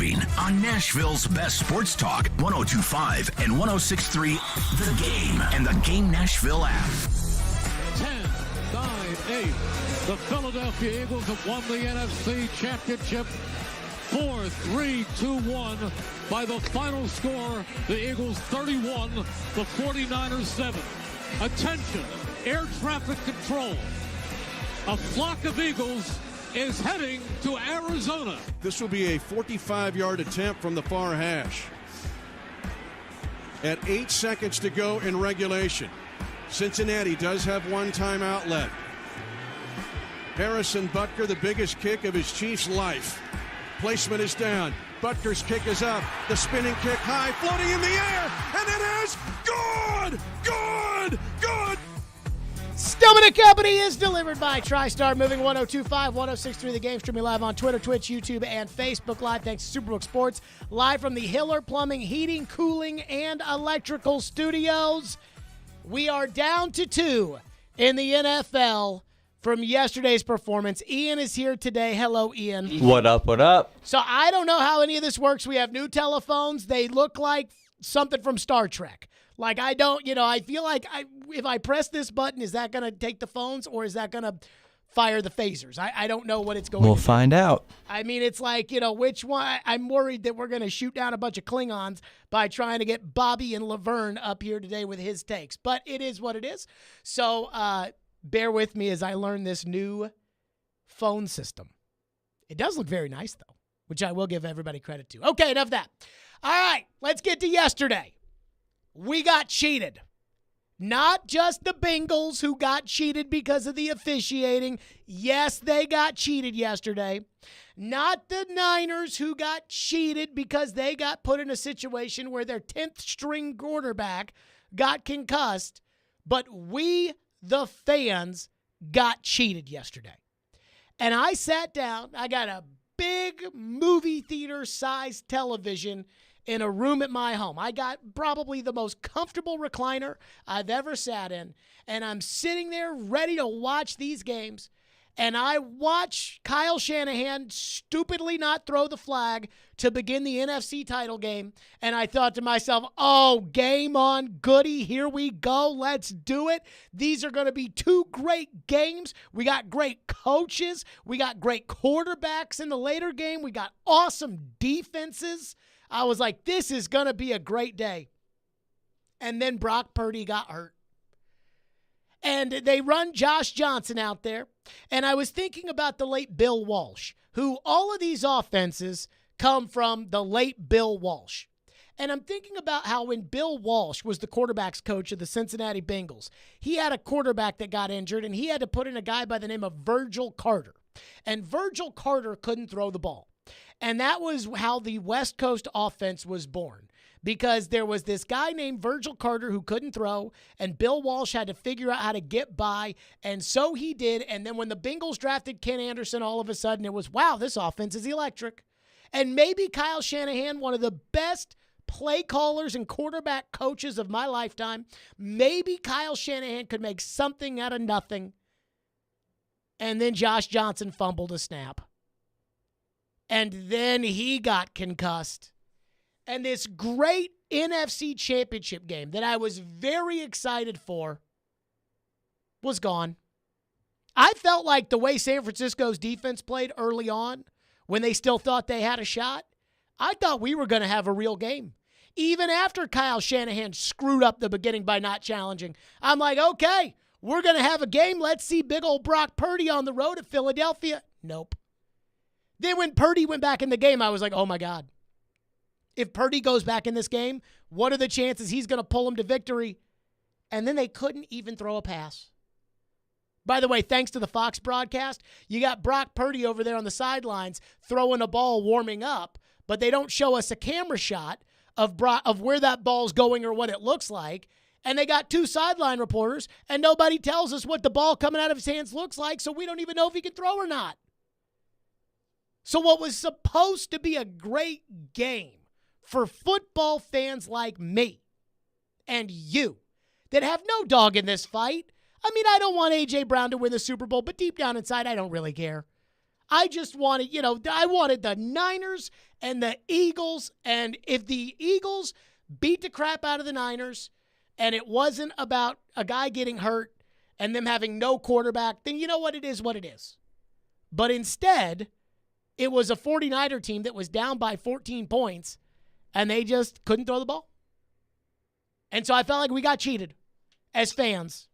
moving on Nashville's best sports talk, 102.5 and 106.3 The Game and The Game Nashville app. 10, 9, 8. The Philadelphia Eagles have won the NFC Championship 4-3-2-1 by the final score. The Eagles 31, the 49ers 7. Attention, air traffic control. A flock of Eagles is heading to Arizona. This will be a 45-yard attempt from the far hash. At 8 seconds to go in regulation. Cincinnati does have one timeout left. Harrison Butker, the biggest kick of his Chiefs' life. Placement is down. Butker's kick is up. The spinning kick high, floating in the air, and it is good! Good! Good! Stillman & Company is delivered by TriStar Moving, 102.5, 106.3 The Game, streaming live on Twitter, Twitch, YouTube, and Facebook Live. Thanks to Superbook Sports, live from the Hiller Plumbing, Heating, Cooling, and Electrical Studios. We are down to 2 in the NFL from yesterday's performance. Ian is here today. Hello, Ian. What up, what up? So I don't know how any of this works. We have new telephones. They look like something from Star Trek. Like, I don't, I feel like if I press this button, is that going to take the phones or is that going to fire the phasers? I don't know what it's going to do. We'll find out. I mean, it's like, which one? I'm worried that we're going to shoot down a bunch of Klingons by trying to get Bobby and Laverne up here today with his takes. But it is what it is. So bear with me as I learn this new phone system. It does look very nice, though, which I will give everybody credit to. Okay, enough of that. All right, let's get to yesterday. We got cheated. Not just the Bengals who got cheated because of the officiating. Yes, they got cheated yesterday. Not the Niners who got cheated because they got put in a situation where their 10th string quarterback got concussed. But we, the fans, got cheated yesterday. And I sat down. I got a big movie theater-sized television in a room at my home. I got probably the most comfortable recliner I've ever sat in, and I'm sitting there ready to watch these games, and I watch Kyle Shanahan stupidly not throw the flag to begin the NFC title game, and I thought to myself, oh, game on, goody, here we go, let's do it. These are going to be two great games. We got great coaches. We got great quarterbacks in the later game. We got awesome defenses. I was like, this is going to be a great day. And then Brock Purdy got hurt. And they run Josh Johnson out there. And I was thinking about the late Bill Walsh, who all of these offenses come from the late Bill Walsh. And I'm thinking about how when Bill Walsh was the quarterback's coach of the Cincinnati Bengals, he had a quarterback that got injured, and he had to put in a guy by the name of Virgil Carter. And Virgil Carter couldn't throw the ball. And that was how the West Coast offense was born, because there was this guy named Virgil Carter who couldn't throw, and Bill Walsh had to figure out how to get by, and so he did. And then when the Bengals drafted Ken Anderson, all of a sudden it was, wow, this offense is electric. And maybe Kyle Shanahan, one of the best play callers and quarterback coaches of my lifetime, maybe Kyle Shanahan could make something out of nothing. And then Josh Johnson fumbled a snap. And then he got concussed. And this great NFC championship game that I was very excited for was gone. I felt like the way San Francisco's defense played early on, when they still thought they had a shot, I thought we were going to have a real game. Even after Kyle Shanahan screwed up the beginning by not challenging, I'm like, okay, we're going to have a game. Let's see big old Brock Purdy on the road at Philadelphia. Nope. Then when Purdy went back in the game, I was like, oh, my God. If Purdy goes back in this game, what are the chances he's going to pull him to victory? And then they couldn't even throw a pass. By the way, thanks to the Fox broadcast, you got Brock Purdy over there on the sidelines throwing a ball warming up, but they don't show us a camera shot of where that ball's going or what it looks like. And they got two sideline reporters, and nobody tells us what the ball coming out of his hands looks like, so we don't even know if he can throw or not. So what was supposed to be a great game for football fans like me and you that have no dog in this fight. I mean, I don't want A.J. Brown to win the Super Bowl, but deep down inside, I don't really care. I just wanted, I wanted the Niners and the Eagles. And if the Eagles beat the crap out of the Niners and it wasn't about a guy getting hurt and them having no quarterback, then you know what? It is what it is. But instead, it was a 49er team that was down by 14 points and they just couldn't throw the ball. And so I felt like we got cheated as fans.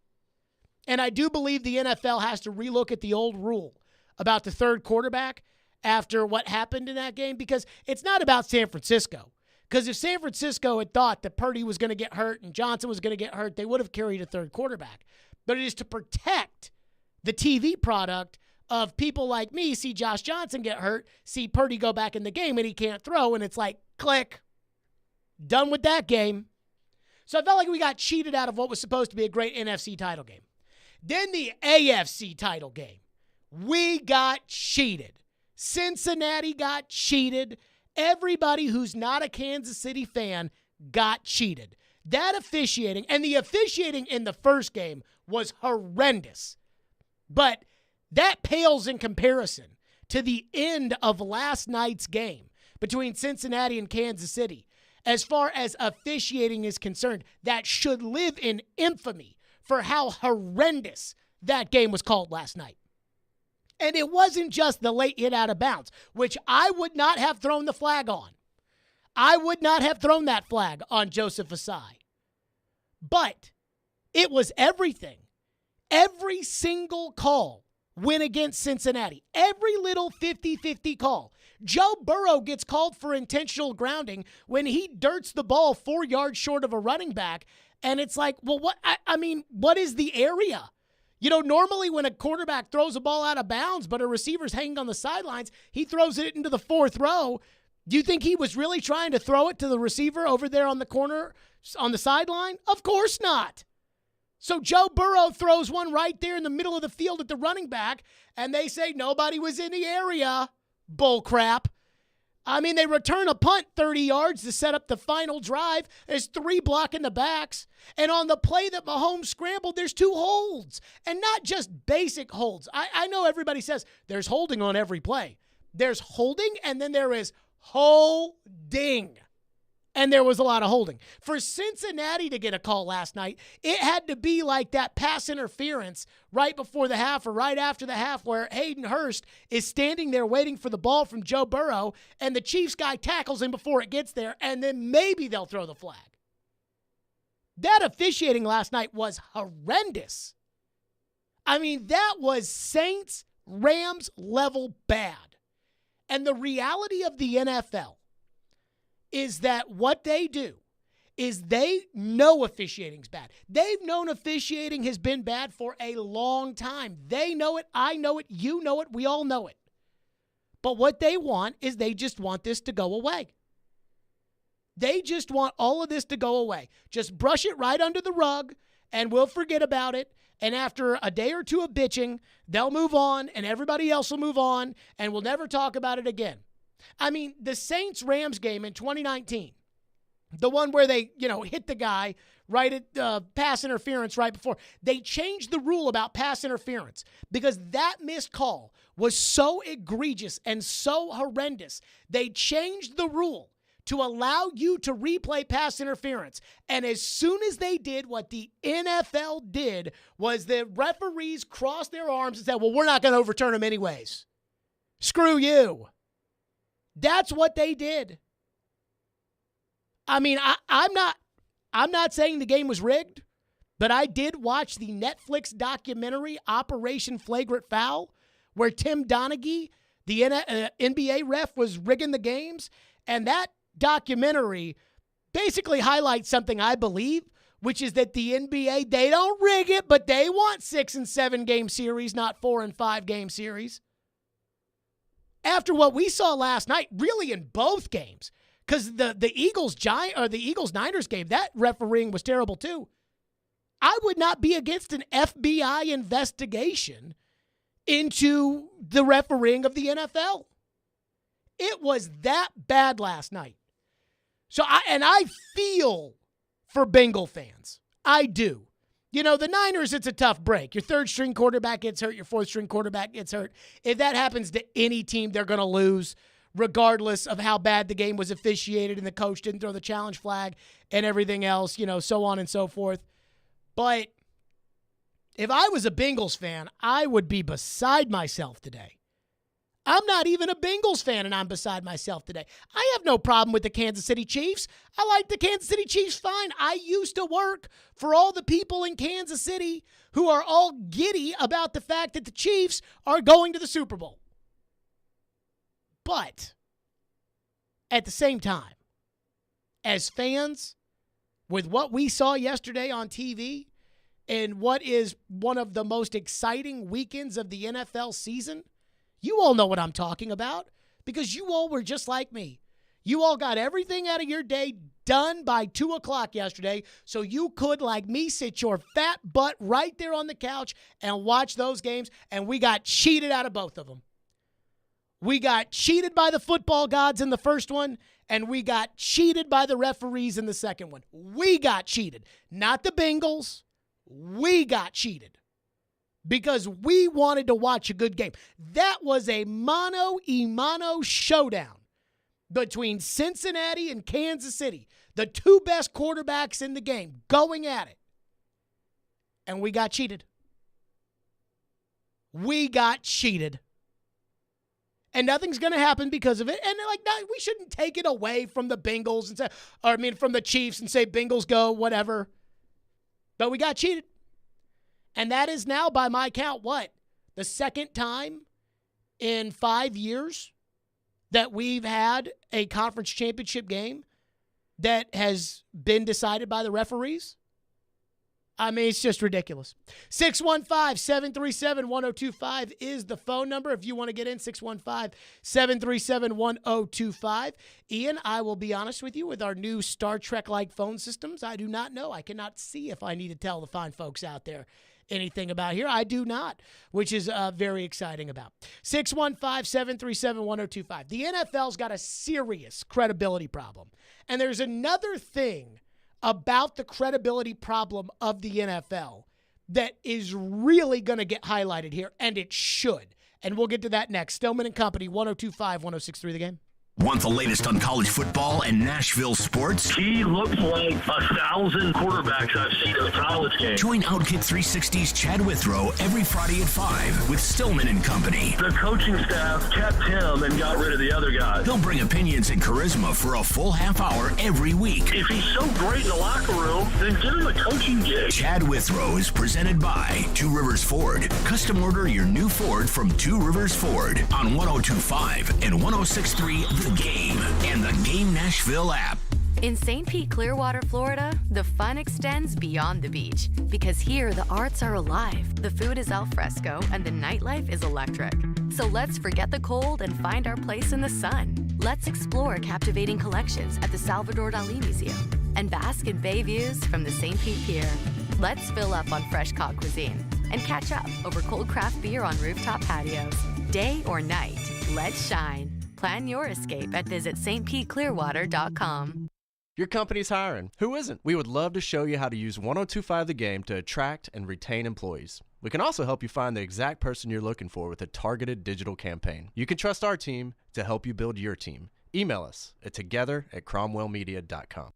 And I do believe the NFL has to relook at the old rule about the third quarterback after what happened in that game, because it's not about San Francisco. Because if San Francisco had thought that Purdy was going to get hurt and Johnson was going to get hurt, they would have carried a third quarterback. But it is to protect the TV product of people like me see Josh Johnson get hurt, see Purdy go back in the game and he can't throw, and it's like, click, done with that game. So I felt like we got cheated out of what was supposed to be a great NFC title game. Then the AFC title game. We got cheated. Cincinnati got cheated. Everybody who's not a Kansas City fan got cheated. That officiating, and the officiating in the first game was horrendous. But that pales in comparison to the end of last night's game between Cincinnati and Kansas City. As far as officiating is concerned, that should live in infamy for how horrendous that game was called last night. And it wasn't just the late hit out of bounds, which I would not have thrown the flag on. I would not have thrown that flag on Joseph Asai. But it was everything. Every single call went against Cincinnati. Every little 50-50 call. Joe Burrow gets called for intentional grounding when he dirts the ball 4 yards short of a running back. And it's like, well, what? I mean, what is the area? Normally when a quarterback throws a ball out of bounds, but a receiver's hanging on the sidelines, he throws it into the fourth row. Do you think he was really trying to throw it to the receiver over there on the corner on the sideline? Of course not. So Joe Burrow throws one right there in the middle of the field at the running back, and they say nobody was in the area. Bull crap. I mean, they return a punt 30 yards to set up the final drive. There's 3 blocking the backs. And on the play that Mahomes scrambled, there's 2 holds. And not just basic holds. I know everybody says there's holding on every play. There's holding, and then there is holding. And there was a lot of holding. For Cincinnati to get a call last night, it had to be like that pass interference right before the half or right after the half where Hayden Hurst is standing there waiting for the ball from Joe Burrow, and the Chiefs guy tackles him before it gets there, and then maybe they'll throw the flag. That officiating last night was horrendous. I mean, that was Saints-Rams level bad. And the reality of the NFL is that what they do is they know officiating's bad. They've known officiating has been bad for a long time. They know it, I know it, you know it, we all know it. But what they want is they just want this to go away. They just want all of this to go away. Just brush it right under the rug and we'll forget about it. And after a day or two of bitching, they'll move on and everybody else will move on and we'll never talk about it again. I mean, the Saints-Rams game in 2019, the one where they, hit the guy right at pass interference right before, they changed the rule about pass interference because that missed call was so egregious and so horrendous. They changed the rule to allow you to replay pass interference. And as soon as they did, what the NFL did was the referees crossed their arms and said, well, we're not going to overturn them anyways. Screw you. That's what they did. I mean, I'm not saying the game was rigged, but I did watch the Netflix documentary Operation Flagrant Foul, where Tim Donaghy, the NBA ref, was rigging the games. And that documentary basically highlights something I believe, which is that the NBA, they don't rig it, but they want 6 and 7 game series, not 4 and 5 game series. After what we saw last night, really in both games, because the Eagles-Niners game, that refereeing was terrible too. I would not be against an FBI investigation into the refereeing of the NFL. It was that bad last night. So I feel for Bengal fans. I do. You know, the Niners, it's a tough break. Your third-string quarterback gets hurt. Your fourth-string quarterback gets hurt. If that happens to any team, they're going to lose, regardless of how bad the game was officiated and the coach didn't throw the challenge flag and everything else, you know, so on and so forth. But if I was a Bengals fan, I would be beside myself today. I'm not even a Bengals fan, and I'm beside myself today. I have no problem with the Kansas City Chiefs. I like the Kansas City Chiefs fine. I used to work for all the people in Kansas City who are all giddy about the fact that the Chiefs are going to the Super Bowl. But at the same time, as fans, with what we saw yesterday on TV and what is one of the most exciting weekends of the NFL season, you all know what I'm talking about because you all were just like me. You all got everything out of your day done by 2 o'clock yesterday so you could, like me, sit your fat butt right there on the couch and watch those games, and we got cheated out of both of them. We got cheated by the football gods in the first one, and we got cheated by the referees in the second one. We got cheated. Not the Bengals. We got cheated. Because we wanted to watch a good game. That was a mano-a-mano showdown between Cincinnati and Kansas City, the two best quarterbacks in the game, going at it. And we got cheated. We got cheated. And nothing's going to happen because of it. And we shouldn't take it away from the Bengals and say, from the Chiefs and say Bengals go, whatever. But we got cheated. And that is now, by my count, what? The second time in 5 years that we've had a conference championship game that has been decided by the referees? I mean, it's just ridiculous. 615-737-1025 is the phone number if you want to get in, 615-737-1025. Ian, I will be honest with you, with our new Star Trek-like phone systems, I do not know. I cannot see if I need to tell the fine folks out there anything about here. I do not, which is very exciting about. 615-737-1025. The NFL's got a serious credibility problem. And there's another thing about the credibility problem of the NFL that is really going to get highlighted here, and it should. And we'll get to that next. Stillman and Company, 102.5, 106.3 The Game. Want the latest on college football and Nashville sports? He looks like 1,000 quarterbacks I've seen in a college game. Join Outkick 360's Chad Withrow every Friday at 5 with Stillman and Company. The coaching staff kept him and got rid of the other guys. He'll bring opinions and charisma for a full half hour every week. If he's so great in the locker room, then give him a coaching gig. Chad Withrow is presented by Two Rivers Ford. Custom order your new Ford from Two Rivers Ford on 102.5 and 106.3 The Game and the Game Nashville app. In St. Pete, Clearwater, Florida, the fun extends beyond the beach because here the arts are alive, the food is al fresco, and the nightlife is electric. So let's forget the cold and find our place in the sun. Let's explore captivating collections at the Salvador Dali Museum and bask in bay views from the St. Pete Pier. Let's fill up on fresh caught cuisine and catch up over cold craft beer on rooftop patios. Day or night, let's shine. Plan your escape at visitstpeteclearwater.com. Your company's hiring. Who isn't? We would love to show you how to use 102.5 The Game to attract and retain employees. We can also help you find the exact person you're looking for with a targeted digital campaign. You can trust our team to help you build your team. Email us at together@cromwellmedia.com.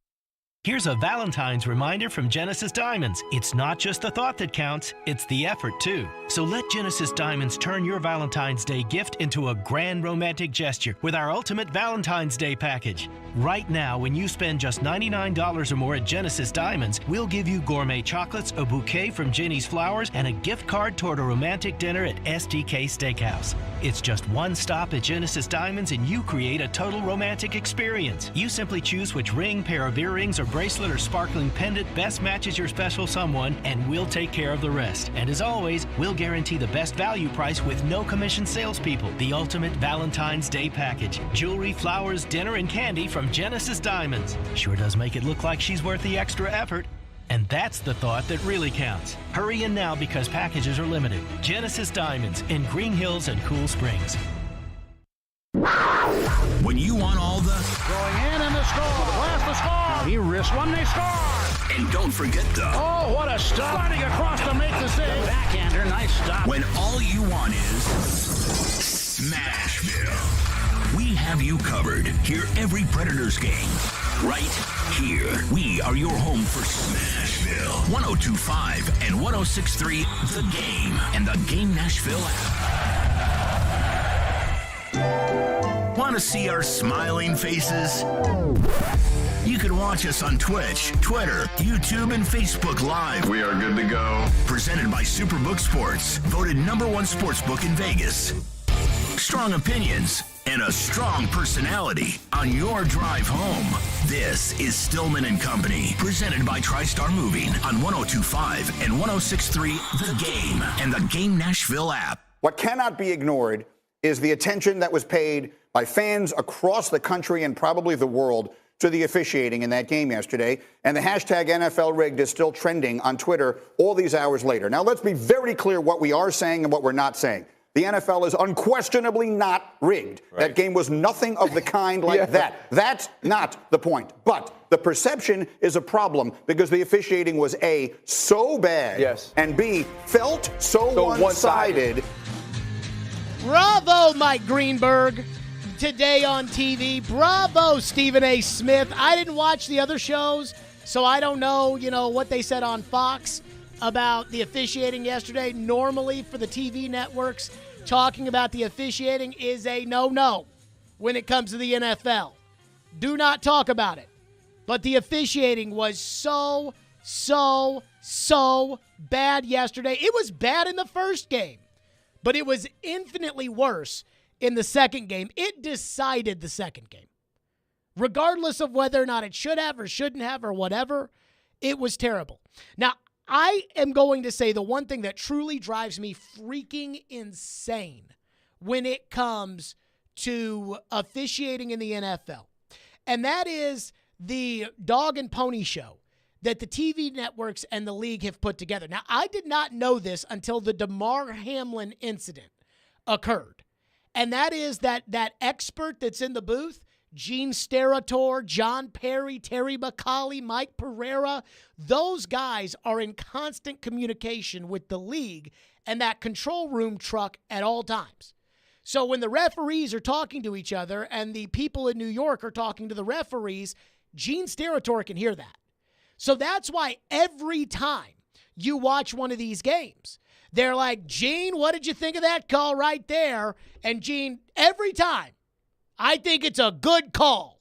Here's a Valentine's reminder from Genesis Diamonds. It's not just the thought that counts, it's the effort too. So let Genesis Diamonds turn your Valentine's Day gift into a grand romantic gesture with our Ultimate Valentine's Day package. Right now, when you spend just $99 or more at Genesis Diamonds, we'll give you gourmet chocolates, a bouquet from Ginny's Flowers, and a gift card toward a romantic dinner at STK Steakhouse. It's just one stop at Genesis Diamonds and you create a total romantic experience. You simply choose which ring, pair of earrings, or bracelet or sparkling pendant best matches your special someone, and we'll take care of the rest. And as always, we'll guarantee the best value price with no commission salespeople. The Ultimate Valentine's Day package. Jewelry, flowers, dinner, and candy from Genesis Diamonds. Sure does make it look like she's worth the extra effort. And that's the thought that really counts. Hurry in now because packages are limited. Genesis Diamonds in Green Hills and Cool Springs. When you want all the going in and the score. Blast the score. He risks one, they score. And don't forget the... Oh, what a stop. Sliding across to make the save. Backhander, nice stop. When all you want is Smashville. We have you covered. Hear every Predators game right here. We are your home for Smashville. 102.5 and 106.3 The Game and the Game Nashville app. Want to see our smiling faces? You can watch us on Twitch, Twitter, YouTube, and Facebook Live. We are good to go. Presented by Superbook Sports, voted #1 sportsbook in Vegas. Strong opinions and a strong personality on your drive home. This is Stillman and Company, presented by TriStar Moving on 102.5 and 106.3 The Game and the Game Nashville app. What cannot be ignored is the attention that was paid by fans across the country and probably the world to the officiating in that game yesterday, and the hashtag NFL rigged is still trending on Twitter all these hours later. Now, let's be very clear what we are saying and what we're not saying. The NFL is unquestionably not rigged. Right. That game was nothing of the kind like that. That's not the point. But the perception is a problem because the officiating was A, so bad, and B, felt so one-sided. Bravo, Mike Greenberg. Today on TV. Bravo, Stephen A. Smith. I didn't watch the other shows, so I don't know, what they said on Fox about the officiating yesterday. Normally, for the TV networks, talking about the officiating is a no-no when it comes to the NFL. Do not talk about it. But the officiating was so bad yesterday. It was bad in the first game, but it was infinitely worse in the second game. It decided the second game. Regardless of whether or not it should have or shouldn't have or whatever, it was terrible. Now, I am going to say the one thing that truly drives me freaking insane when it comes to officiating in the NFL, and that is the dog and pony show that the TV networks and the league have put together. Now, I did not know this until the Damar Hamlin incident occurred. And that is that expert that's in the booth, Gene Steratore, John Perry, Terry McCauley, Mike Pereira, those guys are in constant communication with the league and that control room truck at all times. So when the referees are talking to each other and the people in New York are talking to the referees, Gene Steratore can hear that. So that's why every time you watch one of these games, they're like, Gene, what did you think of that call right there? And Gene, every time, I think it's a good call.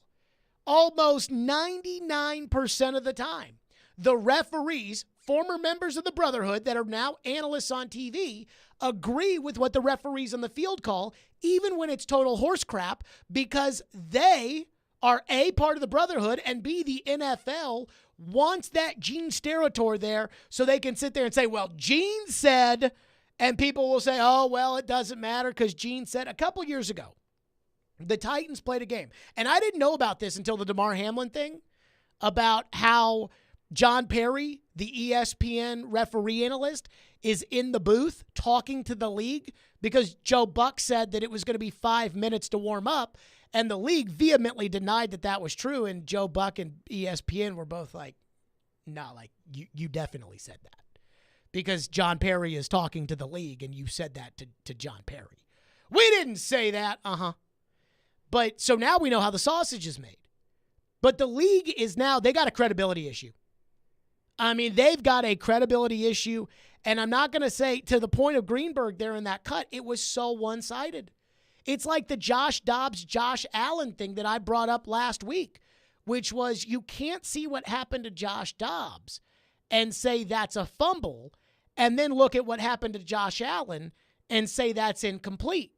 Almost 99% of the time, the referees, former members of the Brotherhood that are now analysts on TV, agree with what the referees on the field call, even when it's total horse crap, because they are A, part of the Brotherhood, and B, the NFL wants that Gene Steratore there so they can sit there and say, well, Gene said, and people will say, oh, well, it doesn't matter because Gene said. A couple years ago, the Titans played a game, and I didn't know about this until the Damar Hamlin thing, about how John Perry, the ESPN referee analyst, is in the booth talking to the league because Joe Buck said that it was going to be 5 minutes to warm up. And the league vehemently denied that that was true. And Joe Buck and ESPN were both like, no, like you definitely said that. Because John Perry is talking to the league and you said that to John Perry. We didn't say that. But so now we know how the sausage is made. But the league is now, they got a credibility issue. I mean, they've got a credibility issue. And I'm not going to say, to the point of Greenberg there in that cut, it was so one-sided. It's like the Josh Dobbs, Josh Allen thing that I brought up last week, which was you can't see what happened to Josh Dobbs and say that's a fumble, and then look at what happened to Josh Allen and say that's incomplete.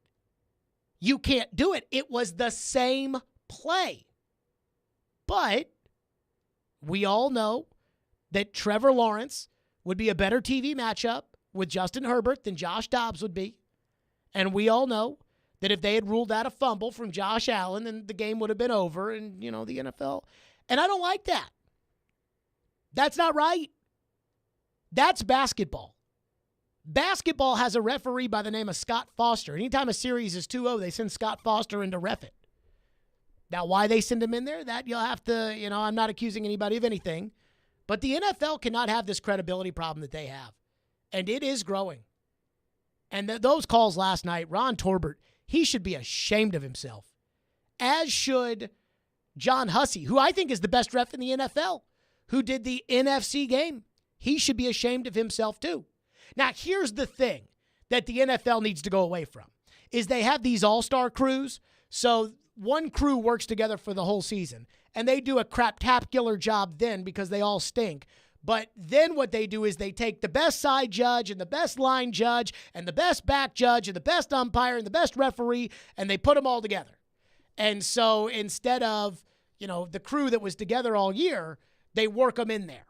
You can't do it. It was the same play. But we all know that Trevor Lawrence would be a better TV matchup with Justin Herbert than Josh Dobbs would be. And we all know that if they had ruled out a fumble from Josh Allen, then the game would have been over and, the NFL. And I don't like that. That's not right. That's basketball. Basketball has a referee by the name of Scott Foster. Anytime a series is 2-0, they send Scott Foster in to ref it. Now, why they send him in there, that you'll have to, I'm not accusing anybody of anything. But the NFL cannot have this credibility problem that they have. And it is growing. And those calls last night, Ron Torbert, he should be ashamed of himself. As should John Hussey, who I think is the best ref in the NFL, who did the NFC game. He should be ashamed of himself too. Now, here's the thing that the NFL needs to go away from, is they have these all-star crews. So one crew works together for the whole season, and they do a craptacular job then because they all stink. But then what they do is they take the best side judge and the best line judge and the best back judge and the best umpire and the best referee, and they put them all together. And so instead of, the crew that was together all year, they work them in there.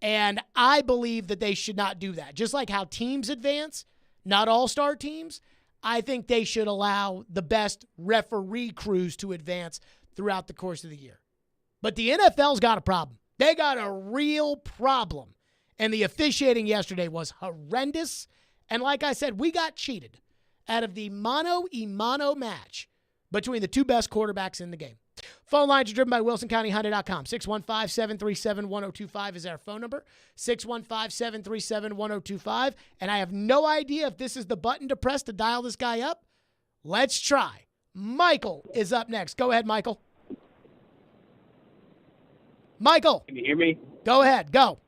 And I believe that they should not do that. Just like how teams advance, not all-star teams, I think they should allow the best referee crews to advance throughout the course of the year. But the NFL's got a problem. They got a real problem. And the officiating yesterday was horrendous. And like I said, we got cheated out of the mano-a-mano match between the two best quarterbacks in the game. Phone lines are driven by WilsonCountyHonda.com. 615-737-1025 is our phone number. 615-737-1025. And I have no idea if this is the button to press to dial this guy up. Let's try. Michael is up next. Go ahead, Michael. Michael. Can you hear me? Go ahead. Go.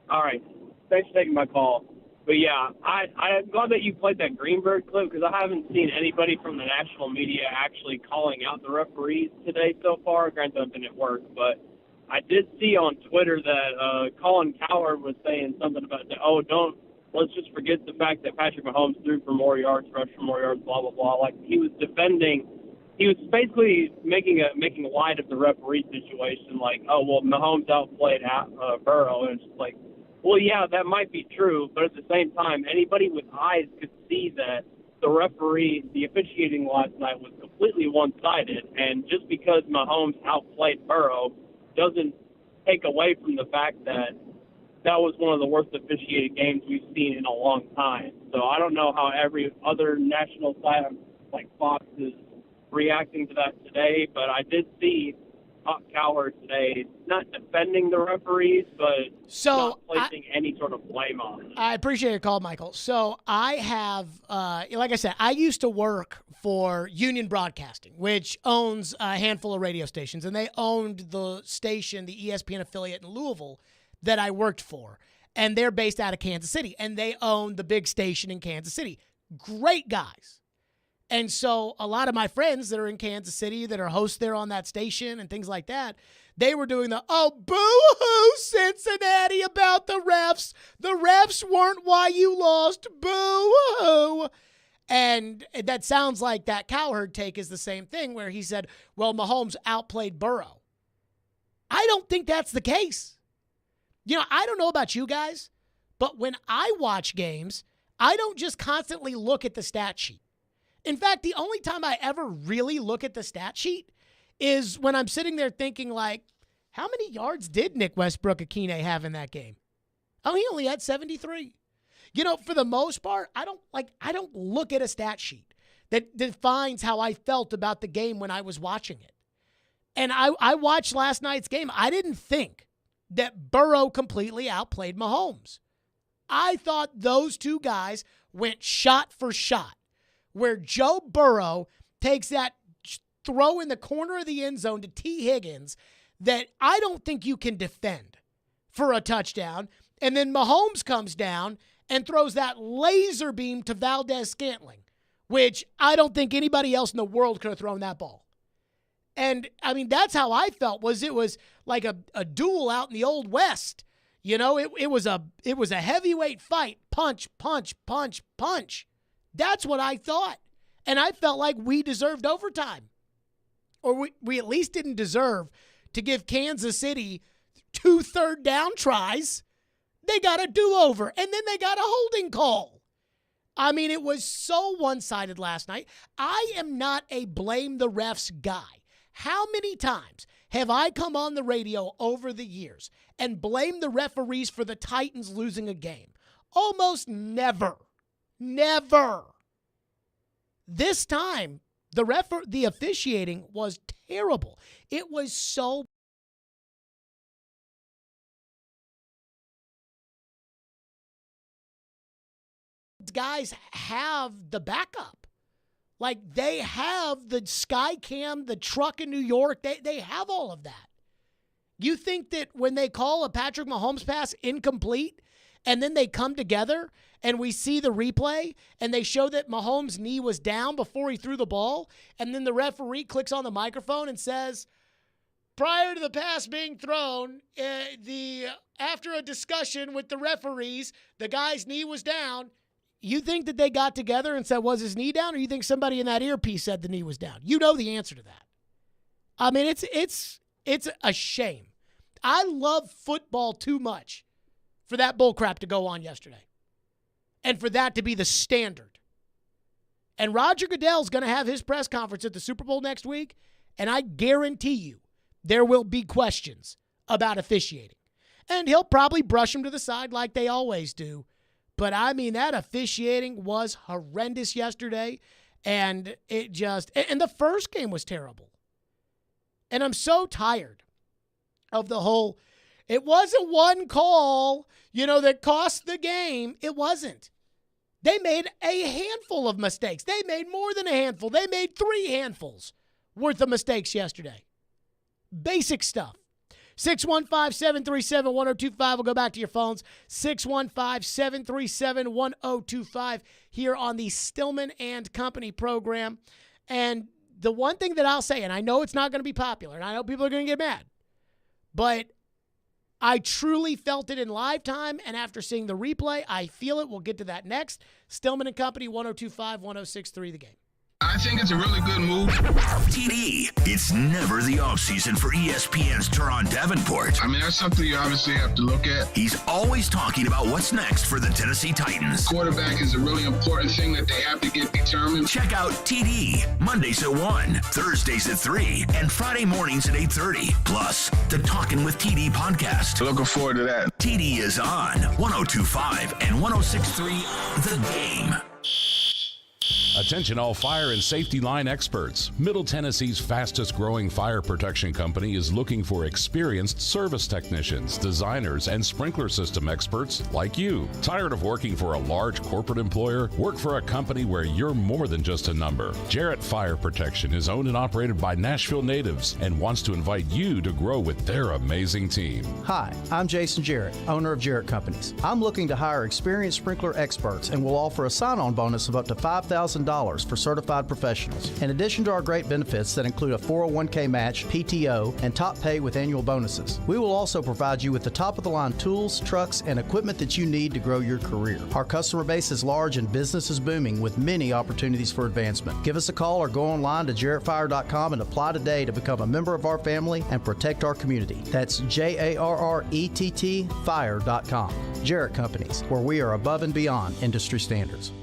All right. Thanks for taking my call. But, yeah, I'm glad that you played that Greenberg clip because I haven't seen anybody from the national media actually calling out the referees today so far. Granted, I've been at work. But I did see on Twitter that Colin Cowherd was saying something about, let's just forget the fact that Patrick Mahomes threw for more yards, rushed for more yards, blah, blah, blah. Like, he was basically making light of the referee situation, like, Mahomes outplayed Burrow, and it's just like, well, yeah, that might be true, but at the same time, anybody with eyes could see that the officiating last night was completely one-sided, and just because Mahomes outplayed Burrow doesn't take away from the fact that that was one of the worst officiated games we've seen in a long time. So I don't know how every other national site like Fox is reacting to that today, but I did see Cowherd today not defending the referees, but not placing any sort of blame on them. I appreciate your call, Michael. So I have, like I said, I used to work for Union Broadcasting, which owns a handful of radio stations, and they owned the station, the ESPN affiliate in Louisville that I worked for, and they're based out of Kansas City, and they own the big station in Kansas City. Great guys. And so a lot of my friends that are in Kansas City that are hosts there on that station and things like that, they were doing boo-hoo, Cincinnati, about the refs. The refs weren't why you lost. Boo-hoo. And that sounds like that Cowherd take is the same thing where he said, well, Mahomes outplayed Burrow. I don't think that's the case. I don't know about you guys, but when I watch games, I don't just constantly look at the stat sheet. In fact, the only time I ever really look at the stat sheet is when I'm sitting there thinking, like, how many yards did Nick Westbrook-Akine have in that game? Oh, he only had 73. For the most part, I don't look at a stat sheet that defines how I felt about the game when I was watching it. And I watched last night's game. I didn't think that Burrow completely outplayed Mahomes. I thought those two guys went shot for shot, where Joe Burrow takes that throw in the corner of the end zone to T. Higgins that I don't think you can defend for a touchdown. And then Mahomes comes down and throws that laser beam to Valdez-Scantling, which I don't think anybody else in the world could have thrown that ball. And, that's how I felt. It was like a duel out in the Old West. It was a heavyweight fight. Punch, punch, punch, punch. That's what I thought. And I felt like we deserved overtime. Or we at least didn't deserve to give Kansas City 2 third down tries. They got a do-over, and then they got a holding call. It was so one-sided last night. I am not a blame the refs guy. How many times have I come on the radio over the years and blamed the referees for the Titans losing a game? Almost never. This time, the officiating was terrible. It was so guys have the backup. Like, they have the Skycam, the truck in New York. They have all of that. You think that when they call a Patrick Mahomes pass incomplete and then they come together and we see the replay and they show that Mahomes' knee was down before he threw the ball, and then the referee clicks on the microphone and says, prior to the pass being thrown, after a discussion with the referees, the guy's knee was down. You think that they got together and said, was his knee down? Or you think somebody in that earpiece said the knee was down? You know the answer to that. I mean, it's a shame. I love football too much for that bullcrap to go on yesterday and for that to be the standard. And Roger Goodell's going to have his press conference at the Super Bowl next week, and I guarantee you there will be questions about officiating. And he'll probably brush them to the side like they always do. But, I mean, that officiating was horrendous yesterday, and and the first game was terrible. And I'm so tired of the whole, it wasn't one call, that cost the game. It wasn't. They made a handful of mistakes. They made more than a handful. They made 3 handfuls worth of mistakes yesterday. Basic stuff. 615-737-1025. We'll go back to your phones. 615-737-1025 here on the Stillman and Company program. And the one thing that I'll say, and I know it's not going to be popular, and I know people are going to get mad, but I truly felt it in live time, and after seeing the replay, I feel it. We'll get to that next. Stillman and Company, 102.5, 106.3 The Game. I think it's a really good move. TD, it's never the offseason for ESPN's Teron Davenport. I mean, that's something you obviously have to look at. He's always talking about what's next for the Tennessee Titans. Quarterback is a really important thing that they have to get determined. Check out TD, Mondays at 1, Thursdays at 3, and Friday mornings at 8:30. Plus, the Talkin' with TD podcast. Looking forward to that. TD is on 102.5 and 106.3 The Game. Attention all fire and safety line experts. Middle Tennessee's fastest growing fire protection company is looking for experienced service technicians, designers, and sprinkler system experts like you. Tired of working for a large corporate employer? Work for a company where you're more than just a number. Jarrett Fire Protection is owned and operated by Nashville natives and wants to invite you to grow with their amazing team. Hi, I'm Jason Jarrett, owner of Jarrett Companies. I'm looking to hire experienced sprinkler experts and will offer a sign-on bonus of up to $5,000 for certified professionals. In addition to our great benefits that include a 401k match, PTO, and top pay with annual bonuses, we will also provide you with the top-of-the-line tools, trucks, and equipment that you need to grow your career. Our customer base is large and business is booming with many opportunities for advancement. Give us a call or go online to jarrettfire.com and apply today to become a member of our family and protect our community. That's JARRETT fire.com. Jarrett Companies, where we are above and beyond industry standards.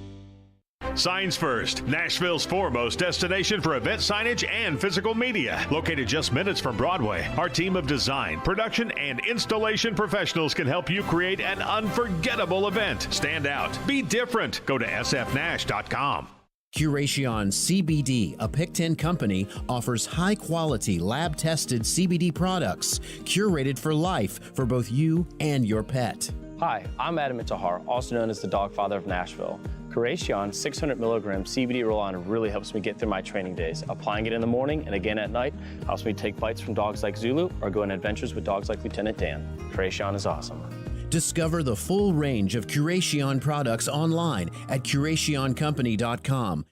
Signs First, Nashville's foremost destination for event signage and physical media. Located just minutes from Broadway, our team of design, production, and installation professionals can help you create an unforgettable event. Stand out. Be different. Go to sfnash.com. Curation CBD, a Pick-10 company, offers high-quality, lab-tested CBD products curated for life for both you and your pet. Hi, I'm Adam Intihar, also known as the Dog Father of Nashville. Curation 600 milligram CBD roll-on really helps me get through my training days. Applying it in the morning and again at night helps me take bites from dogs like Zulu or go on adventures with dogs like Lieutenant Dan. Curation is awesome. Discover the full range of Curation products online at CurationCompany.com.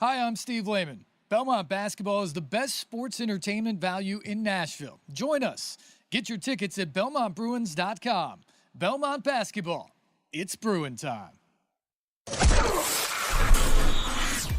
Hi, I'm Steve Lehman. Belmont Basketball is the best sports entertainment value in Nashville. Join us. Get your tickets at BelmontBruins.com. Belmont Basketball. It's Bruin time.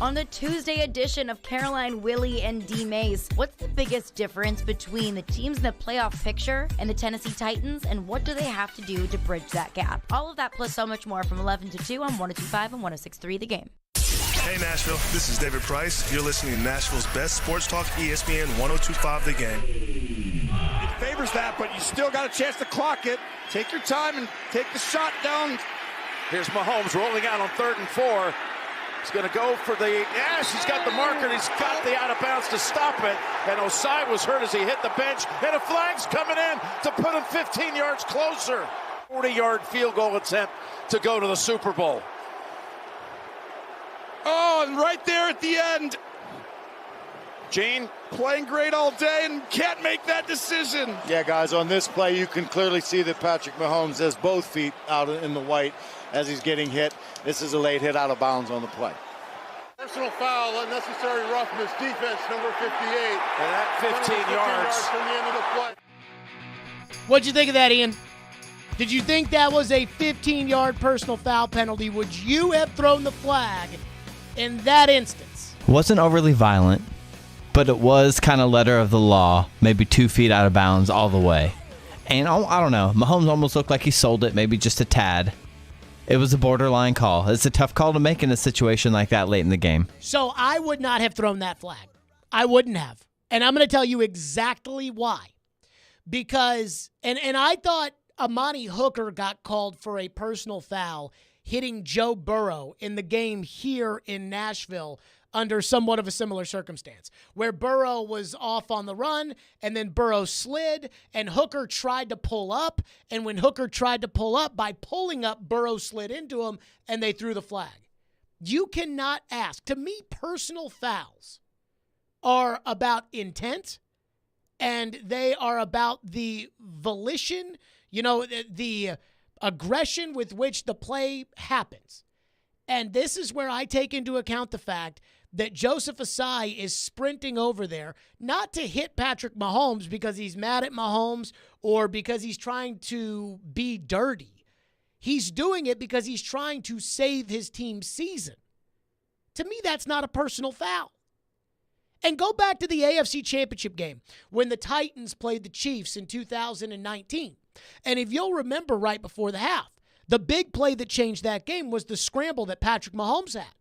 On the Tuesday edition of Caroline, Willie, and D. Mays, what's the biggest difference between the teams in the playoff picture and the Tennessee Titans, and what do they have to do to bridge that gap? All of that plus so much more from 11 to 2 on 102.5 and 106.3 The Game. Hey Nashville, this is David Price. You're listening to Nashville's best sports talk, ESPN 102.5 The Game. It favors that, but you still got a chance to clock it. Take your time and take the shot down. Here's Mahomes rolling out on 3rd and 4. He's going to go for the, yes, he's got the marker, and he's got the out of bounds to stop it. And Osai was hurt as he hit the bench, and a flag's coming in to put him 15 yards closer. 40-yard field goal attempt to go to the Super Bowl. Oh, and right there at the end. Gene playing great all day and can't make that decision. Yeah, guys, on this play, you can clearly see that Patrick Mahomes has both feet out in the white as he's getting hit. This is a late hit out of bounds on the play. Personal foul, unnecessary roughness, defense, number 58. And that 15 yards from the end of the play. What'd you think of that, Ian? Did you think that was a 15-yard personal foul penalty? Would you have thrown the flag in that instance? Wasn't overly violent, but it was kind of letter of the law, maybe 2 feet out of bounds all the way. And I don't know, Mahomes almost looked like he sold it, maybe just a tad. It was a borderline call. It's a tough call to make in a situation like that late in the game. So I would not have thrown that flag. I wouldn't have. And I'm going to tell you exactly why. Because, and I thought Amani Hooker got called for a personal foul hitting Joe Burrow in the game here in Nashville under somewhat of a similar circumstance, where Burrow was off on the run, and then Burrow slid, and Hooker tried to pull up, and when Hooker tried to pull up, by pulling up, Burrow slid into him, and they threw the flag. You cannot ask. To me, personal fouls are about intent, and they are about the volition, the aggression with which the play happens. And this is where I take into account the fact that Joseph Asai is sprinting over there, not to hit Patrick Mahomes because he's mad at Mahomes or because he's trying to be dirty. He's doing it because he's trying to save his team's season. To me, that's not a personal foul. And go back to the AFC Championship game when the Titans played the Chiefs in 2019. And if you'll remember right before the half, the big play that changed that game was the scramble that Patrick Mahomes had.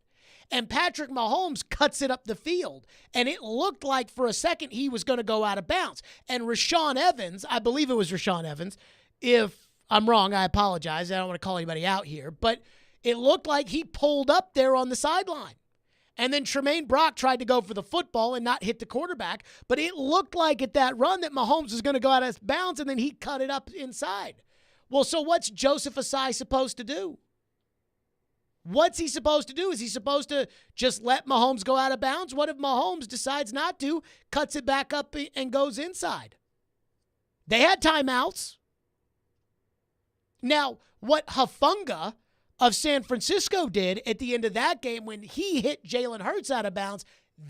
And Patrick Mahomes cuts it up the field. And it looked like for a second he was going to go out of bounds. And Rashaan Evans, I believe it was Rashaan Evans. If I'm wrong, I apologize. I don't want to call anybody out here. But it looked like he pulled up there on the sideline. And then Tremaine Brock tried to go for the football and not hit the quarterback. But it looked like at that run that Mahomes was going to go out of bounds, and then he cut it up inside. Well, so what's Joseph Asai supposed to do? What's he supposed to do? Is he supposed to just let Mahomes go out of bounds? What if Mahomes decides not to, cuts it back up, and goes inside? They had timeouts. Now, what Hufanga of San Francisco did at the end of that game when he hit Jalen Hurts out of bounds,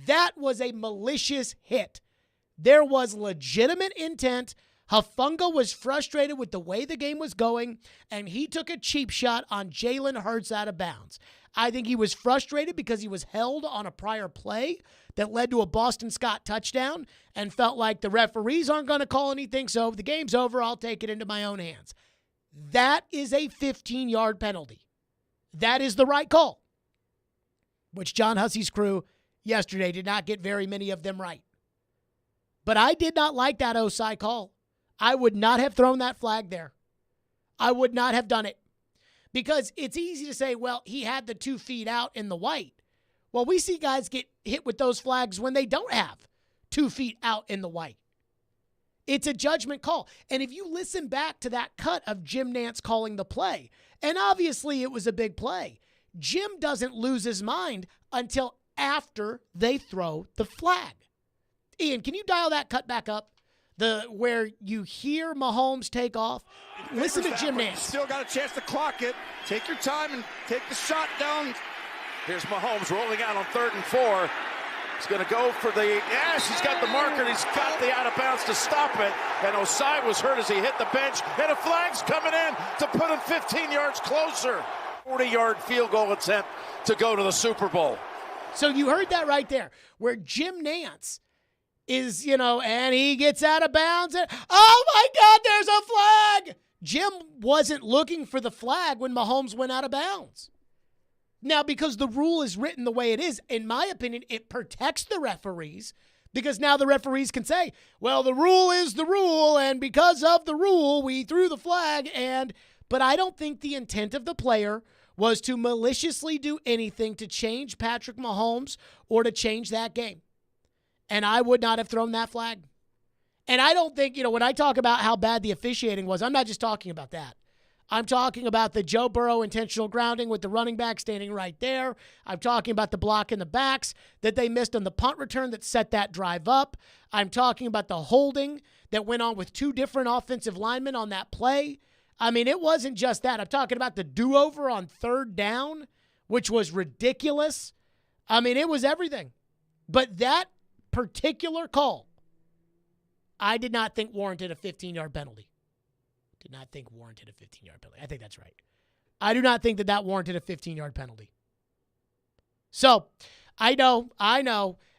that was a malicious hit. There was legitimate intent. Hufanga was frustrated with the way the game was going, and he took a cheap shot on Jalen Hurts out of bounds. I think he was frustrated because he was held on a prior play that led to a Boston Scott touchdown and felt like the referees aren't going to call anything, so if the game's over, I'll take it into my own hands. That is a 15-yard penalty. That is the right call, which John Hussey's crew yesterday did not get very many of them right. But I did not like that Osai call. I would not have thrown that flag there. I would not have done it. Because it's easy to say, well, he had the 2 feet out in the white. Well, we see guys get hit with those flags when they don't have 2 feet out in the white. It's a judgment call. And if you listen back to that cut of Jim Nantz calling the play, and obviously it was a big play, Jim doesn't lose his mind until after they throw the flag. Ian, can you dial that cut back up? Where you hear Mahomes take off. Listen to Jim Nantz. Still got a chance to clock it. Take your time and take the shot down. Here's Mahomes rolling out on 3rd and 4. He's going to go for the, yes, he's got the marker, and he's got the out of bounds to stop it. And Osai was hurt as he hit the bench, and a flag's coming in to put him 15 yards closer. 40-yard field goal attempt to go to the Super Bowl. So you heard that right there, where Jim Nantz is, and he gets out of bounds. And, oh, my God, there's a flag. Jim wasn't looking for the flag when Mahomes went out of bounds. Now, because the rule is written the way it is, in my opinion, it protects the referees because now the referees can say, well, the rule is the rule, and because of the rule, we threw the flag. But I don't think the intent of the player was to maliciously do anything to change Patrick Mahomes or to change that game. And I would not have thrown that flag. And I don't think, when I talk about how bad the officiating was, I'm not just talking about that. I'm talking about the Joe Burrow intentional grounding with the running back standing right there. I'm talking about the block in the backs that they missed on the punt return that set that drive up. I'm talking about the holding that went on with 2 different offensive linemen on that play. I mean, it wasn't just that. I'm talking about the do-over on 3rd down, which was ridiculous. I mean, it was everything. But that particular call, I did not think warranted a 15-yard penalty. Did not think warranted a 15-yard penalty. I think that's right. I do not think that warranted a 15-yard penalty. So, I know,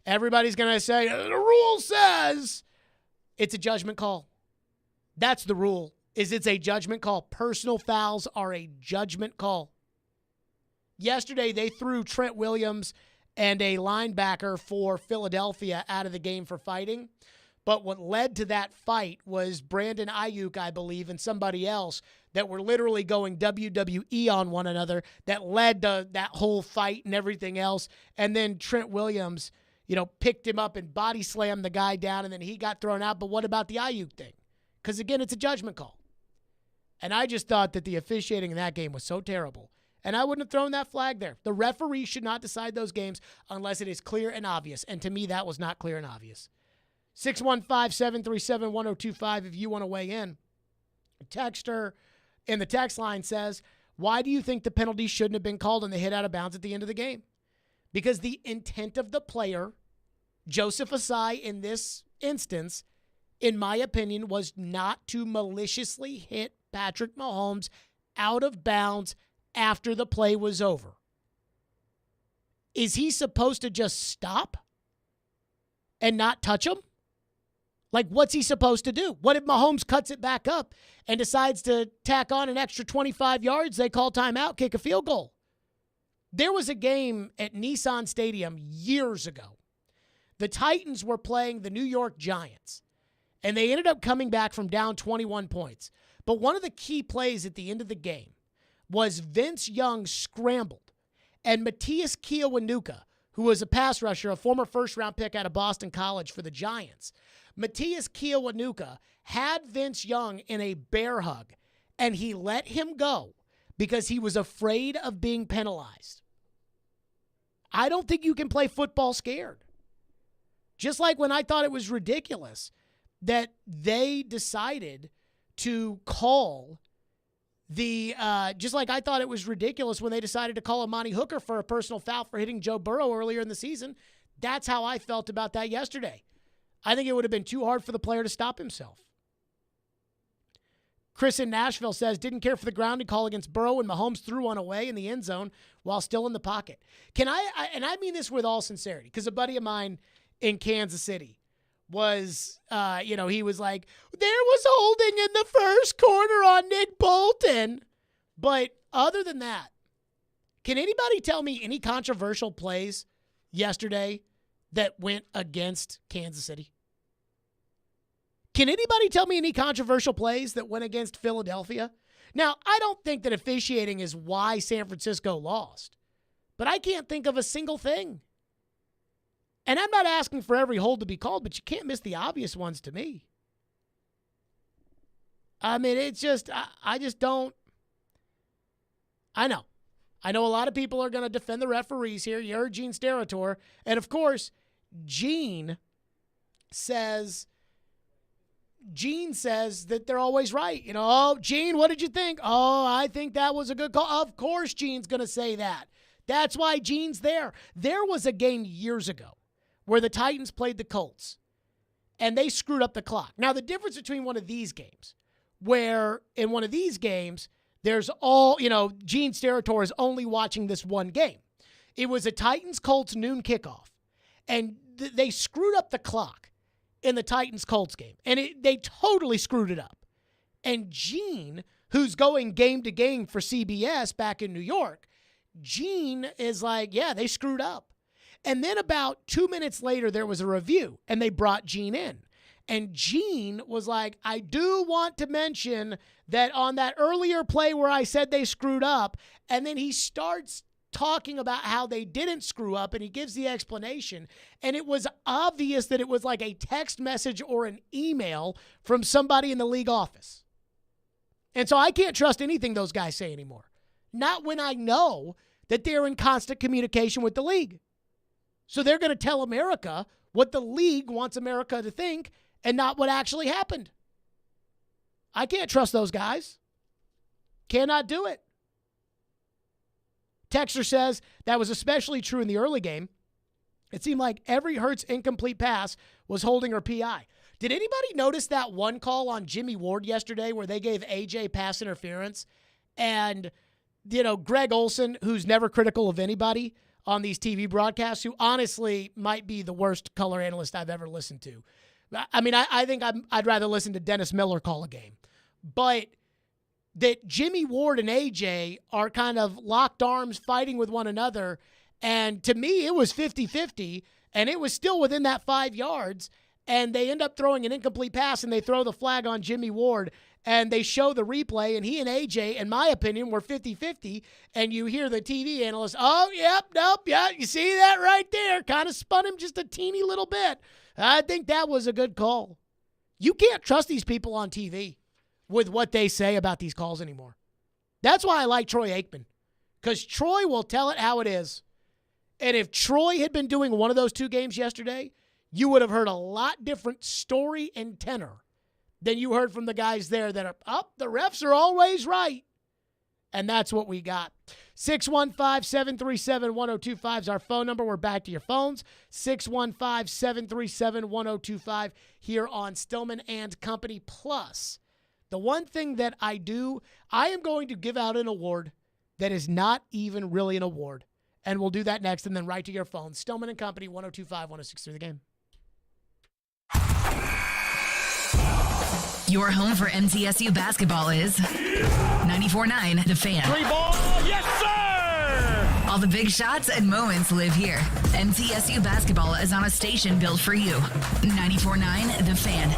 everybody's going to say, the rule says it's a judgment call. That's the rule, is it's a judgment call. Personal fouls are a judgment call. Yesterday, they threw Trent Williams and a linebacker for Philadelphia out of the game for fighting. But what led to that fight was Brandon Ayuk, I believe, and somebody else that were literally going WWE on one another that led to that whole fight and everything else. And then Trent Williams, picked him up and body slammed the guy down, and then he got thrown out. But what about the Ayuk thing? Because, again, it's a judgment call. And I just thought that the officiating in that game was so terrible. And I wouldn't have thrown that flag there. The referee should not decide those games unless it is clear and obvious. And to me, that was not clear and obvious. 615-737-1025 if you want to weigh in. A texter in the text line says, why do you think the penalty shouldn't have been called on the hit out of bounds at the end of the game? Because the intent of the player, Joseph Asai in this instance, in my opinion, was not to maliciously hit Patrick Mahomes out of bounds after the play was over. Is he supposed to just stop and not touch him? Like, what's he supposed to do? What if Mahomes cuts it back up and decides to tack on an extra 25 yards? They call timeout, kick a field goal. There was a game at Nissan Stadium years ago. The Titans were playing the New York Giants, and they ended up coming back from down 21 points. But one of the key plays at the end of the game was Vince Young scrambled, and Matthias Kiwanuka, who was a pass rusher, a former first-round pick out of Boston College for the Giants, Matthias Kiwanuka had Vince Young in a bear hug, and he let him go because he was afraid of being penalized. I don't think you can play football scared. Just like when I thought it was ridiculous that they decided to call just like I thought it was ridiculous when they decided to call Amani Hooker for a personal foul for hitting Joe Burrow earlier in the season. That's how I felt about that yesterday. I think it would have been too hard for the player to stop himself. Chris in Nashville says, didn't care for the grounding call against Burrow when Mahomes threw one away in the end zone while still in the pocket. And I mean this with all sincerity, because a buddy of mine in Kansas City was, he was like, there was holding in the first quarter on Nick Bolton. But other than that, can anybody tell me any controversial plays yesterday that went against Kansas City? Can anybody tell me any controversial plays that went against Philadelphia? Now, I don't think that officiating is why San Francisco lost, but I can't think of a single thing. And I'm not asking for every hold to be called, but you can't miss the obvious ones to me. I mean, it's just, I just don't. I know a lot of people are going to defend the referees here. You heard Gene Steratore. And, of course, Gene says that they're always right. Oh, Gene, what did you think? Oh, I think that was a good call. Of course Gene's going to say that. That's why Gene's there. There was a game years ago where the Titans played the Colts, and they screwed up the clock. Now, the difference between one of these games, where in one of these games, there's Gene Steratore is only watching this one game. It was a Titans-Colts noon kickoff, and they screwed up the clock in the Titans-Colts game, and they totally screwed it up. And Gene, who's going game to game for CBS back in New York, Gene is like, yeah, they screwed up. And then about 2 minutes later, there was a review, and they brought Gene in. And Gene was like, I do want to mention that on that earlier play where I said they screwed up, and then he starts talking about how they didn't screw up, and he gives the explanation. And it was obvious that it was like a text message or an email from somebody in the league office. And so I can't trust anything those guys say anymore. Not when I know that they're in constant communication with the league. So they're going to tell America what the league wants America to think and not what actually happened. I can't trust those guys. Cannot do it. Texter says that was especially true in the early game. It seemed like every Hurts incomplete pass was holding her PI. Did anybody notice that one call on Jimmy Ward yesterday where they gave AJ pass interference? And, Greg Olson, who's never critical of anybody on these TV broadcasts, who honestly might be the worst color analyst I've ever listened to. I mean, I think I'd rather listen to Dennis Miller call a game. But that Jimmy Ward and AJ are kind of locked arms fighting with one another. And to me, it was 50-50, and it was still within that 5 yards. And they end up throwing an incomplete pass, and they throw the flag on Jimmy Ward, and they show the replay, and he and AJ, in my opinion, were 50-50. And you hear the TV analyst, oh, yep, nope, yeah, you see that right there? Kind of spun him just a teeny little bit. I think that was a good call. You can't trust these people on TV with what they say about these calls anymore. That's why I like Troy Aikman, because Troy will tell it how it is. And if Troy had been doing one of those two games yesterday, you would have heard a lot different story and tenor than you heard from the guys there that are, the refs are always right. And that's what we got. 615-737-1025 is our phone number. We're back to your phones. 615-737-1025 here on Stillman and Company. Plus, the one thing that I am going to give out an award that is not even really an award. And we'll do that next, and then right to your phone. Stillman and Company, 102.5-106.3 The Game. Your home for MTSU basketball is 94.9 The Fan. Three ball, yes sir! All the big shots and moments live here. MTSU basketball is on a station built for you. 94.9 The Fan.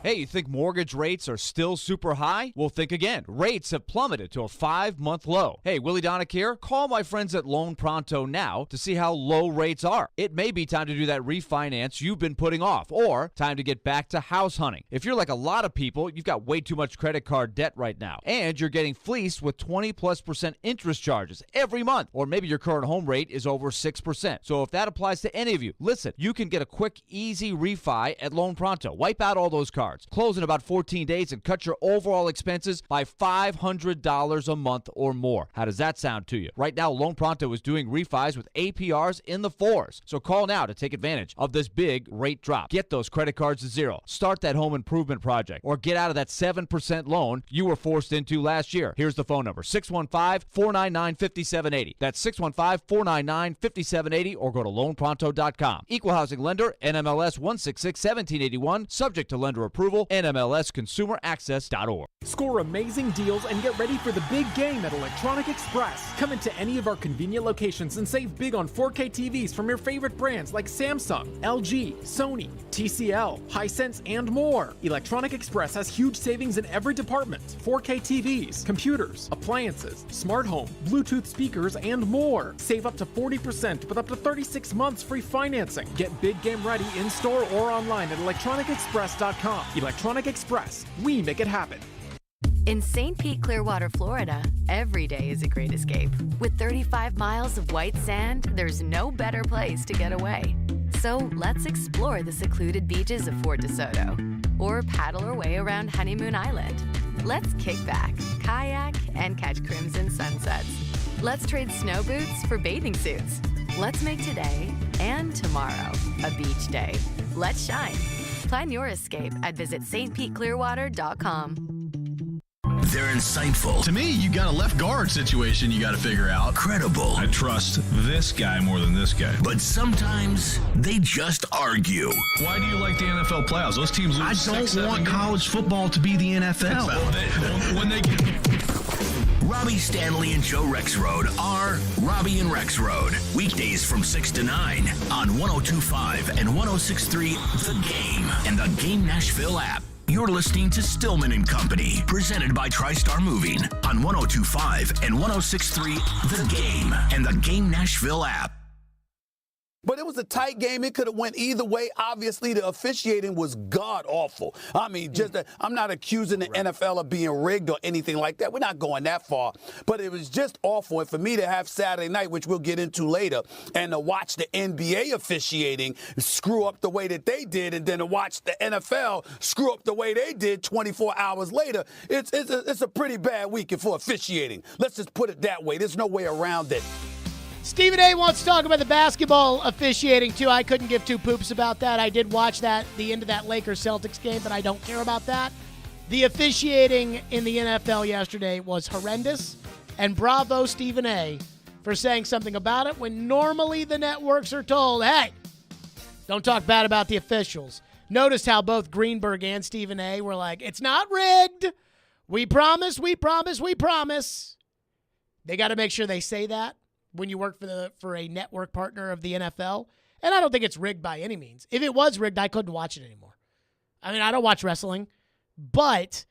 Hey, you think mortgage rates are still super high? Well, think again. Rates have plummeted to a 5-month low. Hey, Willie Donick here. Call my friends at Loan Pronto now to see how low rates are. It may be time to do that refinance you've been putting off, or time to get back to house hunting. If you're like a lot of people, you've got way too much credit card debt right now, and you're getting fleeced with 20+% interest charges every month, or maybe your current home rate is over 6%. So if that applies to any of you, listen, you can get a quick, easy refi at Loan Pronto. Wipe out all those cards. Close in about 14 days and cut your overall expenses by $500 a month or more. How does that sound to you? Right now, Loan Pronto is doing refis with APRs in the 4s. So call now to take advantage of this big rate drop. Get those credit cards to zero. Start that home improvement project, or get out of that 7% loan you were forced into last year. Here's the phone number, 615-499-5780. That's 615-499-5780, or go to loanpronto.com. Equal housing lender, NMLS 166-1781, subject to lender approval. NMLSconsumeraccess.org. Score amazing deals and get ready for the big game at Electronic Express. Come into any of our convenient locations and save big on 4K TVs from your favorite brands like Samsung, LG, Sony, TCL, Hisense, and more. Electronic Express has huge savings in every department. 4K TVs, computers, appliances, smart home, Bluetooth speakers, and more. Save up to 40% with up to 36 months free financing. Get big game ready in-store or online at electronicexpress.com. Electronic Express. We make it happen. In St. Pete, Clearwater, Florida, every day is a great escape. With 35 miles of white sand, there's no better place to get away. So let's explore the secluded beaches of Fort DeSoto, or paddle our way around Honeymoon Island. Let's kick back, kayak, and catch crimson sunsets. Let's trade snow boots for bathing suits. Let's make today and tomorrow a beach day. Let's shine. Plan your escape at visitstpeteclearwater.com. They're insightful. To me, you got a left guard situation you got to figure out. Credible. I trust this guy more than this guy. But sometimes they just argue. Why do you like the NFL playoffs? Those teams lose. I don't want college football to be the NFL. When they get... Robbie Stanley and Joe Rexroad are Robbie and Rex Road. Weekdays from 6 to 9 on 102.5 and 106.3 The Game and the Game Nashville app. You're listening to Stillman and Company, presented by TriStar Moving on 102.5 and 106.3 The Game and the Game Nashville app. But it was a tight game. It could have went either way. Obviously, the officiating was god-awful. I mean, I'm not accusing the NFL of being rigged or anything like that. We're not going that far. But it was just awful. And for me to have Saturday night, which we'll get into later, and to watch the NBA officiating screw up the way that they did, and then to watch the NFL screw up the way they did 24 hours later, it's a pretty bad weekend for officiating. Let's just put it that way. There's no way around it. Stephen A. wants to talk about the basketball officiating, too. I couldn't give two poops about that. I did watch the end of that Lakers-Celtics game, but I don't care about that. The officiating in the NFL yesterday was horrendous, and bravo, Stephen A., for saying something about it when normally the networks are told, hey, don't talk bad about the officials. Notice how both Greenberg and Stephen A. were like, it's not rigged. We promise, we promise, we promise. They got to make sure they say that when you work for a network partner of the NFL. And I don't think it's rigged by any means. If it was rigged, I couldn't watch it anymore. I mean, I don't watch wrestling. But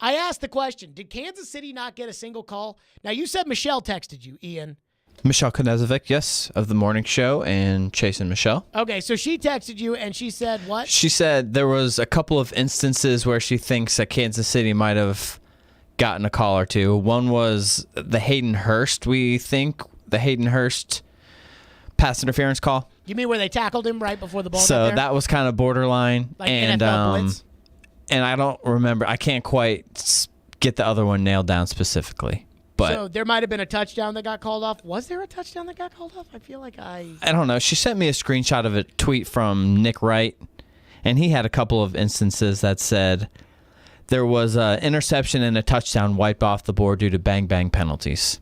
I asked the question, did Kansas City not get a single call? Now, you said Michelle texted you, Ian. Michelle Konezovic, yes, of the morning show, and Chase and Michelle. Okay, so she texted you, and she said what? She said there was a couple of instances where she thinks that Kansas City might have gotten a call or two. One was the Hayden Hurst, the Hayden Hurst pass interference call. You mean where they tackled him right before the ball got So there? that was kind of borderline. Like and NFL blitz? And I don't remember. I can't quite get the other one nailed down specifically. But so there might have been a touchdown that got called off. Was there a touchdown that got called off? I feel like I don't know. She sent me a screenshot of a tweet from Nick Wright, and he had a couple of instances that said there was an interception and a touchdown wiped off the board due to bang-bang penalties.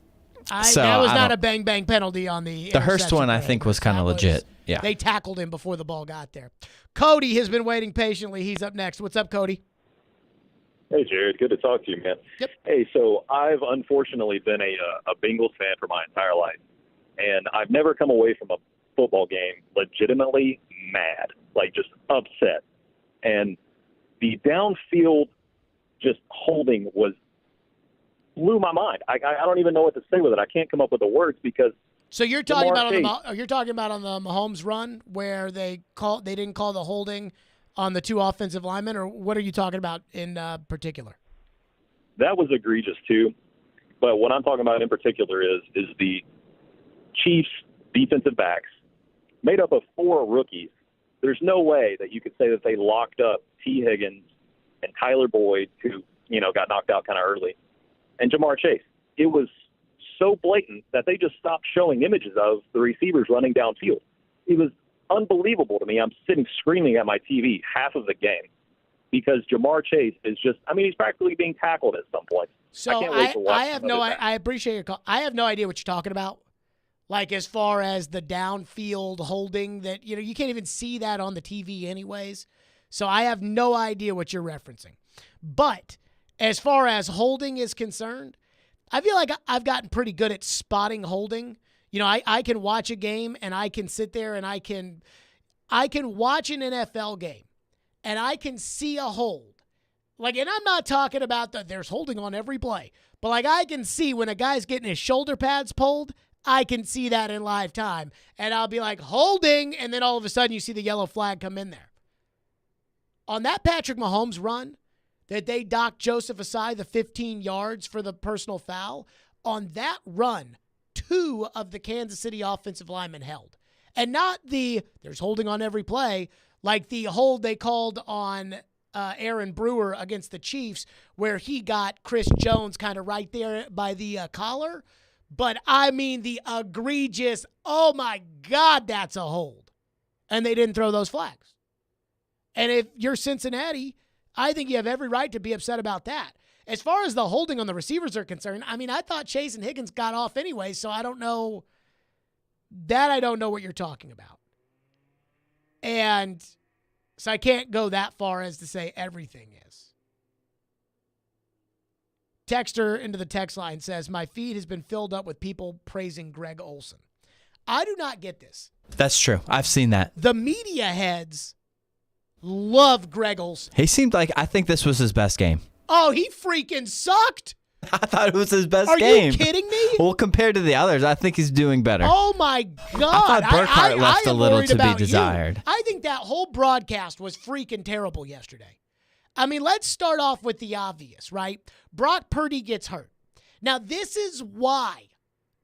That was not a bang-bang penalty on the Hurst one, I think, was kind of legit. Yeah. They tackled him before the ball got there. Cody has been waiting patiently. He's up next. What's up, Cody? Hey, Jared. Good to talk to you, man. Yep. Hey, so I've unfortunately been a Bengals fan for my entire life, and I've never come away from a football game legitimately mad, like just upset. And the downfield just holding blew my mind. I don't even know what to say with it. I can't come up with the words because. So you're talking about on the Mahomes run where they didn't call the holding on the two offensive linemen, or what are you talking about in particular? That was egregious too, but what I'm talking about in particular is the Chiefs defensive backs made up of 4 rookies. There's no way that you could say that they locked up T. Higgins and Tyler Boyd, who got knocked out kind of early, and Jamar Chase. It was so blatant that they just stopped showing images of the receivers running downfield. It was unbelievable to me. I'm sitting screaming at my TV half of the game because Jamar Chase is just, he's practically being tackled at some point. So I appreciate your call. I have no idea what you're talking about. Like as far as the downfield holding that, you can't even see that on the TV anyways. So I have no idea what you're referencing. But as far as holding is concerned, I feel like I've gotten pretty good at spotting holding. I can watch a game and I can sit there and I can watch an NFL game and I can see a hold. Like, and I'm not talking about there's holding on every play, but like I can see when a guy's getting his shoulder pads pulled, I can see that in live time. And I'll be like, holding, and then all of a sudden you see the yellow flag come in there. On that Patrick Mahomes run that they docked Joseph Asai the 15 yards for the personal foul, on that run, 2 of the Kansas City offensive linemen held. And not there's holding on every play, like the hold they called on Aaron Brewer against the Chiefs where he got Chris Jones kind of right there by the collar. But I mean the egregious, oh my God, that's a hold. And they didn't throw those flags. And if you're Cincinnati, I think you have every right to be upset about that. As far as the holding on the receivers are concerned, I thought Chase and Higgins got off anyway, so I don't know what you're talking about. And so I can't go that far as to say everything is. Texter into the text line says, my feed has been filled up with people praising Greg Olsen. I do not get this. That's true. I've seen that. The media heads love Greg Olsen. He seemed like, I think this was his best game. Oh, he freaking sucked. I thought it was his best Are game. you kidding me? Well, compared to the others, I think he's doing better. Oh, my God. I thought Burkhardt left I a am little worried to be about you. desired. I think that whole broadcast was freaking terrible yesterday. I mean, let's start off with the obvious, right? Brock Purdy gets hurt. Now, this is why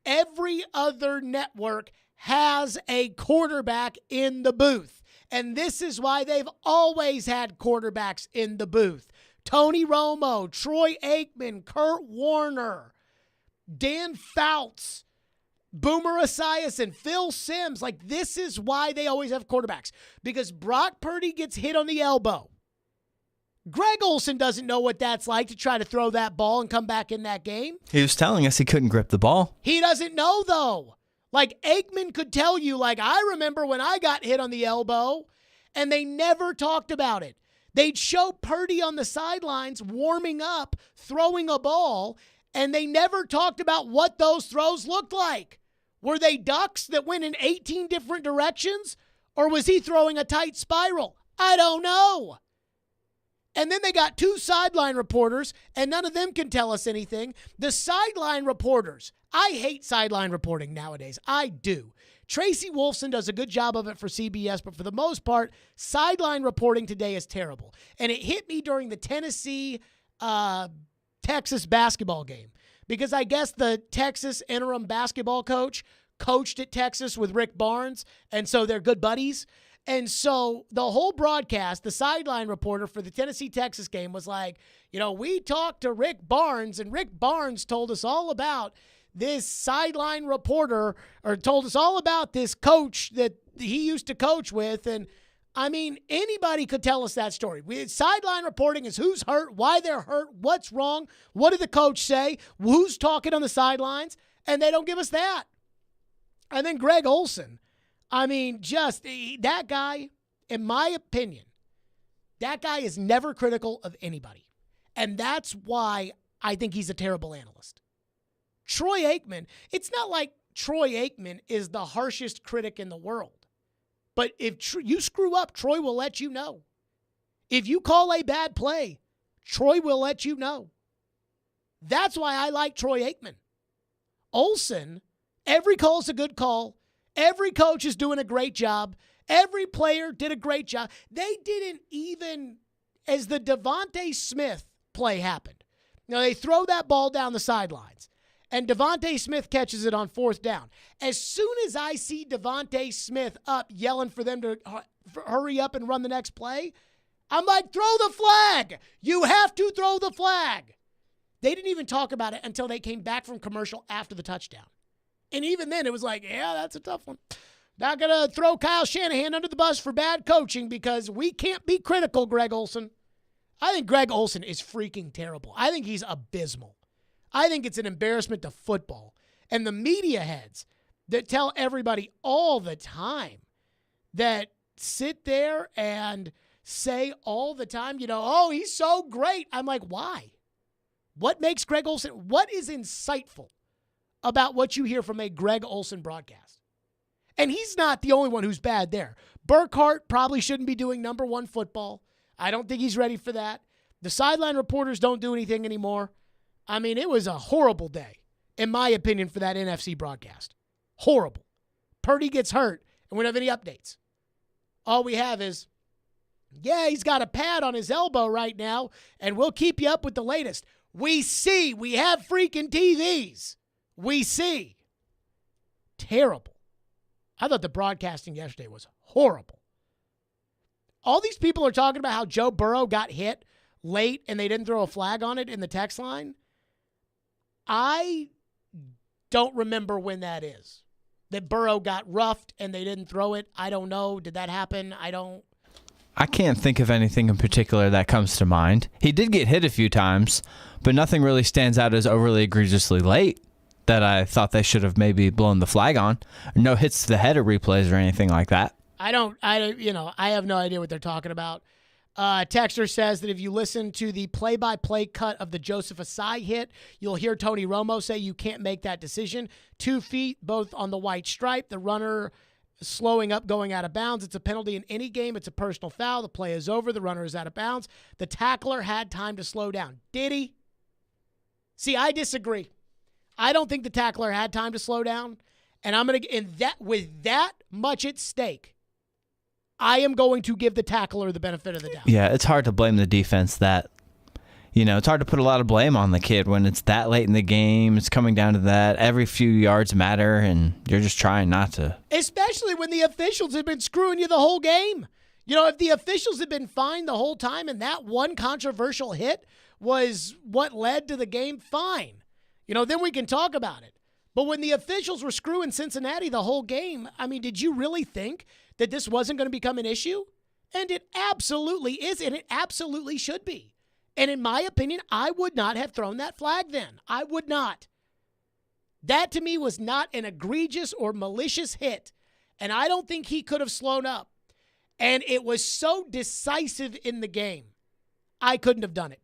every other network has a quarterback in the booth. And this is why they've always had quarterbacks in the booth. Tony Romo, Troy Aikman, Kurt Warner, Dan Fouts, Boomer Esiason, Phil Simms. Like, this is why they always have quarterbacks. Because Brock Purdy gets hit on the elbow. Greg Olsen doesn't know what that's like to try to throw that ball and come back in that game. He was telling us he couldn't grip the ball. He doesn't know, though. Like, Aikman could tell you, like, I remember when I got hit on the elbow, and they never talked about it. They'd show Purdy on the sidelines warming up, throwing a ball, and they never talked about what those throws looked like. Were they ducks that went in 18 different directions, or was he throwing a tight spiral? I don't know. And then they got two sideline reporters, and none of them can tell us anything. The sideline reporters, I hate sideline reporting nowadays. I do. Tracy Wolfson does a good job of it for CBS, but for the most part, sideline reporting today is terrible. And it hit me during the Tennessee Texas basketball game, because I guess the Texas interim basketball coach coached at Texas with Rick Barnes, and so they're good buddies. And so the whole broadcast, the sideline reporter for the Tennessee-Texas game was like, we talked to Rick Barnes, and Rick Barnes told us all about this sideline reporter, or told us all about this coach that he used to coach with. And, I mean, anybody could tell us that story. Sideline reporting is who's hurt, why they're hurt, what's wrong, what did the coach say, who's talking on the sidelines, and they don't give us that. And then Greg Olsen. I mean, just that guy, in my opinion, that guy is never critical of anybody. And that's why I think he's a terrible analyst. Troy Aikman, it's not like Troy Aikman is the harshest critic in the world. But if you screw up, Troy will let you know. If you call a bad play, Troy will let you know. That's why I like Troy Aikman. Olsen, every call's a good call. Every coach is doing a great job. Every player did a great job. They didn't even, as the Devontae Smith play happened. They throw that ball down the sidelines, and Devontae Smith catches it on fourth down. As soon as I see Devontae Smith up yelling for them to hurry up and run the next play, I'm like, throw the flag. You have to throw the flag. They didn't even talk about it until they came back from commercial after the touchdown. And even then, it was like, yeah, that's a tough one. Not going to throw Kyle Shanahan under the bus for bad coaching, because we can't be critical, Greg Olsen. I think Greg Olsen is freaking terrible. I think he's abysmal. I think it's an embarrassment to football. And the media heads that tell everybody all the time, that sit there and say all the time, oh, he's so great. I'm like, why? What makes Greg Olsen, what is insightful about what you hear from a Greg Olsen broadcast? And he's not the only one who's bad there. Burkhardt probably shouldn't be doing number one football. I don't think he's ready for that. The sideline reporters don't do anything anymore. I mean, it was a horrible day, in my opinion, for that NFC broadcast. Horrible. Purdy gets hurt, and we don't have any updates. All we have is, yeah, he's got a pad on his elbow right now, and we'll keep you up with the latest. We see. We have freaking TVs. We see. Terrible. I thought the broadcasting yesterday was horrible. All these people are talking about how Joe Burrow got hit late and they didn't throw a flag on it in the text line. I don't remember when that is. That Burrow got roughed and they didn't throw it. I don't know. Did that happen? I can't think of anything in particular that comes to mind. He did get hit a few times, but nothing really stands out as overly egregiously late that I thought they should have maybe blown the flag on. No hits to the head or replays or anything like that. I have no idea what they're talking about. Texter says that if you listen to the play-by-play cut of the Joseph Asai hit, you'll hear Tony Romo say you can't make that decision. 2 feet, both on the white stripe. The runner slowing up, going out of bounds. It's a penalty in any game. It's a personal foul. The play is over. The runner is out of bounds. The tackler had time to slow down. Did he? See, I disagree. I don't think the tackler had time to slow down, and with that much at stake, I am going to give the tackler the benefit of the doubt. Yeah, it's hard to blame the defense it's hard to put a lot of blame on the kid when it's that late in the game. It's coming down to that. Every few yards matter, and you're just trying not to. Especially when the officials have been screwing you the whole game. If the officials had been fine the whole time and that one controversial hit was what led to the game, fine. Then we can talk about it. But when the officials were screwing Cincinnati the whole game, did you really think that this wasn't going to become an issue? And it absolutely is, and it absolutely should be. And in my opinion, I would not have thrown that flag then. I would not. That to me was not an egregious or malicious hit. And I don't think he could have slowed up. And it was so decisive in the game. I couldn't have done it.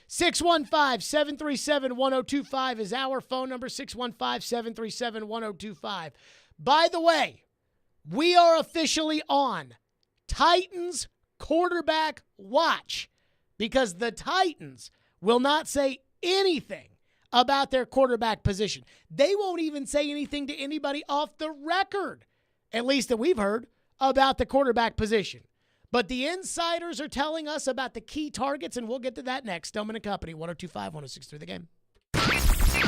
615-737-1025 is our phone number, 615-737-1025. By the way, we are officially on Titans quarterback watch because the Titans will not say anything about their quarterback position. They won't even say anything to anybody off the record, at least that we've heard, about the quarterback position. But the insiders are telling us about the key targets, and we'll get to that next. Stillman and Company, 102.5, 106.3 The Game.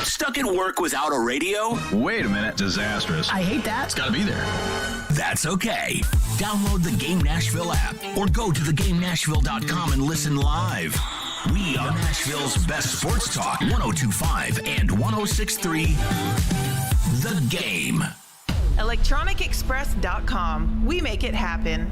Stuck at work without a radio? Wait a minute, disastrous. I hate that. It's got to be there. That's okay. Download the Game Nashville app or go to thegamenashville.com and listen live. We are Nashville's best sports talk, 102.5 and 106.3 The Game. ElectronicExpress.com. We make it happen.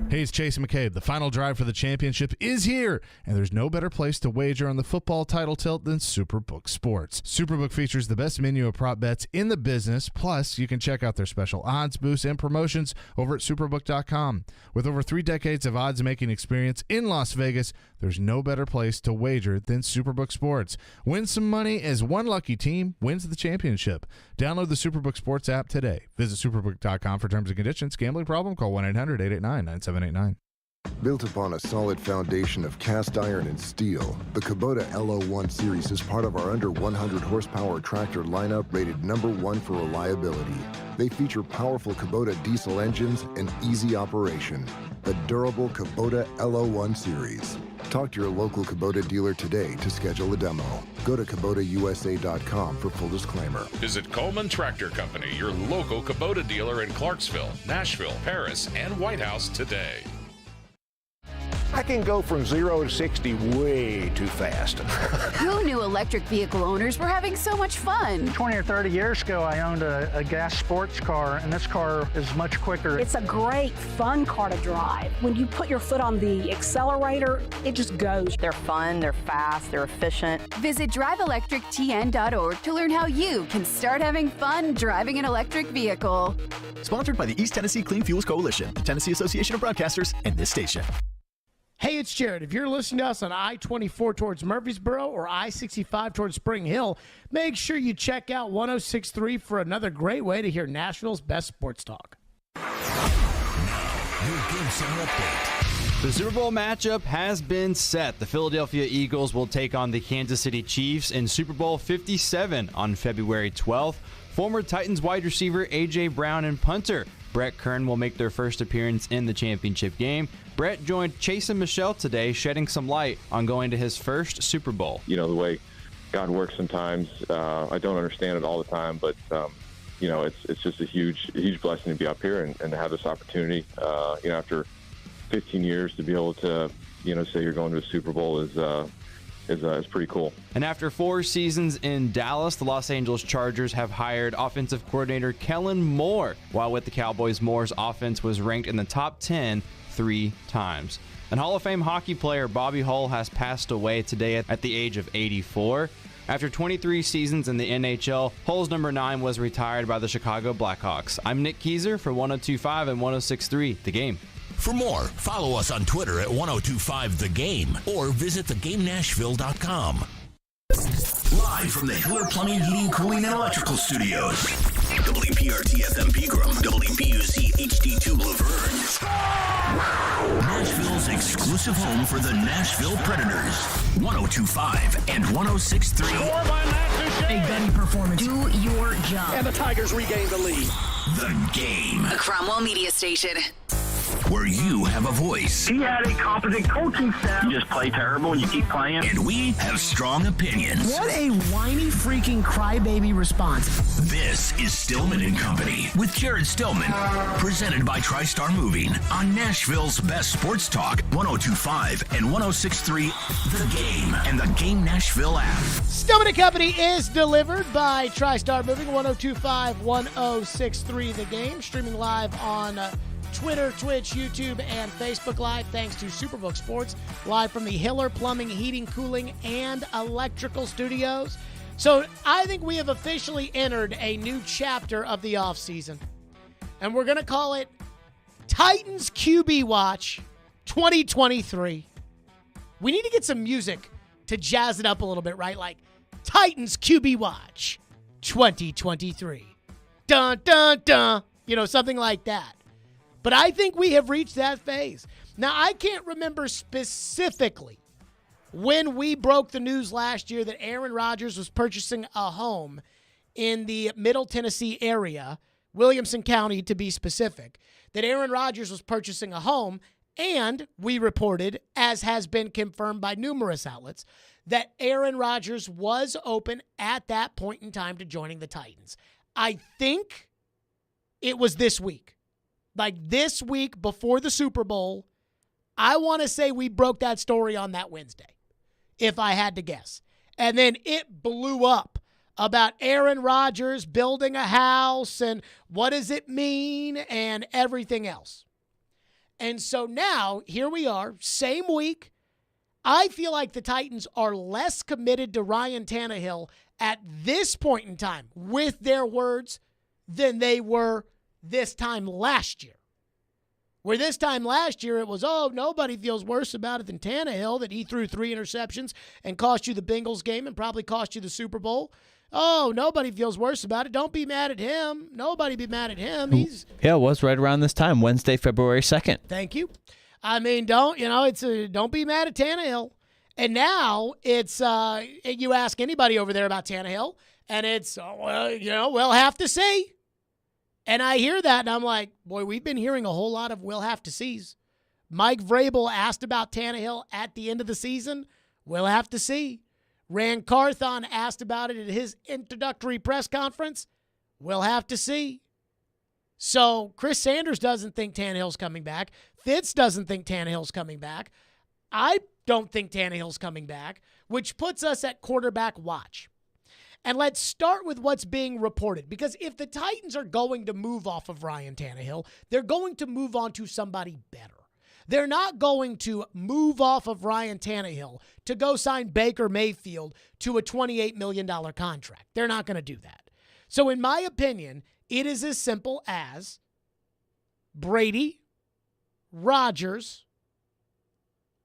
Hey, it's Chase McCabe. The final drive for the championship is here, and there's no better place to wager on the football title tilt than Superbook Sports. Superbook features the best menu of prop bets in the business, plus you can check out their special odds, boosts, and promotions over at Superbook.com. With over 3 decades of odds-making experience in Las Vegas, there's no better place to wager than Superbook Sports. Win some money as one lucky team wins the championship. Download the Superbook Sports app today. Visit Superbook.com for terms and conditions. Gambling problem? Call 1-800-889-9789. Built upon a solid foundation of cast iron and steel, the Kubota LO1 series is part of our under 100 horsepower tractor lineup rated #1 for reliability. They feature powerful Kubota diesel engines and easy operation. The durable Kubota LO1 series. Talk to your local Kubota dealer today to schedule a demo. Go to KubotaUSA.com for full disclaimer. Visit Coleman Tractor Company, your local Kubota dealer in Clarksville, Nashville, Paris, and White House today. I can go from 0 to 60 way too fast. Who knew electric vehicle owners were having so much fun? 20 or 30 years ago, I owned a gas sports car, and this car is much quicker. It's a great, fun car to drive. When you put your foot on the accelerator, it just goes. They're fun, they're fast, they're efficient. Visit driveelectrictn.org to learn how you can start having fun driving an electric vehicle. Sponsored by the East Tennessee Clean Fuels Coalition, the Tennessee Association of Broadcasters, and this station. Hey, it's Jared. If you're listening to us on I-24 towards Murfreesboro or I-65 towards Spring Hill, make sure you check out 106.3 for another great way to hear Nashville's best sports talk. Your Game Center update. The Super Bowl matchup has been set. The Philadelphia Eagles will take on the Kansas City Chiefs in Super Bowl 57 on February 12th. Former Titans wide receiver A.J. Brown and punter Brett Kern will make their first appearance in the championship game. Brett joined Chase and Michelle today, shedding some light on going to his first Super Bowl. You know, the way God works sometimes, I don't understand it all the time, but, you know, it's just a huge blessing to be up here and to have this opportunity. You know, after 15 years to be able to, you know, say you're going to a Super Bowl is pretty cool. And after 4 seasons in Dallas, the Los Angeles Chargers have hired offensive coordinator Kellen Moore. While with the Cowboys, Moore's offense was ranked in the top 10 3 times. And Hall of Fame hockey player Bobby Hull has passed away today at the age of 84. After 23 seasons in the NHL, Hull's number 9 was retired by the Chicago Blackhawks. I'm Nick Keiser for 102.5 and 106.3 The Game. For more, follow us on Twitter at 1025 The Game or visit thegamenashville.com. Live from the Hiller Plumbing, Heating, Cooling, and Electrical Studios. WPRT-FM Pegram, WPUC HD2 Laverne. Nashville's exclusive home for the Nashville Predators. 102.5 and 106.3. A gunny performance. Do your job. And the Tigers regain the lead. The Game. A Cromwell media station. Where you have a voice. He had a competent coaching staff. You just play terrible and you keep playing. And we have strong opinions. What a whiny freaking crybaby response. This is Stillman and Company with Jared Stillman. Presented by TriStar Moving on Nashville's best sports talk. 102.5 and 106.3 The Game and the Game Nashville app. Stillman and Company is delivered by TriStar Moving. 102.5, 106.3 The Game. Streaming live on Twitter, Twitch, YouTube, and Facebook Live, thanks to Superbook Sports, live from the Hiller Plumbing, Heating, Cooling, and Electrical Studios. So I think we have officially entered a new chapter of the offseason, and we're going to call it Titans QB Watch 2023. We need to get some music to jazz it up a little bit, right? Like Titans QB Watch 2023. Dun, dun, dun. You know, something like that. But I think we have reached that phase. Now, I can't remember specifically when we broke the news last year that Aaron Rodgers was purchasing a home in the Middle Tennessee area, Williamson County to be specific, that Aaron Rodgers was purchasing a home, and we reported, as has been confirmed by numerous outlets, that Aaron Rodgers was open at that point in time to joining the Titans. I think it was this week. Like this week before the Super Bowl, I want to say we broke that story on that Wednesday, if I had to guess. And then it blew up about Aaron Rodgers building a house and what does it mean and everything else. And so now, here we are, same week. I feel like the Titans are less committed to Ryan Tannehill at this point in time, with their words, than they were this time last year. Where this time last year it was, oh, nobody feels worse about it than Tannehill, that he threw 3 interceptions and cost you the Bengals game and probably cost you the Super Bowl. Oh, nobody feels worse about it. Don't be mad at him. Nobody be mad at him. Yeah, it was right around this time, Wednesday, February 2nd. Thank you. I mean, don't be mad at Tannehill. And now it's, you ask anybody over there about Tannehill, and it's, we'll have to see. And I hear that, and I'm like, boy, we've been hearing a whole lot of we'll have to sees. Mike Vrabel asked about Tannehill at the end of the season. We'll have to see. Rand Carthon asked about it at his introductory press conference. We'll have to see. So Chris Sanders doesn't think Tannehill's coming back. Fitz doesn't think Tannehill's coming back. I don't think Tannehill's coming back, which puts us at quarterback watch. And let's start with what's being reported, because if the Titans are going to move off of Ryan Tannehill, they're going to move on to somebody better. They're not going to move off of Ryan Tannehill to go sign Baker Mayfield to a $28 million contract. They're not going to do that. So in my opinion, it is as simple as Brady, Rodgers,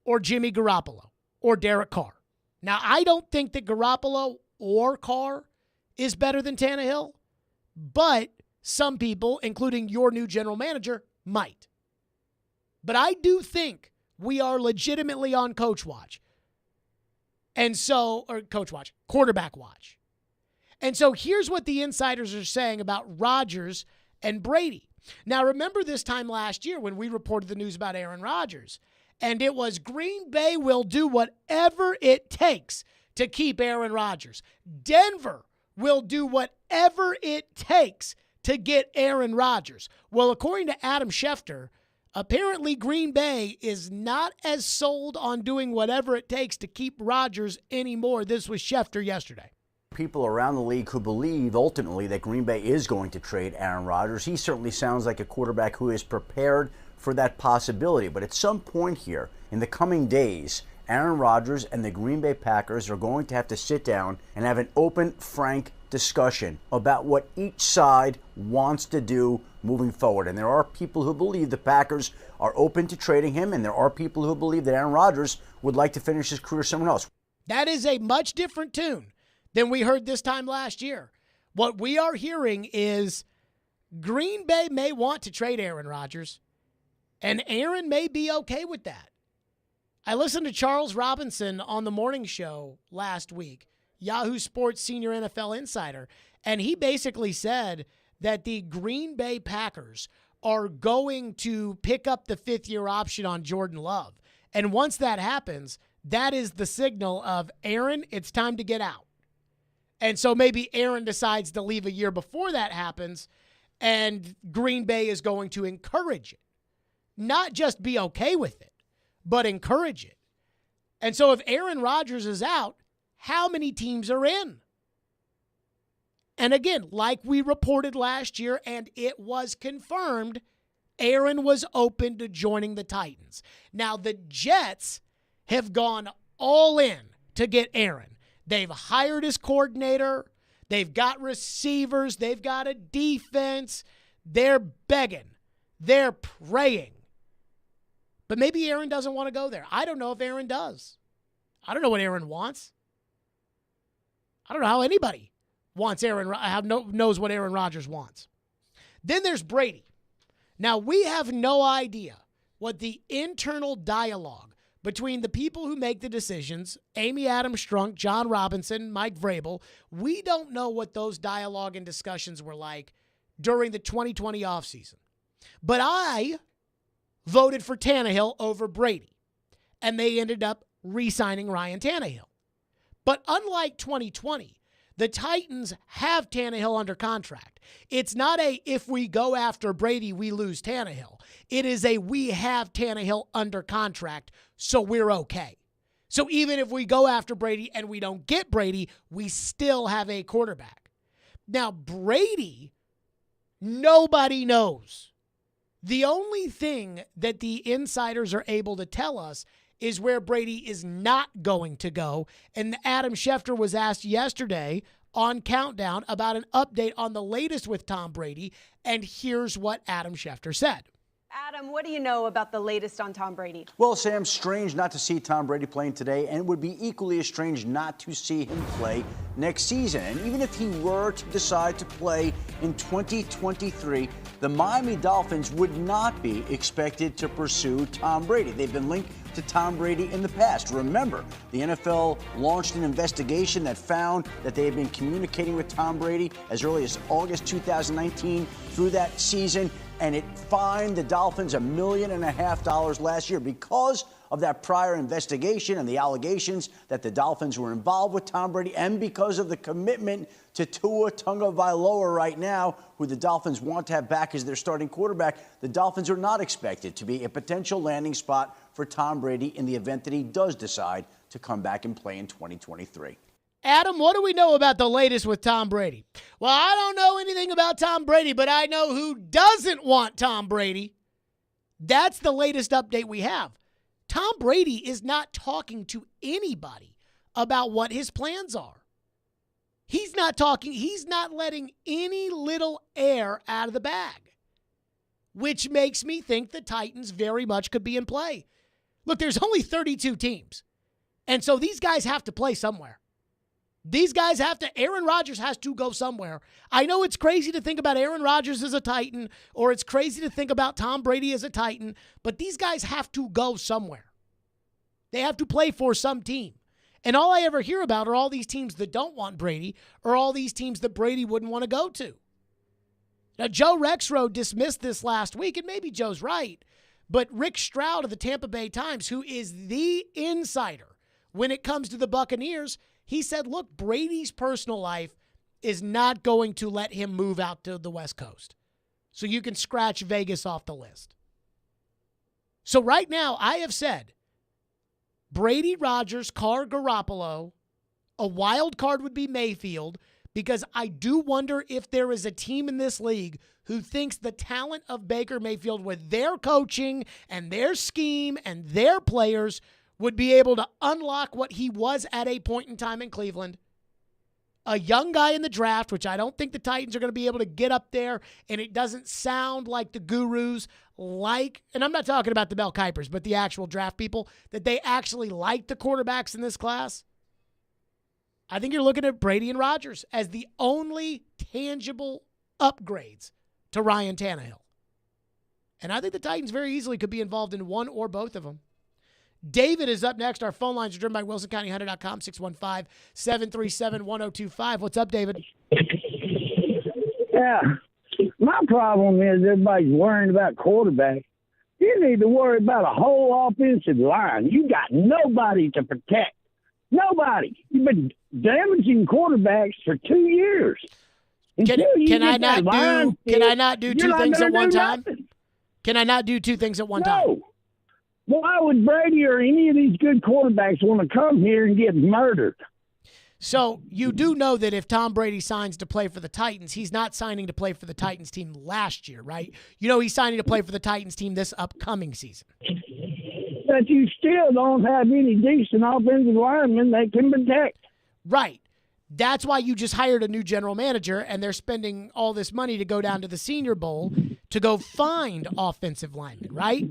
or Jimmy Garoppolo, or Derek Carr. Now, I don't think that Garoppolo or Carr is better than Tannehill, but some people, including your new general manager, might. But I do think we are legitimately on coach watch. Quarterback watch. And so here's what the insiders are saying about Rodgers and Brady. Now, remember this time last year when we reported the news about Aaron Rodgers, and it was Green Bay will do whatever it takes to keep Aaron Rodgers. Denver will do whatever it takes to get Aaron Rodgers. Well, according to Adam Schefter, apparently Green Bay is not as sold on doing whatever it takes to keep Rodgers anymore. This was Schefter yesterday. People around the league who believe ultimately that Green Bay is going to trade Aaron Rodgers. He certainly sounds like a quarterback who is prepared for that possibility. But at some point here in the coming days, Aaron Rodgers and the Green Bay Packers are going to have to sit down and have an open, frank discussion about what each side wants to do moving forward. And there are people who believe the Packers are open to trading him, and there are people who believe that Aaron Rodgers would like to finish his career somewhere else. That is a much different tune than we heard this time last year. What we are hearing is Green Bay may want to trade Aaron Rodgers, and Aaron may be okay with that. I listened to Charles Robinson on the morning show last week, Yahoo Sports senior NFL insider, and he basically said that the Green Bay Packers are going to pick up the fifth-year option on Jordan Love. And once that happens, that is the signal of, Aaron, it's time to get out. And so maybe Aaron decides to leave a year before that happens, and Green Bay is going to encourage it. Not just be okay with it, but encourage it. And so if Aaron Rodgers is out, how many teams are in? And again, like we reported last year, and it was confirmed, Aaron was open to joining the Titans. Now, the Jets have gone all in to get Aaron. They've hired his coordinator. They've got receivers. They've got a defense. They're begging. They're praying. But maybe Aaron doesn't want to go there. I don't know if Aaron does. I don't know what Aaron wants. I don't know how anybody knows what Aaron Rodgers wants. Then there's Brady. Now, we have no idea what the internal dialogue between the people who make the decisions, Amy Adams Strunk, John Robinson, Mike Vrabel, we don't know what those dialogue and discussions were like during the 2020 offseason. But I voted for Tannehill over Brady, and they ended up re-signing Ryan Tannehill. But unlike 2020, the Titans have Tannehill under contract. It's not a, if we go after Brady, we lose Tannehill. It is a, we have Tannehill under contract, so we're okay. So even if we go after Brady and we don't get Brady, we still have a quarterback. Now, Brady, nobody knows. The only thing that the insiders are able to tell us is where Brady is not going to go. And Adam Schefter was asked yesterday on Countdown about an update on the latest with Tom Brady. And here's what Adam Schefter said. Adam, what do you know about the latest on Tom Brady? Well, Sam, strange not to see Tom Brady playing today, and it would be equally as strange not to see him play next season. And even if he were to decide to play in 2023, the Miami Dolphins would not be expected to pursue Tom Brady. They've been linked to Tom Brady in the past. Remember, the NFL launched an investigation that found that they had been communicating with Tom Brady as early as August 2019 through that season, and it fined the Dolphins $1.5 million last year because of that prior investigation and the allegations that the Dolphins were involved with Tom Brady, and because of the commitment to Tua Tagovailoa right now, who the Dolphins want to have back as their starting quarterback. The Dolphins are not expected to be a potential landing spot for Tom Brady in the event that he does decide to come back and play in 2023. Adam, what do we know about the latest with Tom Brady? Well, I don't know anything about Tom Brady, but I know who doesn't want Tom Brady. That's the latest update we have. Tom Brady is not talking to anybody about what his plans are. He's not talking, he's not letting any little air out of the bag, which makes me think the Titans very much could be in play. Look, there's only 32 teams, and so these guys have to play somewhere. Aaron Rodgers has to go somewhere. I know it's crazy to think about Aaron Rodgers as a Titan, or it's crazy to think about Tom Brady as a Titan, but these guys have to go somewhere. They have to play for some team. And all I ever hear about are all these teams that don't want Brady, or all these teams that Brady wouldn't want to go to. Now, Joe Rexroad dismissed this last week, and maybe Joe's right, but Rick Stroud of the Tampa Bay Times, who is the insider when it comes to the Buccaneers, he said, look, Brady's personal life is not going to let him move out to the West Coast. So you can scratch Vegas off the list. So right now, I have said Brady, Rodgers, Carr, Garoppolo, a wild card would be Mayfield, because I do wonder if there is a team in this league who thinks the talent of Baker Mayfield with their coaching and their scheme and their players would be able to unlock what he was at a point in time in Cleveland. A young guy in the draft, which I don't think the Titans are going to be able to get up there, and it doesn't sound like the gurus like, and I'm not talking about the Mel Kipers, but the actual draft people, that they actually like the quarterbacks in this class. I think you're looking at Brady and Rodgers as the only tangible upgrades to Ryan Tannehill. And I think the Titans very easily could be involved in one or both of them. David is up next. Our phone lines are driven by WilsonCountyHunter.com, 615-737-1025. What's up, David? Yeah. My problem is everybody's worrying about quarterbacks. You need to worry about a whole offensive line. You got nobody to protect. Nobody. You've been damaging quarterbacks for 2 years. Can I not do two things at one time? Can I not do two things at one time? No. Why would Brady or any of these good quarterbacks want to come here and get murdered? So you do know that if Tom Brady signs to play for the Titans, he's not signing to play for the Titans team last year, right? You know he's signing to play for the Titans team this upcoming season. But you still don't have any decent offensive linemen they can protect. Right. That's why you just hired a new general manager, and they're spending all this money to go down to the Senior Bowl to go find offensive linemen, right?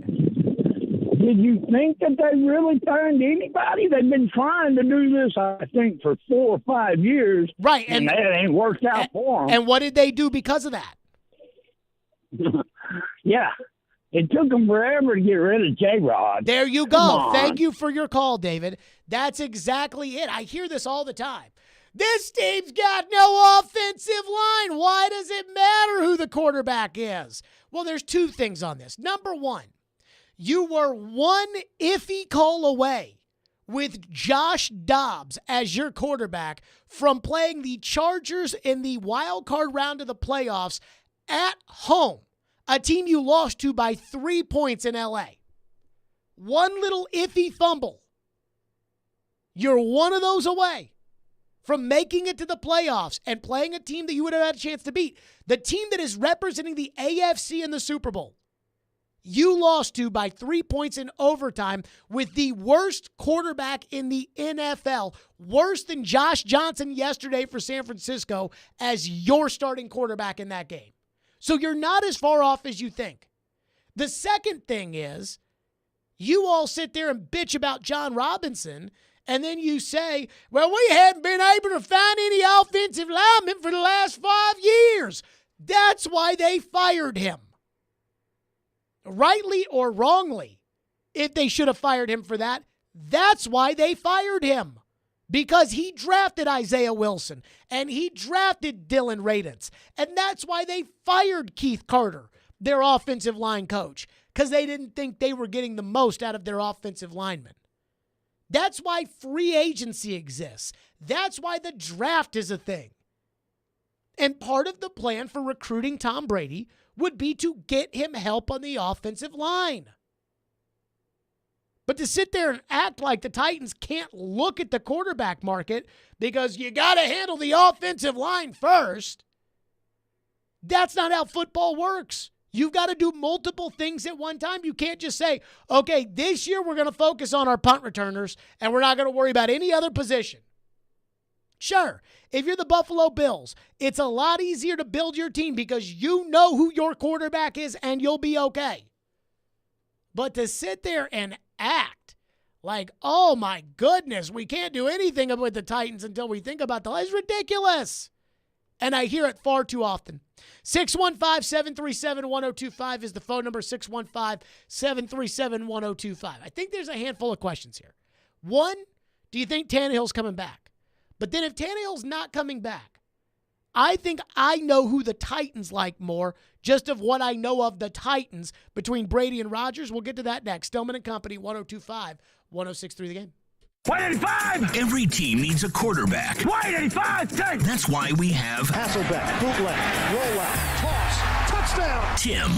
Did you think that they really find anybody? They've been trying to do this, I think, for 4 or 5 years. Right. And that ain't worked out for them. And what did they do because of that? Yeah. It took them forever to get rid of J-Rod. There you go. Thank you for your call, David. That's exactly it. I hear this all the time. This team's got no offensive line. Why does it matter who the quarterback is? Well, there's two things on this. Number one, you were one iffy call away with Josh Dobbs as your quarterback from playing the Chargers in the wild card round of the playoffs at home, a team you lost to by 3 points in L.A. One little iffy fumble. You're one of those away from making it to the playoffs and playing a team that you would have had a chance to beat. The team that is representing the AFC in the Super Bowl. You lost to by 3 points in overtime with the worst quarterback in the NFL, worse than Josh Johnson yesterday for San Francisco as your starting quarterback in that game. So you're not as far off as you think. The second thing is you all sit there and bitch about John Robinson, and then you say, well, we haven't been able to find any offensive linemen for the last 5 years. That's why they fired him. Rightly or wrongly, if they should have fired him for that, that's why they fired him. Because he drafted Isaiah Wilson, and he drafted Dylan Radins. And that's why they fired Keith Carter, their offensive line coach, because they didn't think they were getting the most out of their offensive linemen. That's why free agency exists. That's why the draft is a thing. And part of the plan for recruiting Tom Brady would be to get him help on the offensive line. But to sit there and act like the Titans can't look at the quarterback market because you got to handle the offensive line first, that's not how football works. You've got to do multiple things at one time. You can't just say, okay, this year we're going to focus on our punt returners and we're not going to worry about any other position. Sure, if you're the Buffalo Bills, it's a lot easier to build your team because you know who your quarterback is and you'll be okay. But to sit there and act like, oh my goodness, we can't do anything with the Titans until we think about the is ridiculous. And I hear it far too often. 615-737-1025 is the phone number, 615-737-1025. I think there's a handful of questions here. One, do you think Tannehill's coming back? But then if Tannehill's not coming back, I think I know who the Titans like more, just of what I know of the Titans between Brady and Rodgers. We'll get to that next. Stillman and Company, 102.5, 106.3 The Game. 185! Every team needs a quarterback. 185! That's why we have Hasselbeck, bootleg, rollout, toss, touchdown! Tim.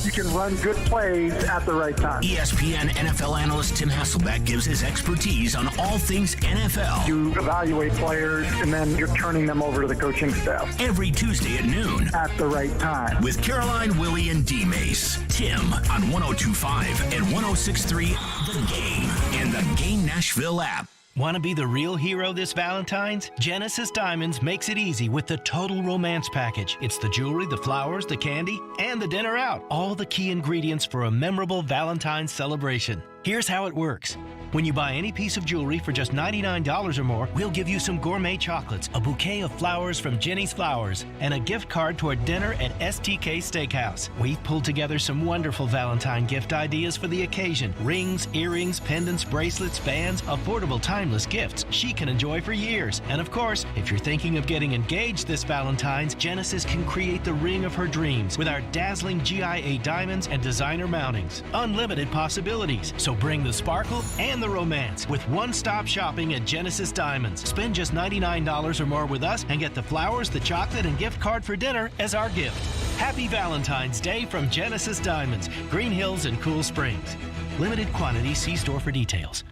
You can run good plays at the right time. ESPN NFL analyst Tim Hasselbeck gives his expertise on all things NFL. You evaluate players, and then you're turning them over to the coaching staff. Every Tuesday at noon. At the right time. With Caroline, Willie, and D-Mace. Tim on 102.5 and 106.3 The Game and the Game Nashville app. Want to be the real hero this Valentine's? Genesis Diamonds makes it easy with the Total Romance Package. It's the jewelry, the flowers, the candy, and the dinner out. All the key ingredients for a memorable Valentine's celebration. Here's how it works. When you buy any piece of jewelry for just $99 or more, we'll give you some gourmet chocolates, a bouquet of flowers from Jenny's Flowers, and a gift card toward dinner at STK Steakhouse. We've pulled together some wonderful Valentine gift ideas for the occasion. Rings, earrings, pendants, bracelets, bands, affordable timeless gifts she can enjoy for years. And of course, if you're thinking of getting engaged this Valentine's, Genesis can create the ring of her dreams with our dazzling GIA diamonds and designer mountings. Unlimited possibilities. So bring the sparkle and the romance with one-stop shopping at Genesis Diamonds. Spend just $99 or more with us and get the flowers, the chocolate, and gift card for dinner as our gift. Happy Valentine's Day from Genesis Diamonds, Green Hills and Cool Springs. Limited quantity. See store for details.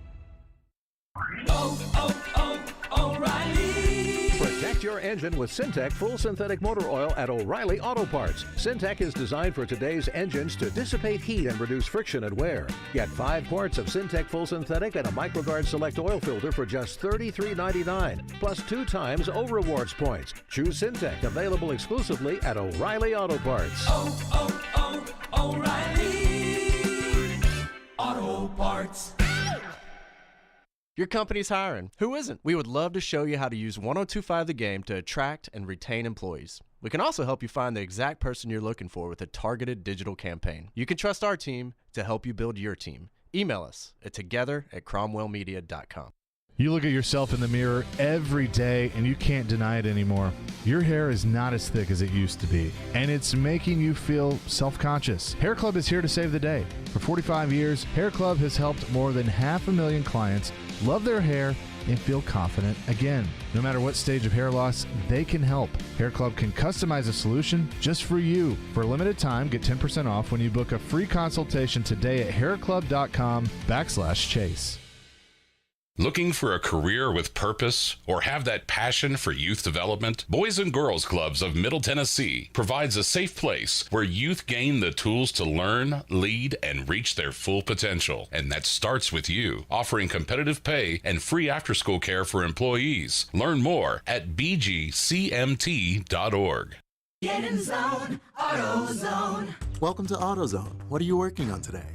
Protect your engine with Syntec Full Synthetic Motor Oil at O'Reilly Auto Parts. Syntec is designed for today's engines to dissipate heat and reduce friction and wear. Get 5 quarts of Syntec Full Synthetic and a MicroGuard Select Oil Filter for just $33.99, plus 2 times O Rewards points. Choose Syntec, available exclusively at O'Reilly Auto Parts. O'Reilly Auto Parts. Your company's hiring. Who isn't? We would love to show you how to use 1025 The Game to attract and retain employees. We can also help you find the exact person you're looking for with a targeted digital campaign. You can trust our team to help you build your team. Email us at together@cromwellmedia.com. You look at yourself in the mirror every day and you can't deny it anymore. Your hair is not as thick as it used to be, and it's making you feel self-conscious. Hair Club is here to save the day. For 45 years, Hair Club has helped more than 500,000 clients love their hair and feel confident again. No matter what stage of hair loss, they can help. Hair Club can customize a solution just for you. For a limited time, get 10% off when you book a free consultation today at hairclub.com/chase. Looking for a career with purpose or have that passion for youth development? Boys and Girls Clubs of Middle Tennessee provides a safe place where youth gain the tools to learn, lead, and reach their full potential. And that starts with you, offering competitive pay and free after-school care for employees. Learn more at bgcmt.org. Get in zone, AutoZone. Welcome to AutoZone. What are you working on today?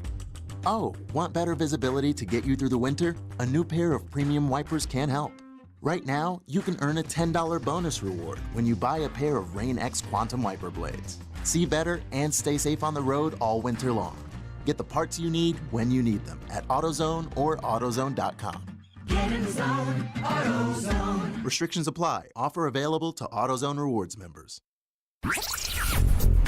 Oh, want better visibility to get you through the winter? A new pair of premium wipers can help. Right now, you can earn a $10 bonus reward when you buy a pair of Rain-X Quantum wiper blades. See better and stay safe on the road all winter long. Get the parts you need when you need them at AutoZone or AutoZone.com. Get in zone, AutoZone. Restrictions apply. Offer available to AutoZone Rewards members.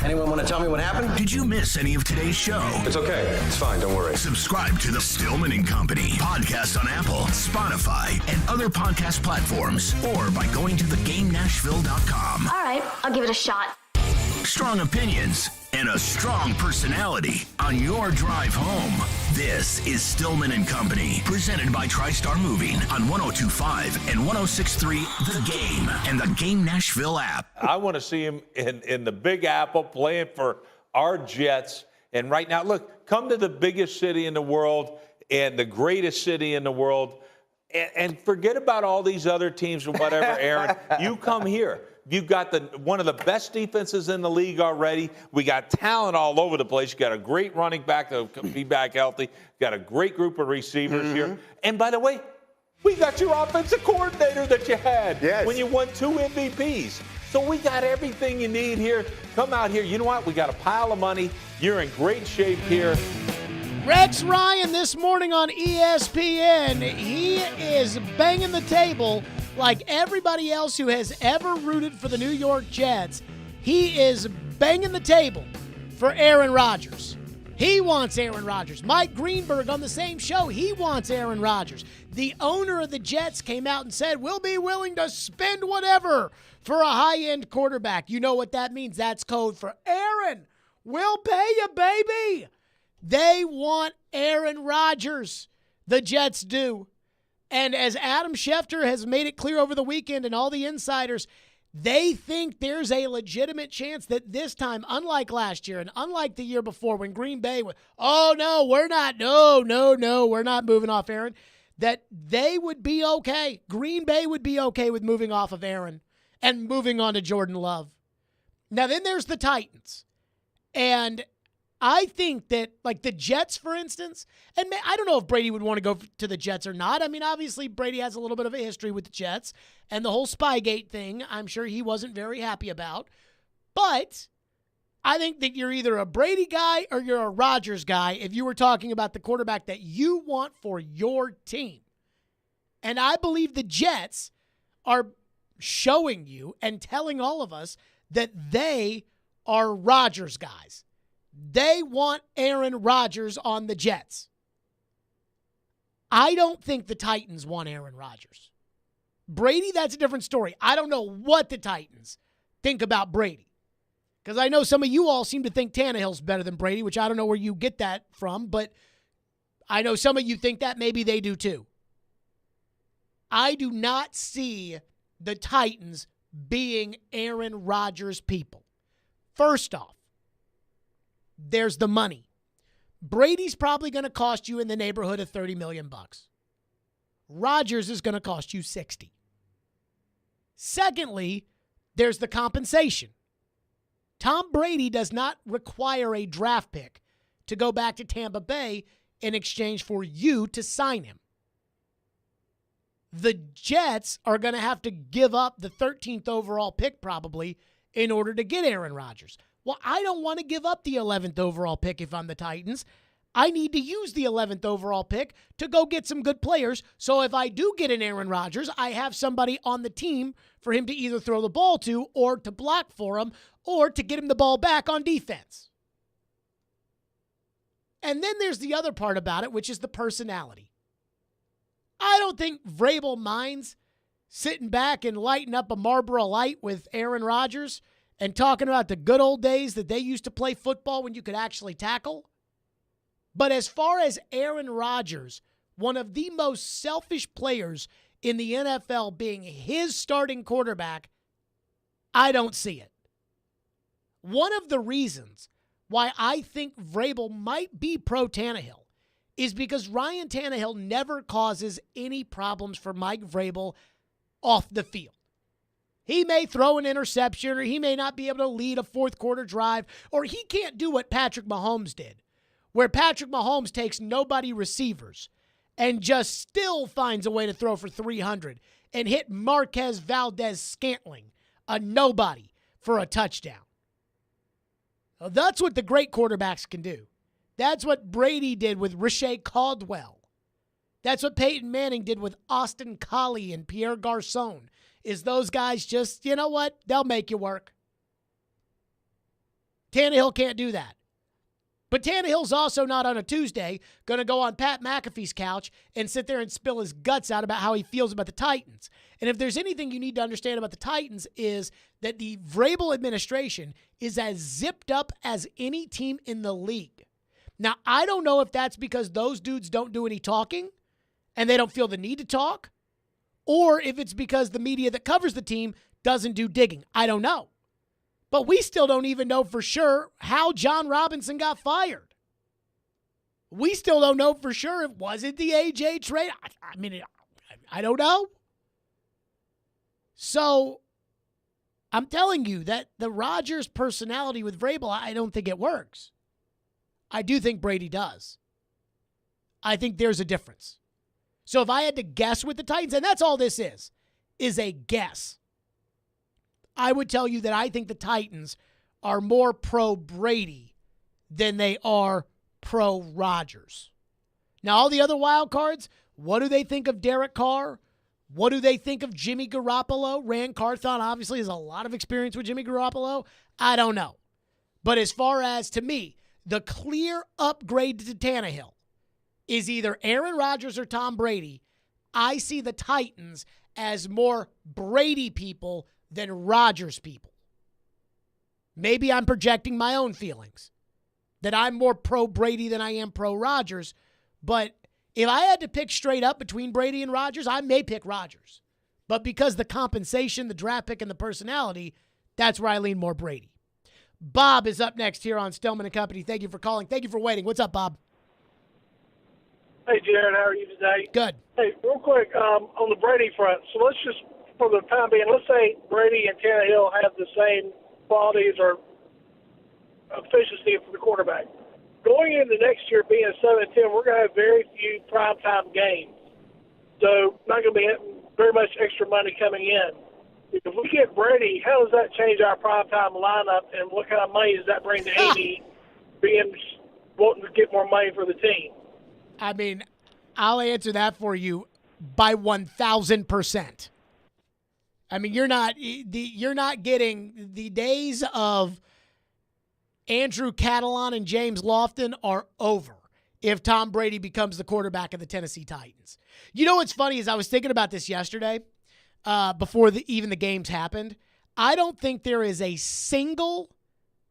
Anyone want to tell me what happened? Did you miss any of today's show? It's okay. It's fine. Don't worry. Subscribe to the Stillman and Company podcast on Apple, Spotify, and other podcast platforms, or by going to theGameNashville.com. All right, I'll give it a shot. Strong opinions and a strong personality on your drive home. This is Stillman and Company, presented by TriStar Moving on 102.5 and 106.3 The Game and the Game Nashville app. I want to see him in the Big Apple playing for our Jets. And right now, look, come to the biggest city in the world and the greatest city in the world and forget about all these other teams or whatever, Aaron. You come here. You've got one of the best defenses in the league already. We got talent all over the place. You got a great running back to be back healthy. Got a great group of receivers here. And by the way, we got your offensive coordinator that you had when you won 2 MVPs. So we got everything you need here. Come out here. You know what? We got a pile of money. You're in great shape here. Rex Ryan this morning on ESPN. He is banging the table like everybody else who has ever rooted for the New York Jets. He is banging the table for Aaron Rodgers. He wants Aaron Rodgers. Mike Greenberg on the same show, he wants Aaron Rodgers. The owner of the Jets came out and said, we'll be willing to spend whatever for a high-end quarterback. You know what that means. That's code for Aaron. We'll pay you, baby. They want Aaron Rodgers. The Jets do. And as Adam Schefter has made it clear over the weekend and all the insiders, they think there's a legitimate chance that this time, unlike last year and unlike the year before when Green Bay went, oh, no, we're not. No, we're not moving off Aaron, that they would be okay. Green Bay would be okay with moving off of Aaron and moving on to Jordan Love. Now, then there's the Titans. And I think that, like the Jets, for instance, and I don't know if Brady would want to go to the Jets or not. I mean, obviously, Brady has a little bit of a history with the Jets, and the whole Spygate thing, I'm sure he wasn't very happy about. But I think that you're either a Brady guy or you're a Rodgers guy if you were talking about the quarterback that you want for your team. And I believe the Jets are showing you and telling all of us that they are Rodgers guys. They want Aaron Rodgers on the Jets. I don't think the Titans want Aaron Rodgers. Brady, that's a different story. I don't know what the Titans think about Brady. Because I know some of you all seem to think Tannehill's better than Brady, which I don't know where you get that from, but I know some of you think that. Maybe they do too. I do not see the Titans being Aaron Rodgers people. First off, there's the money. Brady's probably going to cost you in the neighborhood of $30 million. Rodgers is going to cost you 60. Secondly, there's the compensation. Tom Brady does not require a draft pick to go back to Tampa Bay in exchange for you to sign him. The Jets are going to have to give up the 13th overall pick probably in order to get Aaron Rodgers. Well, I don't want to give up the 11th overall pick if I'm the Titans. I need to use the 11th overall pick to go get some good players. So if I do get an Aaron Rodgers, I have somebody on the team for him to either throw the ball to or to block for him or to get him the ball back on defense. And then there's the other part about it, which is the personality. I don't think Vrabel minds sitting back and lighting up a Marlboro Light with Aaron Rodgers and talking about the good old days that they used to play football when you could actually tackle. But as far as Aaron Rodgers, one of the most selfish players in the NFL being his starting quarterback, I don't see it. One of the reasons why I think Vrabel might be pro Tannehill is because Ryan Tannehill never causes any problems for Mike Vrabel off the field. He may throw an interception, or he may not be able to lead a fourth quarter drive, or he can't do what Patrick Mahomes did, where Patrick Mahomes takes nobody receivers and just still finds a way to throw for 300 and hit Marquez Valdez-Scantling, a nobody, for a touchdown. Well, that's what the great quarterbacks can do. That's what Brady did with Rashae Caldwell. That's what Peyton Manning did with Austin Collie and Pierre Garçon. Is those guys just, you know what? They'll make you work. Tannehill can't do that. But Tannehill's also not on a Tuesday going to go on Pat McAfee's couch and sit there and spill his guts out about how he feels about the Titans. And if there's anything you need to understand about the Titans is that the Vrabel administration is as zipped up as any team in the league. Now, I don't know if that's because those dudes don't do any talking and they don't feel the need to talk, or if it's because the media that covers the team doesn't do digging. I don't know. But we still don't even know for sure how John Robinson got fired. We still don't know for sure if was it the AJ trade. I don't know. So I'm telling you that the Rodgers personality with Vrabel, I don't think it works. I do think Brady does. I think there's a difference. So if I had to guess with the Titans, and that's all this is a guess, I would tell you that I think the Titans are more pro-Brady than they are pro-Rodgers. Now, all the other wild cards, what do they think of Derek Carr? What do they think of Jimmy Garoppolo? Rand Carthon obviously has a lot of experience with Jimmy Garoppolo. I don't know. But as far as, to me, the clear upgrade to Tannehill is either Aaron Rodgers or Tom Brady. I see the Titans as more Brady people than Rodgers people. Maybe I'm projecting my own feelings, that I'm more pro-Brady than I am pro-Rodgers, but if I had to pick straight up between Brady and Rodgers, I may pick Rodgers. But because the compensation, the draft pick, and the personality, that's where I lean more Brady. Bob is up next here on Stillman & Company. Thank you for calling. Thank you for waiting. What's up, Bob? Hey, Jared, how are you today? Good. Hey, real quick, on the Brady front, so let's just, for the time being, let's say Brady and Tannehill have the same qualities or efficiency for the quarterback. going into next year being 7-10, we're going to have very few primetime games. So not going to be very much extra money coming in. If we get Brady, how does that change our primetime lineup, and what kind of money does that bring to Amy wanting to get more money for the team? I mean, I'll answer that for you by 1,000%. I mean, you're not getting the days of Andrew Catalon and James Lofton are over if Tom Brady becomes the quarterback of the Tennessee Titans. You know what's funny is I was thinking about this yesterday before even the games happened. I don't think there is a single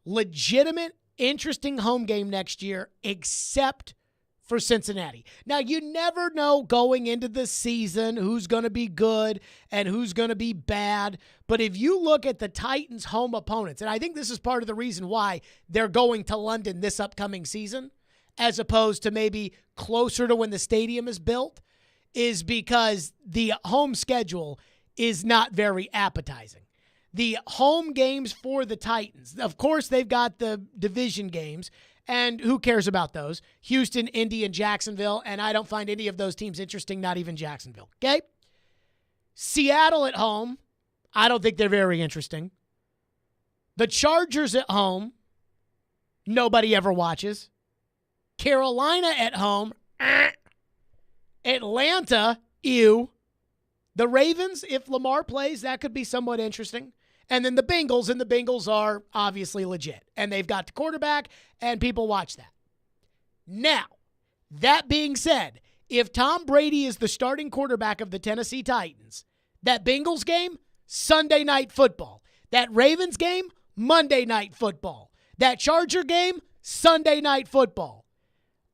legitimate, interesting home game next year except for Cincinnati. Now, you never know going into the season who's going to be good and who's going to be bad. But if you look at the Titans' home opponents, and I think this is part of the reason why they're going to London this upcoming season, as opposed to maybe closer to when the stadium is built, is because the home schedule is not very appetizing. The home games for the Titans, of course, they've got the division games, and who cares about those? Houston, Indy, and Jacksonville, and I don't find any of those teams interesting, not even Jacksonville. Okay? Seattle at home, I don't think they're very interesting. The Chargers at home, nobody ever watches. Carolina at home, Atlanta, ew. The Ravens, if Lamar plays, that could be somewhat interesting. And then the Bengals are obviously legit. And they've got the quarterback, and people watch that. Now, that being said, if Tom Brady is the starting quarterback of the Tennessee Titans, that Bengals game, Sunday Night Football. That Ravens game, Monday Night Football. That Charger game, Sunday Night Football.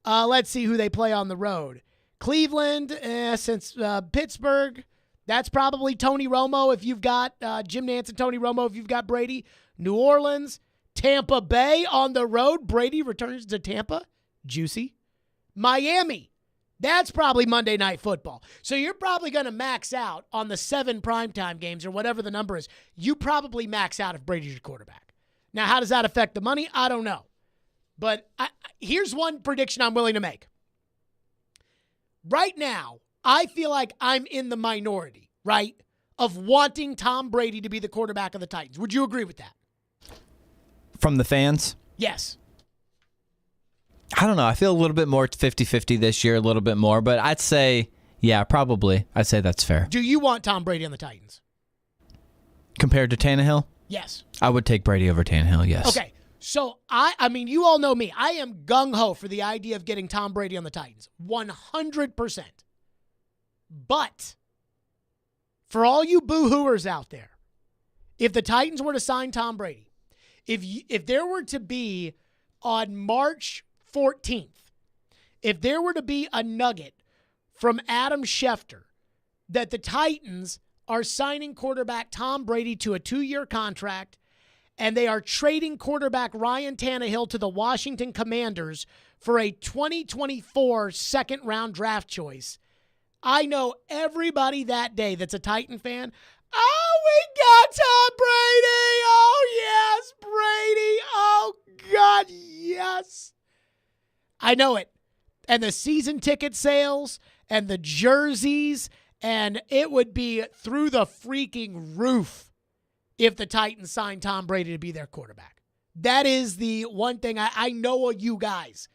Let's see who they play on the road. Cleveland, since Pittsburgh, that's probably Tony Romo if you've got Jim Nantz and Tony Romo if you've got Brady. New Orleans, Tampa Bay on the road. Brady returns to Tampa. Juicy. Miami, that's probably Monday Night Football. So you're probably going to max out on the 7 primetime games or whatever the number is. You probably max out if Brady's your quarterback. Now, how does that affect the money? I don't know. But here's one prediction I'm willing to make. Right now, I feel like I'm in the minority, right, of wanting Tom Brady to be the quarterback of the Titans. Would you agree with that? From the fans? Yes. I don't know. I feel a little bit more 50-50 this year, a little bit more. But I'd say, yeah, probably. I'd say that's fair. Do you want Tom Brady on the Titans? Compared to Tannehill? Yes. I would take Brady over Tannehill, yes. Okay. So, I mean, you all know me. I am gung-ho for the idea of getting Tom Brady on the Titans. 100%. But for all you boo-hooers out there, if the Titans were to sign Tom Brady, if there were to be on March 14th, if there were to be a nugget from Adam Schefter that the Titans are signing quarterback Tom Brady to a 2-year contract and they are trading quarterback Ryan Tannehill to the Washington Commanders for a 2024 second-round draft choice, I know everybody that day that's a Titan fan, oh, we got Tom Brady. Oh, yes, Brady. Oh, God, yes. I know it. And the season ticket sales and the jerseys, and it would be through the freaking roof if the Titans signed Tom Brady to be their quarterback. That is the one thing I know of you guys.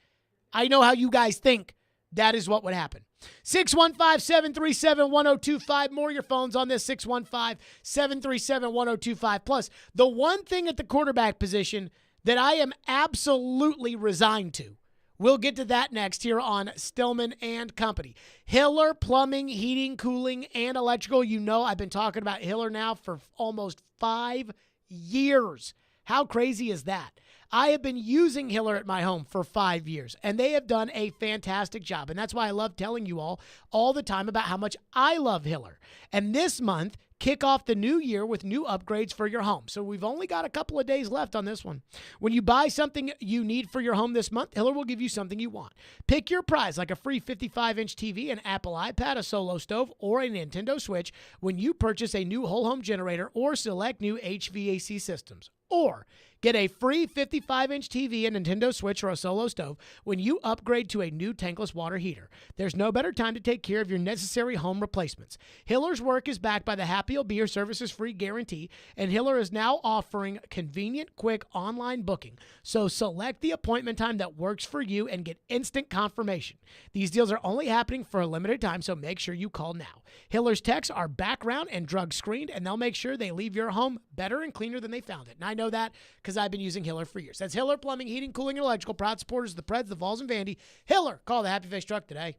I know how you guys think. That is what would happen. 615-737-1025. More of your phones on this, 615-737-1025. Plus, the one thing at the quarterback position that I am absolutely resigned to. We'll get to that next here on Stillman and Company. Hiller Plumbing, Heating, Cooling, and Electrical. You know I've been talking about Hiller now for almost 5 years. How crazy is that? I have been using Hiller at my home for 5 years, and they have done a fantastic job. And that's why I love telling you all the time about how much I love Hiller. And this month, kick off the new year with new upgrades for your home. So we've only got a couple of days left on this one. When you buy something you need for your home this month, Hiller will give you something you want. Pick your prize, like a free 55-inch TV, an Apple iPad, a Solo Stove, or a Nintendo Switch when you purchase a new whole home generator or select new HVAC systems. Or Get a free 55-inch TV, a Nintendo Switch, or a Solo Stove when you upgrade to a new tankless water heater. There's no better time to take care of your necessary home replacements. Hiller's work is backed by the Happy You'll Be Your Services free guarantee, and Hiller is now offering convenient, quick online booking. So select the appointment time that works for you and get instant confirmation. These deals are only happening for a limited time, so make sure you call now. Hiller's techs are background and drug screened, and they'll make sure they leave your home better and cleaner than they found it. And I know that because I've been using Hiller for years. That's Hiller Plumbing, Heating, Cooling, and Electrical. Proud supporters of the Preds, the Vols, and Vandy. Hiller, call the Happy Face truck today.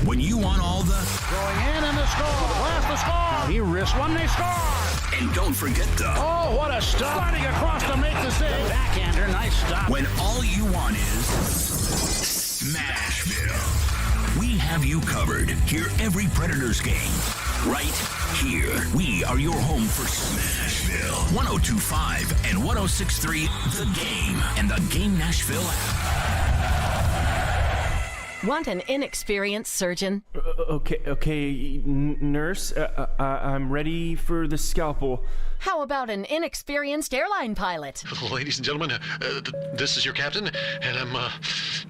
When you want all the Going in and the score. Blast the score. He risks one, they score. and don't forget the Oh, what a stop. Sliding across to make the save. Backhander, nice stop. when all you want is Smashville. We have you covered. Hear every Predators game right here. We are your home for Smashville. 102.5 and 106.3 The Game and the Game Nashville app. Want an inexperienced surgeon? Okay, nurse. I'm ready for the scalpel. How about an inexperienced airline pilot? Ladies and gentlemen, this is your captain, and I'm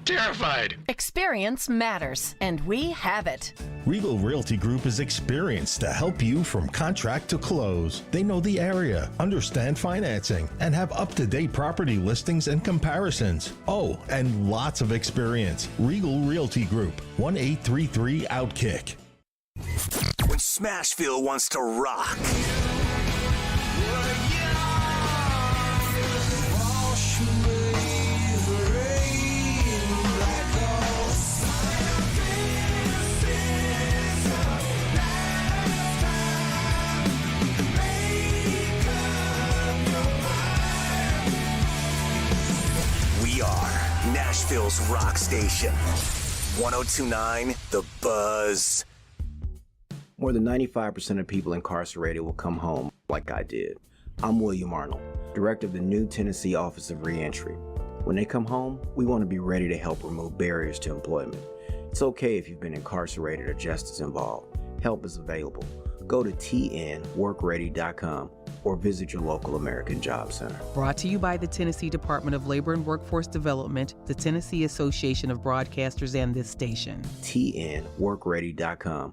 terrified. Experience matters, and we have it. Regal Realty Group is experienced to help you from contract to close. They know the area, understand financing, and have up-to-date property listings and comparisons. Oh, and lots of experience. Regal Realty Group, 1-833-OUTKICK. When Smashville wants to rock. We are Nashville's rock station. 102.9 The Buzz. More than 95% of people incarcerated will come home like I did. I'm William Arnold, director of the new Tennessee Office of Reentry. When they come home, we want to be ready to help remove barriers to employment. It's okay if you've been incarcerated or justice involved. Help is available. Go to tnworkready.com or visit your local American Job Center. Brought to you by the Tennessee Department of Labor and Workforce Development, the Tennessee Association of Broadcasters, and this station. tnworkready.com.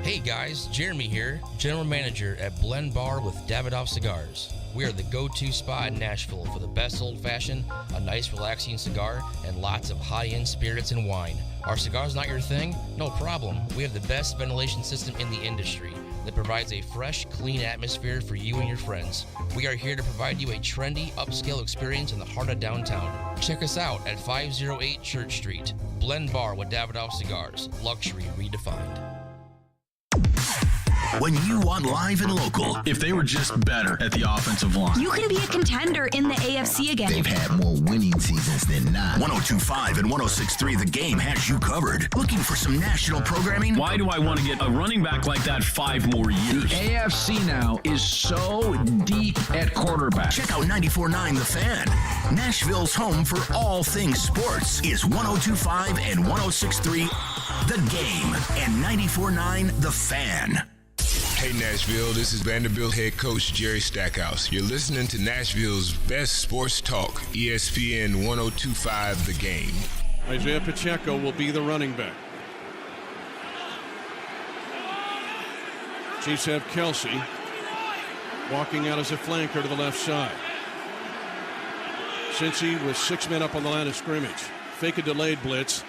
Hey guys, Jeremy here, General Manager at Blend Bar with Davidoff Cigars. We are the go-to spot in Nashville for the best old-fashioned, a nice relaxing cigar, and lots of high-end spirits and wine. Our cigars not your thing? No problem. We have the best ventilation system in the industry that provides a fresh, clean atmosphere for you and your friends. We are here to provide you a trendy, upscale experience in the heart of downtown. Check us out at 508 Church Street. Blend Bar with Davidoff Cigars. Luxury redefined. When you want live and local. If they were just better at the offensive line. You can be a contender in the AFC again. They've had more winning seasons than not. 102.5 and 106.3 The Game has you covered. Looking for some national programming? Why do I want to get a running back like that 5 more years? The AFC now is so deep at quarterback. Check out 94.9 The Fan. Nashville's home for all things sports is 102.5 and 106.3 The Game and 94.9 The Fan. Hey Nashville, this is Vanderbilt head coach Jerry Stackhouse. You're listening to Nashville's best sports talk, ESPN 102.5 The Game. Isaiah Pacheco will be the running back. Chiefs have Kelsey walking out as a flanker to the left side. Cincy with 6 men up on the line of scrimmage. Fake a delayed blitz.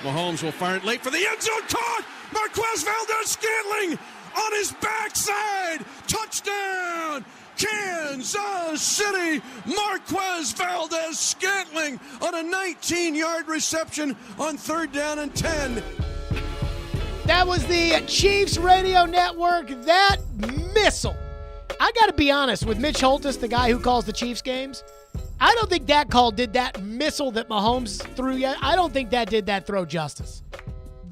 Mahomes will fire it late for the end zone. Caught! Marquez Valdes-Scantling on his backside. Touchdown! Kansas City. Marquez Valdes-Scantling on a 19-yard reception on 3rd down and 10. That was the Chiefs Radio Network. That missile. I got to be honest with Mitch Holtis, the guy who calls the Chiefs games. I don't think that call did that missile that Mahomes threw yet. I don't think that did that throw justice.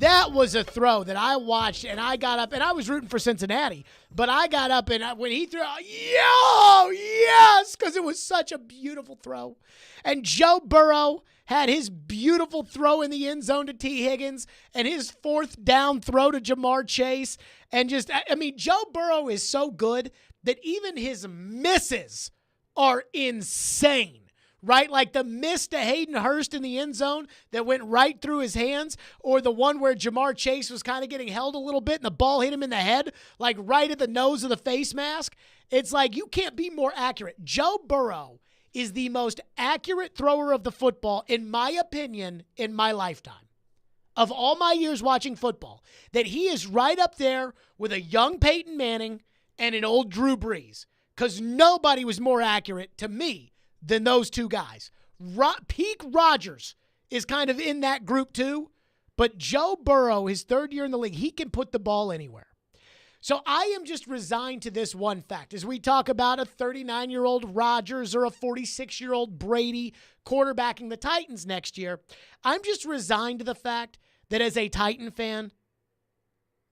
That was a throw that I watched, and I got up, and I was rooting for Cincinnati, but I got up, and when he threw, yes, because it was such a beautiful throw. And Joe Burrow had his beautiful throw in the end zone to T. Higgins, and his 4th down throw to Jamar Chase, and just, I mean, Joe Burrow is so good that even his misses are insane, right? Like the miss to Hayden Hurst in the end zone that went right through his hands, or the one where Jamar Chase was kind of getting held a little bit and the ball hit him in the head, like right at the nose of the face mask. It's like you can't be more accurate. Joe Burrow is the most accurate thrower of the football, in my opinion, in my lifetime. Of all my years watching football, that he is right up there with a young Peyton Manning and an old Drew Brees, because nobody was more accurate to me than those two guys. Peak Rodgers is kind of in that group too, but Joe Burrow, his third year in the league, he can put the ball anywhere. So I am just resigned to this one fact. As we talk about a 39-year-old Rodgers or a 46-year-old Brady quarterbacking the Titans next year, I'm just resigned to the fact that as a Titan fan,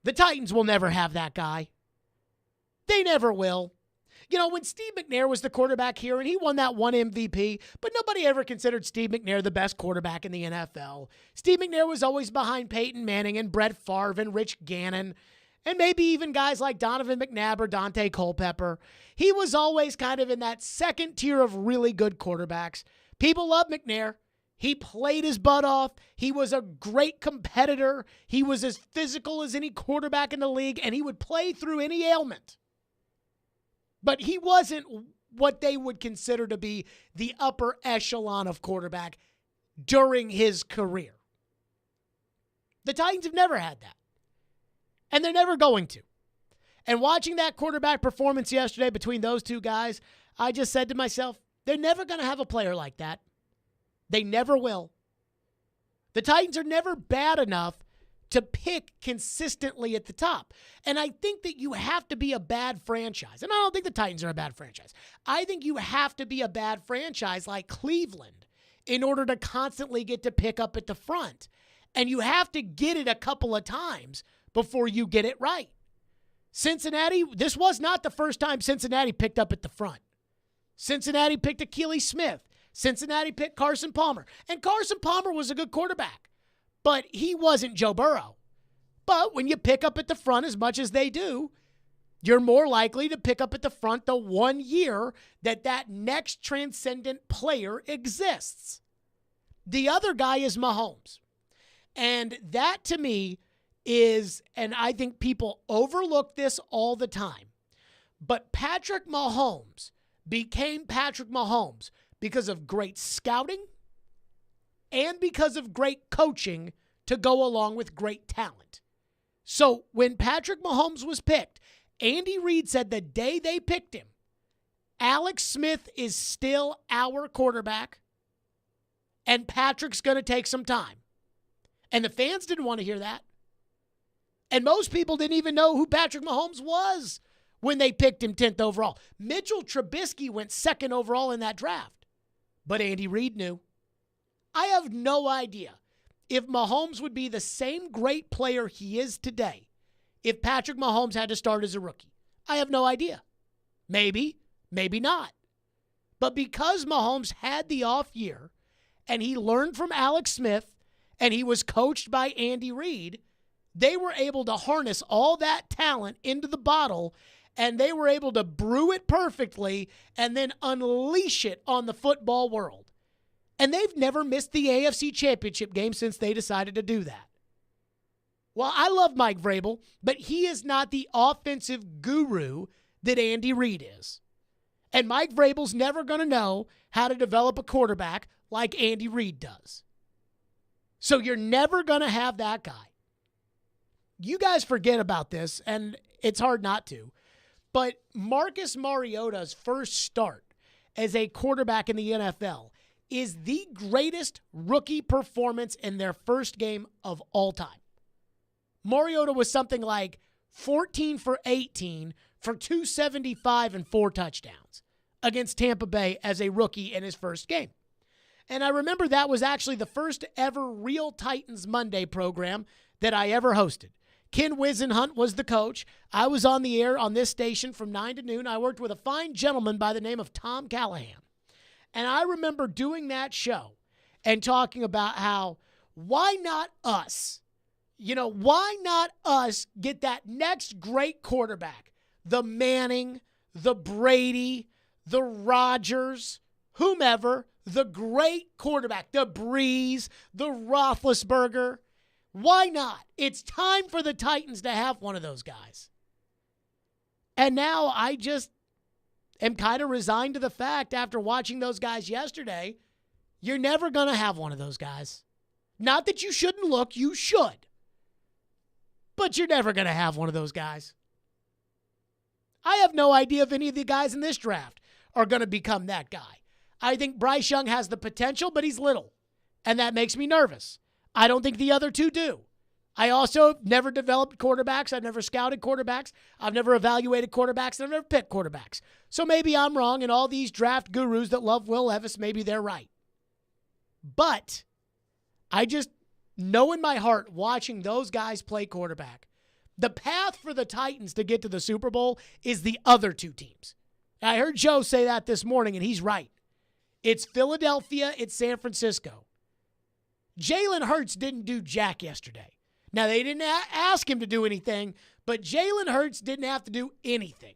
the Titans will never have that guy. They never will. You know, when Steve McNair was the quarterback here and he won that one MVP, but nobody ever considered Steve McNair the best quarterback in the NFL. Steve McNair was always behind Peyton Manning and Brett Favre and Rich Gannon, and maybe even guys like Donovan McNabb or Dante Culpepper. He was always kind of in that second tier of really good quarterbacks. People love McNair. He played his butt off. He was a great competitor. He was as physical as any quarterback in the league, and he would play through any ailment. But he wasn't what they would consider to be the upper echelon of quarterback during his career. The Titans have never had that. And they're never going to. And watching that quarterback performance yesterday between those two guys, I just said to myself, they're never going to have a player like that. They never will. The Titans are never bad enough to pick consistently at the top. And I think that you have to be a bad franchise. And I don't think the Titans are a bad franchise. I think you have to be a bad franchise like Cleveland in order to constantly get to pick up at the front. And you have to get it a couple of times before you get it right. Cincinnati, this was not the first time Cincinnati picked up at the front. Cincinnati picked Akili Smith. Cincinnati picked Carson Palmer. And Carson Palmer was a good quarterback, but he wasn't Joe Burrow. But when you pick up at the front as much as they do, you're more likely to pick up at the front the 1 year that next transcendent player exists. The other guy is Mahomes. And that to me is, and I think people overlook this all the time, but Patrick Mahomes became Patrick Mahomes because of great scouting and because of great coaching to go along with great talent. So when Patrick Mahomes was picked, Andy Reid said the day they picked him, Alex Smith is still our quarterback, and Patrick's going to take some time. And the fans didn't want to hear that. And most people didn't even know who Patrick Mahomes was when they picked him 10th overall. Mitchell Trubisky went 2nd overall in that draft. But Andy Reid knew. I have no idea if Mahomes would be the same great player he is today if Patrick Mahomes had to start as a rookie. I have no idea. Maybe, maybe not. But because Mahomes had the off year and he learned from Alex Smith and he was coached by Andy Reid, they were able to harness all that talent into the bottle, and they were able to brew it perfectly and then unleash it on the football world. And they've never missed the AFC Championship game since they decided to do that. Well, I love Mike Vrabel, but he is not the offensive guru that Andy Reid is. And Mike Vrabel's never going to know how to develop a quarterback like Andy Reid does. So you're never going to have that guy. You guys forget about this, and it's hard not to, but Marcus Mariota's first start as a quarterback in the NFL is the greatest rookie performance in their first game of all time. Mariota was something like 14 for 18 for 275 and 4 touchdowns against Tampa Bay as a rookie in his first game. And I remember that was actually the first ever Real Titans Monday program that I ever hosted. Ken Wisenhunt was the coach. I was on the air on this station from 9 to noon. I worked with a fine gentleman by the name of Tom Callahan. And I remember doing that show and talking about how, why not us? Why not us get that next great quarterback? The Manning, the Brady, the Rodgers, whomever, the great quarterback, the Breeze, the Roethlisberger. Why not? It's time for the Titans to have one of those guys. And now I just am kind of resigned to the fact after watching those guys yesterday, you're never going to have one of those guys. Not that you shouldn't look, you should. But you're never going to have one of those guys. I have no idea if any of the guys in this draft are going to become that guy. I think Bryce Young has the potential, but he's little. And that makes me nervous. I don't think the other two do. I also have never developed quarterbacks. I've never scouted quarterbacks. I've never evaluated quarterbacks. And I've never picked quarterbacks. So maybe I'm wrong, and all these draft gurus that love Will Levis, maybe they're right. But I just know in my heart, watching those guys play quarterback, the path for the Titans to get to the Super Bowl is the other two teams. I heard Joe say that this morning, and he's right. It's Philadelphia, it's San Francisco. Jalen Hurts didn't do jack yesterday. Now, they didn't ask him to do anything, but Jalen Hurts didn't have to do anything.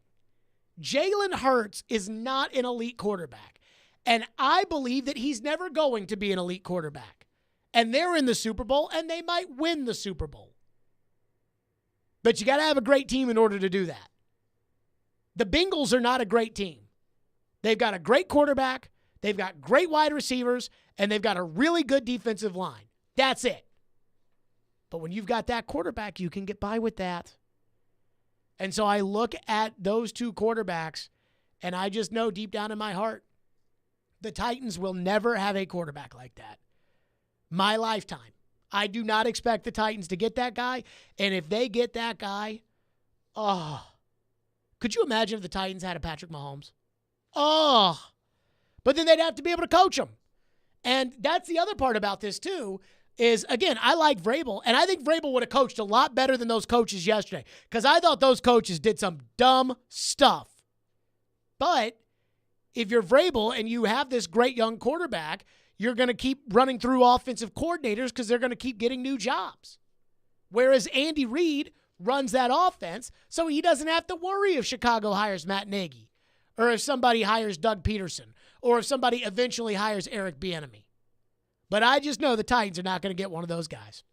Jalen Hurts is not an elite quarterback, and I believe that he's never going to be an elite quarterback. And they're in the Super Bowl, and they might win the Super Bowl. But you got to have a great team in order to do that. The Bengals are not a great team. They've got a great quarterback, they've got great wide receivers, and they've got a really good defensive line. That's it. But when you've got that quarterback, you can get by with that. And so I look at those two quarterbacks, and I just know deep down in my heart, the Titans will never have a quarterback like that. My lifetime. I do not expect the Titans to get that guy. And if they get that guy, could you imagine if the Titans had a Patrick Mahomes? But then they'd have to be able to coach him. And that's the other part about this too, is, again, I like Vrabel, and I think Vrabel would have coached a lot better than those coaches yesterday, because I thought those coaches did some dumb stuff. But if you're Vrabel and you have this great young quarterback, you're going to keep running through offensive coordinators because they're going to keep getting new jobs. Whereas Andy Reid runs that offense, so he doesn't have to worry if Chicago hires Matt Nagy, or if somebody hires Doug Peterson, or if somebody eventually hires Eric Bieniemy. But I just know the Titans are not going to get one of those guys.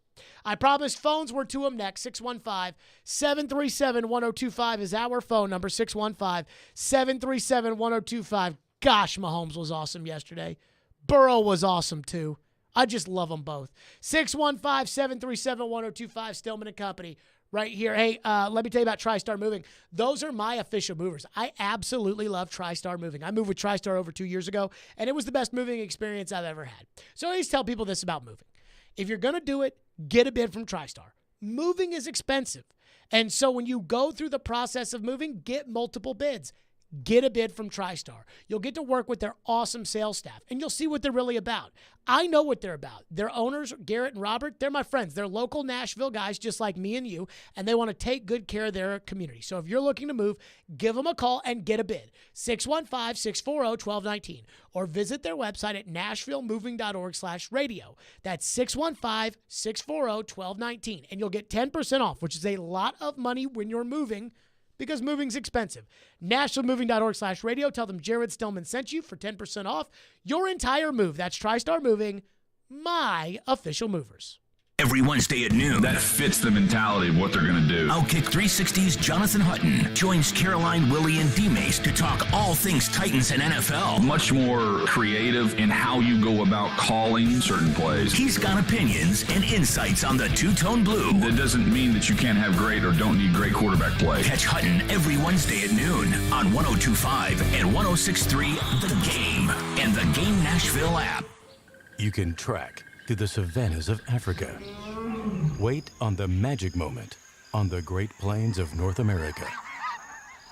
I promised phones were to them next. 615-737-1025 is our phone number, 615-737-1025. Gosh, Mahomes was awesome yesterday. Burrow was awesome too. I just love them both. 615-737-1025, Stillman & Company. Right here. Hey, let me tell you about TriStar Moving. Those are my official movers. I absolutely love TriStar Moving. I moved with TriStar over 2 years ago, and it was the best moving experience I've ever had. So I always tell people this about moving. If you're going to do it, get a bid from TriStar. Moving is expensive. And so when you go through the process of moving, get multiple bids. Get a bid from TriStar. You'll get to work with their awesome sales staff, and you'll see what they're really about. I know what they're about. Their owners, Garrett and Robert, they're my friends. They're local Nashville guys just like me and you, and they want to take good care of their community. So if you're looking to move, give them a call and get a bid. 615-640-1219, or visit their website at nashvillemoving.org/radio. That's 615-640-1219, and you'll get 10% off, which is a lot of money when you're moving, because moving's expensive. NashvilleMoving.org/radio. Tell them Jared Stillman sent you for 10% off your entire move. That's TriStar Moving, my official movers. Every Wednesday at noon. That fits the mentality of what they're going to do. Outkick 360's Jonathan Hutton joins Caroline, Willie, and D-Mace to talk all things Titans and NFL. Much more creative in how you go about calling certain plays. He's got opinions and insights on the two-tone blue. That doesn't mean that you can't have great or don't need great quarterback play. Catch Hutton every Wednesday at noon on 102.5 and 106.3 The Game and the Game Nashville app. You can track through the savannas of Africa. Wait on the magic moment on the Great Plains of North America.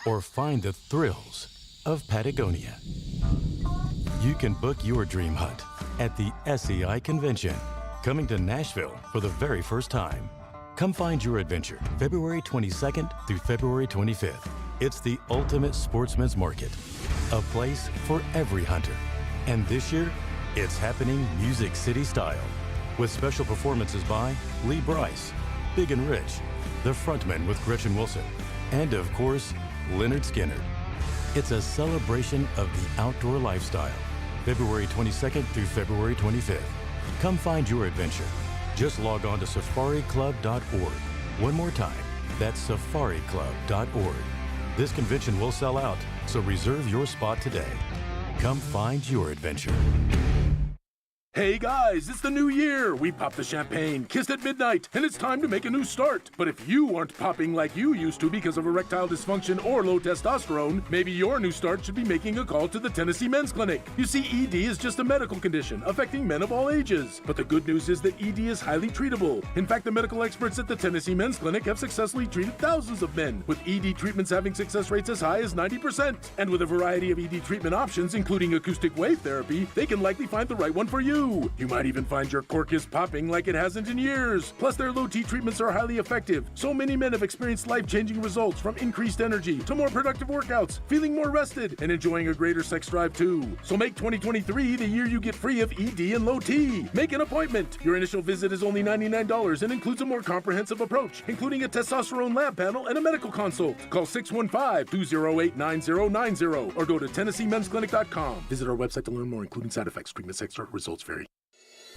Or find the thrills of Patagonia. You can book your dream hunt at the SEI Convention, coming to Nashville for the very first time. Come find your adventure February 22nd through February 25th. It's the ultimate sportsman's market, a place for every hunter. And this year, it's happening Music City style, with special performances by Lee Brice, Big and Rich, The Frontman with Gretchen Wilson, and of course, Leonard Skinner. It's a celebration of the outdoor lifestyle. February 22nd through February 25th. Come find your adventure. Just log on to safariclub.org. One more time, that's safariclub.org. This convention will sell out, so reserve your spot today. Come find your adventure. Hey guys, it's the new year. We popped the champagne, kissed at midnight, and it's time to make a new start. But if you aren't popping like you used to because of erectile dysfunction or low testosterone, maybe your new start should be making a call to the Tennessee Men's Clinic. You see, ED is just a medical condition affecting men of all ages. But the good news is that ED is highly treatable. In fact, the medical experts at the Tennessee Men's Clinic have successfully treated thousands of men, with ED treatments having success rates as high as 90%. And with a variety of ED treatment options, including acoustic wave therapy, they can likely find the right one for you. You might even find your cork is popping like it hasn't in years. Plus, their low T treatments are highly effective. So many men have experienced life-changing results, from increased energy to more productive workouts, feeling more rested, and enjoying a greater sex drive too. So make 2023 the year you get free of ED and low T. Make an appointment. Your initial visit is only $99 and includes a more comprehensive approach, including a testosterone lab panel and a medical consult. Call 615-208-9090 or go to TennesseeMen'sClinic.com. Visit our website to learn more, including side effects. Treatment sex start results vary.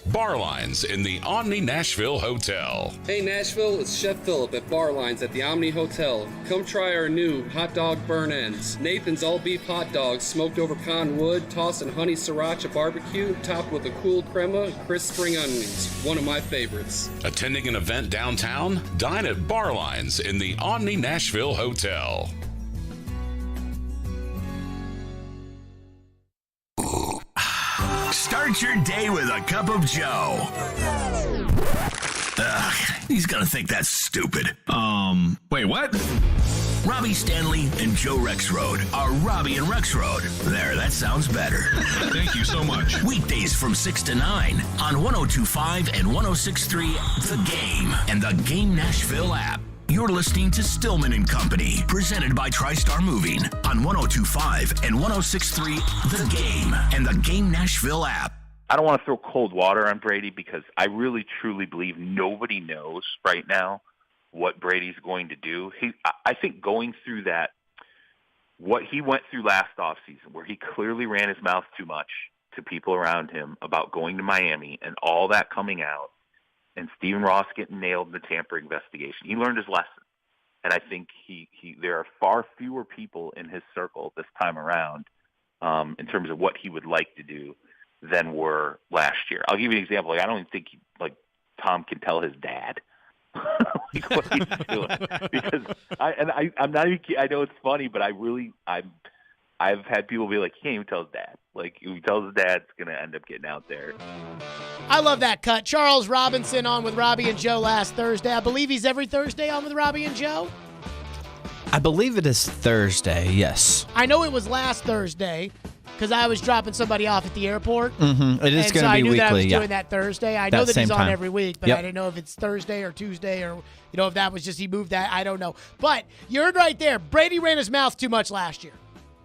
Bar Lines in the Omni Nashville Hotel. Hey Nashville, it's Chef Phillip at Bar Lines at the Omni Hotel. Come try our new hot dog burn ends. Nathan's all beef hot dogs smoked over pecan wood, tossed in honey sriracha barbecue, topped with a cool crema and crisp spring onions. One of my favorites. Attending an event downtown? Dine at Bar Lines in the Omni Nashville Hotel. Start your day with a cup of Joe. Ugh, he's gonna think that's stupid. Wait, what? Robbie Stanley and Joe Rexroad are Robbie and Rexroad. There, that sounds better. Thank you so much. Weekdays from 6 to 9 on 102.5 and 106.3 The Game and the Game Nashville app. You're listening to Stillman and Company, presented by TriStar Moving on 102.5 and 106.3 The Game and the Game Nashville app. I don't want to throw cold water on Brady because I really, truly believe nobody knows right now what Brady's going to do. I think going through that, what he went through last offseason, where he clearly ran his mouth too much to people around him about going to Miami and all that coming out, and Stephen Ross getting nailed in the tampering investigation. He learned his lesson. And I think there are far fewer people in his circle this time around in terms of what he would like to do than were last year. I'll give you an example. I don't even think Tom can tell his dad what he's doing. Because I'm not even, I know it's funny, but I've had people be like, he can't even tell his dad. Like, if he tells his dad, it's going to end up getting out there. I love that cut. Charles Robinson on with Robbie and Joe last Thursday. I believe he's every Thursday on with Robbie and Joe. I believe it is Thursday, yes. I know it was last Thursday because I was dropping somebody off at the airport. Mm-hmm. It is going to be weekly, I knew that I was doing that Thursday. I know that he's on every week, but Yep. I didn't know if it's Thursday or Tuesday or, if that was just he moved that. I don't know. But you heard right there, Brady ran his mouth too much last year.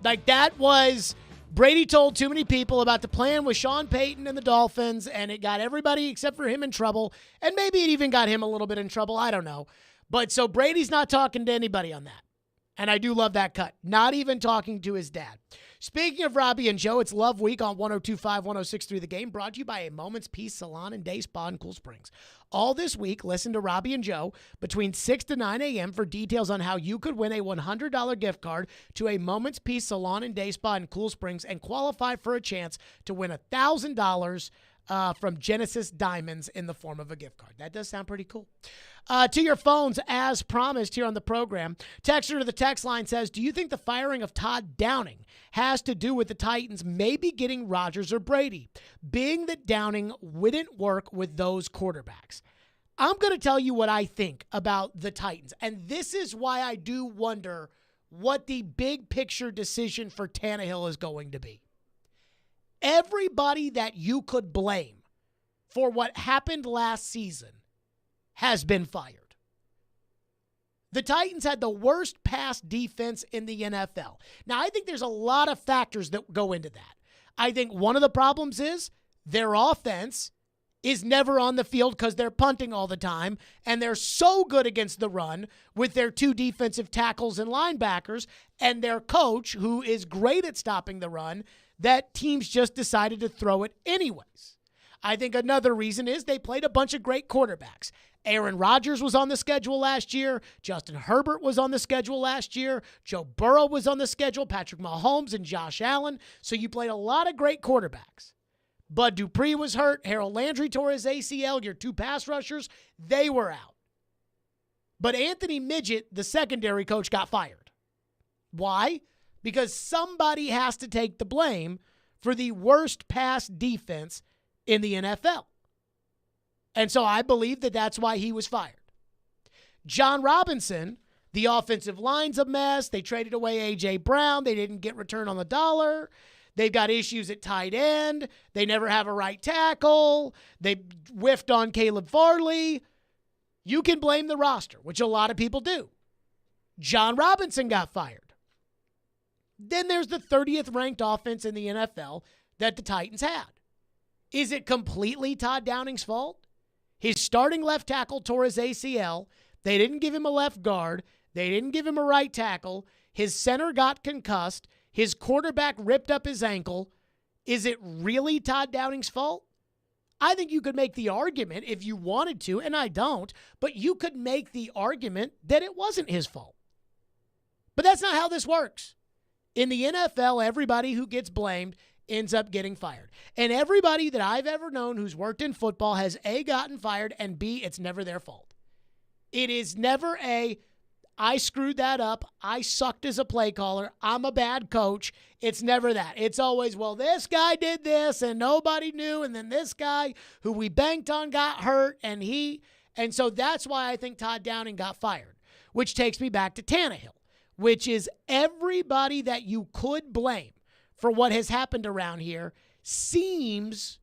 Like, that was, Brady told too many people about the plan with Sean Payton and the Dolphins, and it got everybody except for him in trouble, and maybe it even got him a little bit in trouble. I don't know. But so Brady's not talking to anybody on that. And I do love that cut. Not even talking to his dad. Speaking of Robbie and Joe, it's Love Week on 102.5, 106.3 The Game, brought to you by A Moment's Peace Salon and Day Spa in Cool Springs. All this week, listen to Robbie and Joe between 6 to 9 a.m. for details on how you could win a $100 gift card to A Moment's Peace Salon and Day Spa in Cool Springs and qualify for a chance to win $1,000 from Genesis Diamonds in the form of a gift card. That does sound pretty cool. To your phones, as promised here on the program, texter to the text line says, do you think the firing of Todd Downing has to do with the Titans maybe getting Rodgers or Brady, being that Downing wouldn't work with those quarterbacks? I'm going to tell you what I think about the Titans, and this is why I do wonder what the big picture decision for Tannehill is going to be. Everybody that you could blame for what happened last season has been fired. The Titans had the worst pass defense in the NFL. Now, I think there's a lot of factors that go into that. I think one of the problems is their offense is never on the field because they're punting all the time, and they're so good against the run with their 2 defensive tackles and linebackers and their coach, who is great at stopping the run, that teams just decided to throw it anyways. I think another reason is they played a bunch of great quarterbacks. Aaron Rodgers was on the schedule last year. Justin Herbert was on the schedule last year. Joe Burrow was on the schedule. Patrick Mahomes and Josh Allen. So you played a lot of great quarterbacks. Bud Dupree was hurt. Harold Landry tore his ACL. Your 2 pass rushers, they were out. But Anthony Midget, the secondary coach, got fired. Why? Because somebody has to take the blame for the worst pass defense in the NFL. And so I believe that that's why he was fired. John Robinson, the offensive line's a mess. They traded away A.J. Brown. They didn't get return on the dollar. They've got issues at tight end. They never have a right tackle. They whiffed on Caleb Farley. You can blame the roster, which a lot of people do. John Robinson got fired. Then there's the 30th ranked offense in the NFL that the Titans had. Is it completely Todd Downing's fault? His starting left tackle tore his ACL. They didn't give him a left guard. They didn't give him a right tackle. His center got concussed. His quarterback ripped up his ankle. Is it really Todd Downing's fault? I think you could make the argument if you wanted to, and I don't, but you could make the argument that it wasn't his fault. But that's not how this works. In the NFL, everybody who gets blamed ends up getting fired. And everybody that I've ever known who's worked in football has A, gotten fired, and B, it's never their fault. It is never I screwed that up, I sucked as a play caller, I'm a bad coach. It's never that. It's always, well, this guy did this and nobody knew, and then this guy who we banked on got hurt, and so that's why I think Todd Downing got fired, which takes me back to Tannehill, which is everybody that you could blame for what has happened around here seems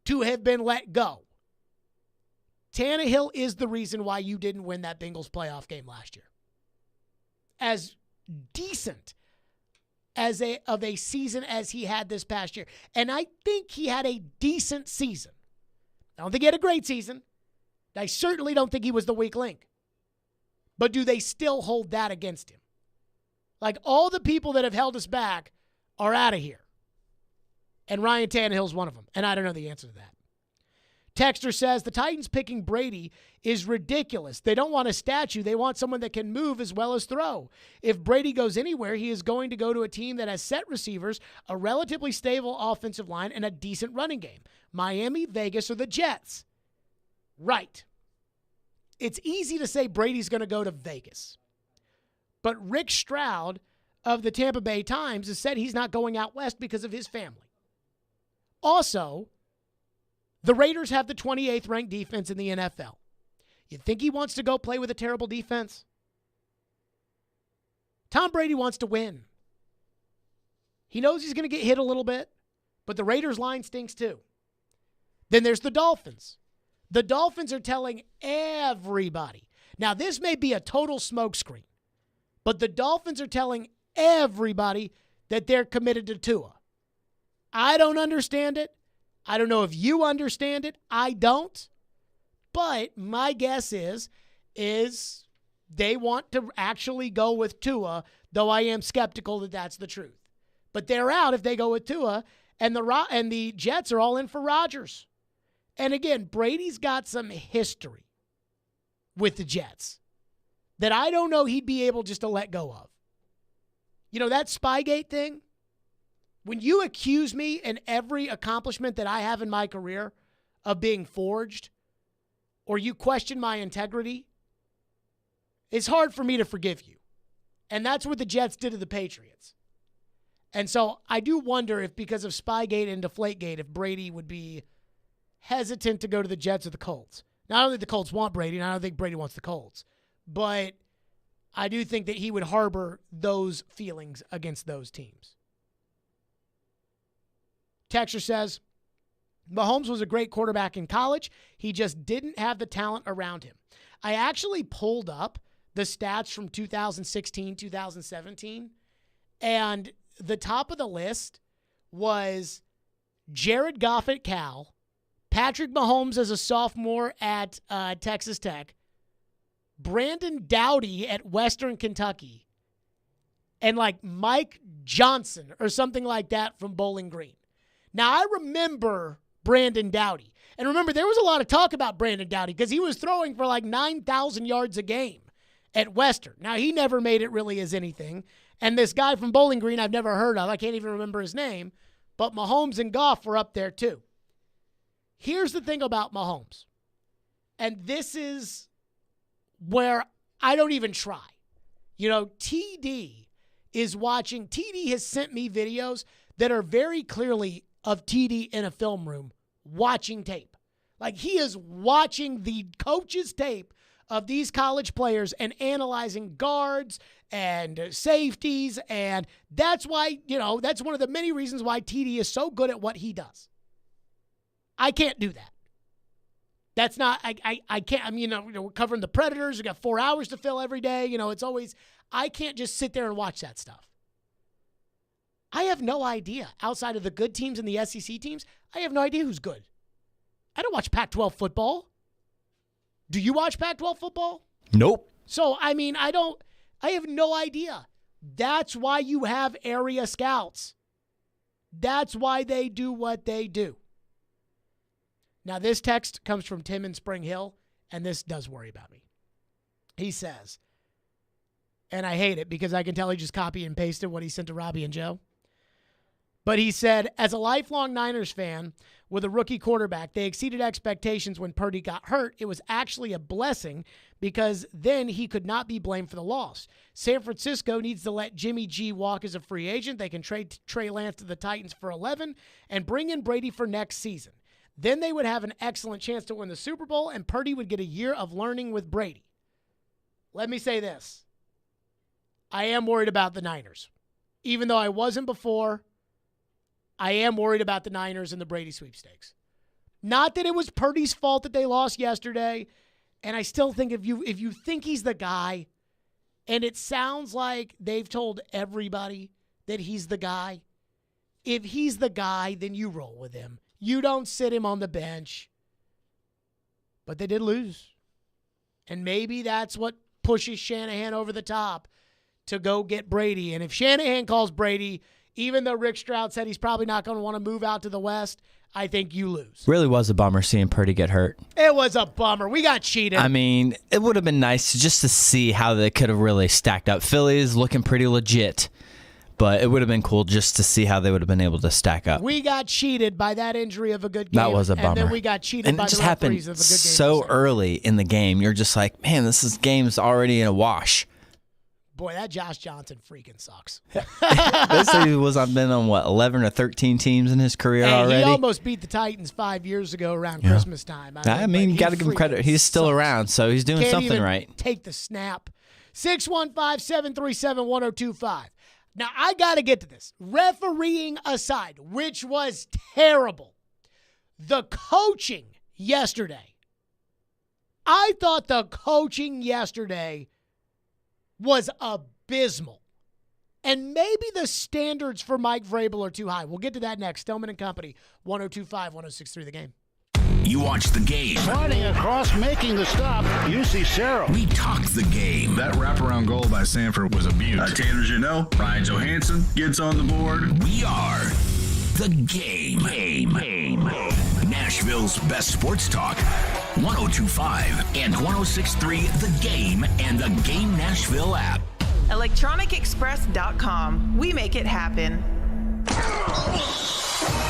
to have been let go. Tannehill is the reason why you didn't win that Bengals playoff game last year. As decent of a season as he had this past year. And I think he had a decent season. I don't think he had a great season. I certainly don't think he was the weak link. But do they still hold that against him? Like, all the people that have held us back are out of here. And Ryan Tannehill's one of them. And I don't know the answer to that. Texter says, the Titans picking Brady is ridiculous. They don't want a statue. They want someone that can move as well as throw. If Brady goes anywhere, he is going to go to a team that has set receivers, a relatively stable offensive line, and a decent running game. Miami, Vegas, or the Jets. Right. It's easy to say Brady's going to go to Vegas. But Rick Stroud of the Tampa Bay Times has said he's not going out west because of his family. Also, the Raiders have the 28th ranked defense in the NFL. You think he wants to go play with a terrible defense? Tom Brady wants to win. He knows he's going to get hit a little bit, but the Raiders line stinks too. Then there's the Dolphins. The Dolphins are telling everybody. Now, this may be a total smokescreen, but the Dolphins are telling everybody that they're committed to Tua. I don't understand it. I don't know if you understand it. I don't. But my guess is they want to actually go with Tua, though I am skeptical that that's the truth. But they're out if they go with Tua, and the Jets are all in for Rodgers. And again, Brady's got some history with the Jets that I don't know he'd be able just to let go of. You know, that Spygate thing, when you accuse me in every accomplishment that I have in my career of being forged, or you question my integrity, it's hard for me to forgive you. And that's what the Jets did to the Patriots. And so I do wonder if, because of Spygate and Deflategate, if Brady would be hesitant to go to the Jets or the Colts. Now, I don't think the Colts want Brady, and I don't think Brady wants the Colts. But I do think that he would harbor those feelings against those teams. Texture says, Mahomes was a great quarterback in college. He just didn't have the talent around him. I actually pulled up the stats from 2016, 2017, and the top of the list was Jared Goff at Cal, Patrick Mahomes as a sophomore at Texas Tech, Brandon Doughty at Western Kentucky, and like Mike Johnson or something like that from Bowling Green. Now, I remember Brandon Doughty. And remember, there was a lot of talk about Brandon Doughty because he was throwing for like 9,000 yards a game at Western. Now, he never made it really as anything. And this guy from Bowling Green I've never heard of. I can't even remember his name. But Mahomes and Goff were up there too. Here's the thing about Mahomes. And this is where I don't even try. You know, TD is watching. TD has sent me videos that are very clearly of TD in a film room watching tape. Like, he is watching the coach's tape of these college players and analyzing guards and safeties. And that's why, you know, that's one of the many reasons why TD is so good at what he does. I can't do that. That's not, I can't, I mean, you know, we're covering the Predators. We got 4 hours to fill every day. You know, it's always, I can't just sit there and watch that stuff. I have no idea. Outside of the good teams and the SEC teams, I have no idea who's good. I don't watch Pac-12 football. Do you watch Pac-12 football? Nope. So, I mean, I have no idea. That's why you have area scouts. That's why they do what they do. Now, this text comes from Tim in Spring Hill, and this does worry about me. He says, and I hate it because I can tell he just copied and pasted what he sent to Robbie and Joe. But he said, as a lifelong Niners fan with a rookie quarterback, they exceeded expectations when Purdy got hurt. It was actually a blessing because then he could not be blamed for the loss. San Francisco needs to let Jimmy G walk as a free agent. They can trade Trey Lance to the Titans for 11 and bring in Brady for next season. Then they would have an excellent chance to win the Super Bowl, and Purdy would get a year of learning with Brady. Let me say this. I am worried about the Niners. Even though I wasn't before, I am worried about the Niners and the Brady sweepstakes. Not that it was Purdy's fault that they lost yesterday, and I still think if you think he's the guy, and it sounds like they've told everybody that he's the guy, if he's the guy, then you roll with him. You don't sit him on the bench. But they did lose. And maybe that's what pushes Shanahan over the top to go get Brady. And if Shanahan calls Brady, even though Rick Stroud said he's probably not going to want to move out to the West, I think you lose. Really was a bummer seeing Purdy get hurt. It was a bummer. We got cheated. I mean, it would have been nice just to see how they could have really stacked up. Philly's looking pretty legit, but it would have been cool just to see how they would have been able to stack up. We got cheated by that injury of a good game. That was a bummer. And then we got cheated by the referees of a good game. So early in the game, you're just like, man, game's already in a wash. Boy, that Josh Johnson freaking sucks. This dude was been on, 11 or 13 teams in his career already? He almost beat the Titans 5 years ago around Christmas time. I mean, you got to give him credit. He's still around, so he's doing something right. Take the snap. 615-737-1025. Now, I got to get to this. Refereeing aside, which was terrible, the coaching yesterday. I thought the coaching yesterday was abysmal. And maybe the standards for Mike Vrabel are too high. We'll get to that next. Stillman and Company, 102.5, 106.3 The Game. You watch the game. Sliding across, making the stop, UC Cerro. We talk the game. That wraparound goal by Sanford was a beaut. Tanner Janot, Ryan Johansson gets on the board. We are the game. Nashville's best sports talk. 102.5 and 106.3 The Game and the Game Nashville app. ElectronicExpress.com. We make it happen.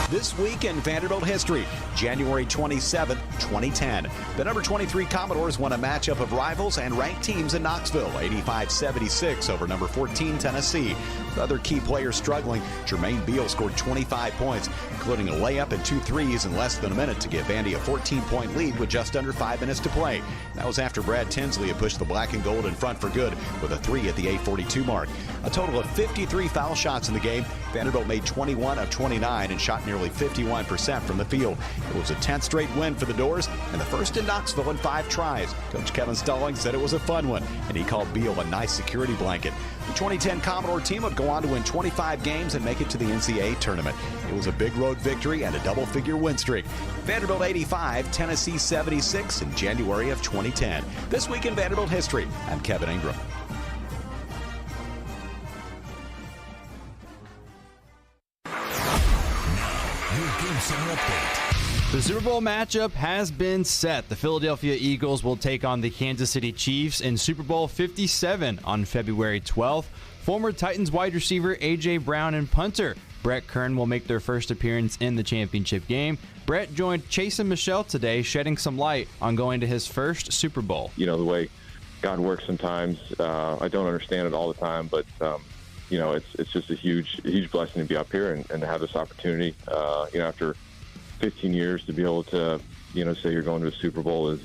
This week in Vanderbilt history, January 27, 2010. The number 23 Commodores won a matchup of rivals and ranked teams in Knoxville, 85-76 over number 14 Tennessee. With other key players struggling, Jermaine Beal scored 25 points, including a layup and 2 threes in less than a minute to give Vandy a 14-point lead with just under 5 minutes to play. That was after Brad Tinsley had pushed the black and gold in front for good with a 3 at the 8:42 mark. A total of 53 foul shots in the game. Vanderbilt made 21 of 29 and shot nearly nearly 51% from the field. It was a 10th straight win for the Doors and the first in Knoxville in 5 tries. Coach Kevin Stallings said it was a fun one, and he called Beal a nice security blanket. The 2010 Commodore team would go on to win 25 games and make it to the NCAA tournament. It was a big road victory and a double-figure win streak. Vanderbilt 85, Tennessee 76 in January of 2010. This week in Vanderbilt history, I'm Kevin Ingram. The Super Bowl matchup has been set. The Philadelphia Eagles will take on the Kansas City Chiefs in Super Bowl 57 on February 12th. Former Titans wide receiver A.J. Brown and punter Brett Kern will make their first appearance in the championship game. Brett joined Chase and Michelle today, shedding some light on going to his first Super Bowl. You know, the way God works sometimes, I don't understand it all the time, but you know, it's just a huge blessing to be up here and to have this opportunity. You know, after 15 years to be able to, you know, say you're going to a Super Bowl is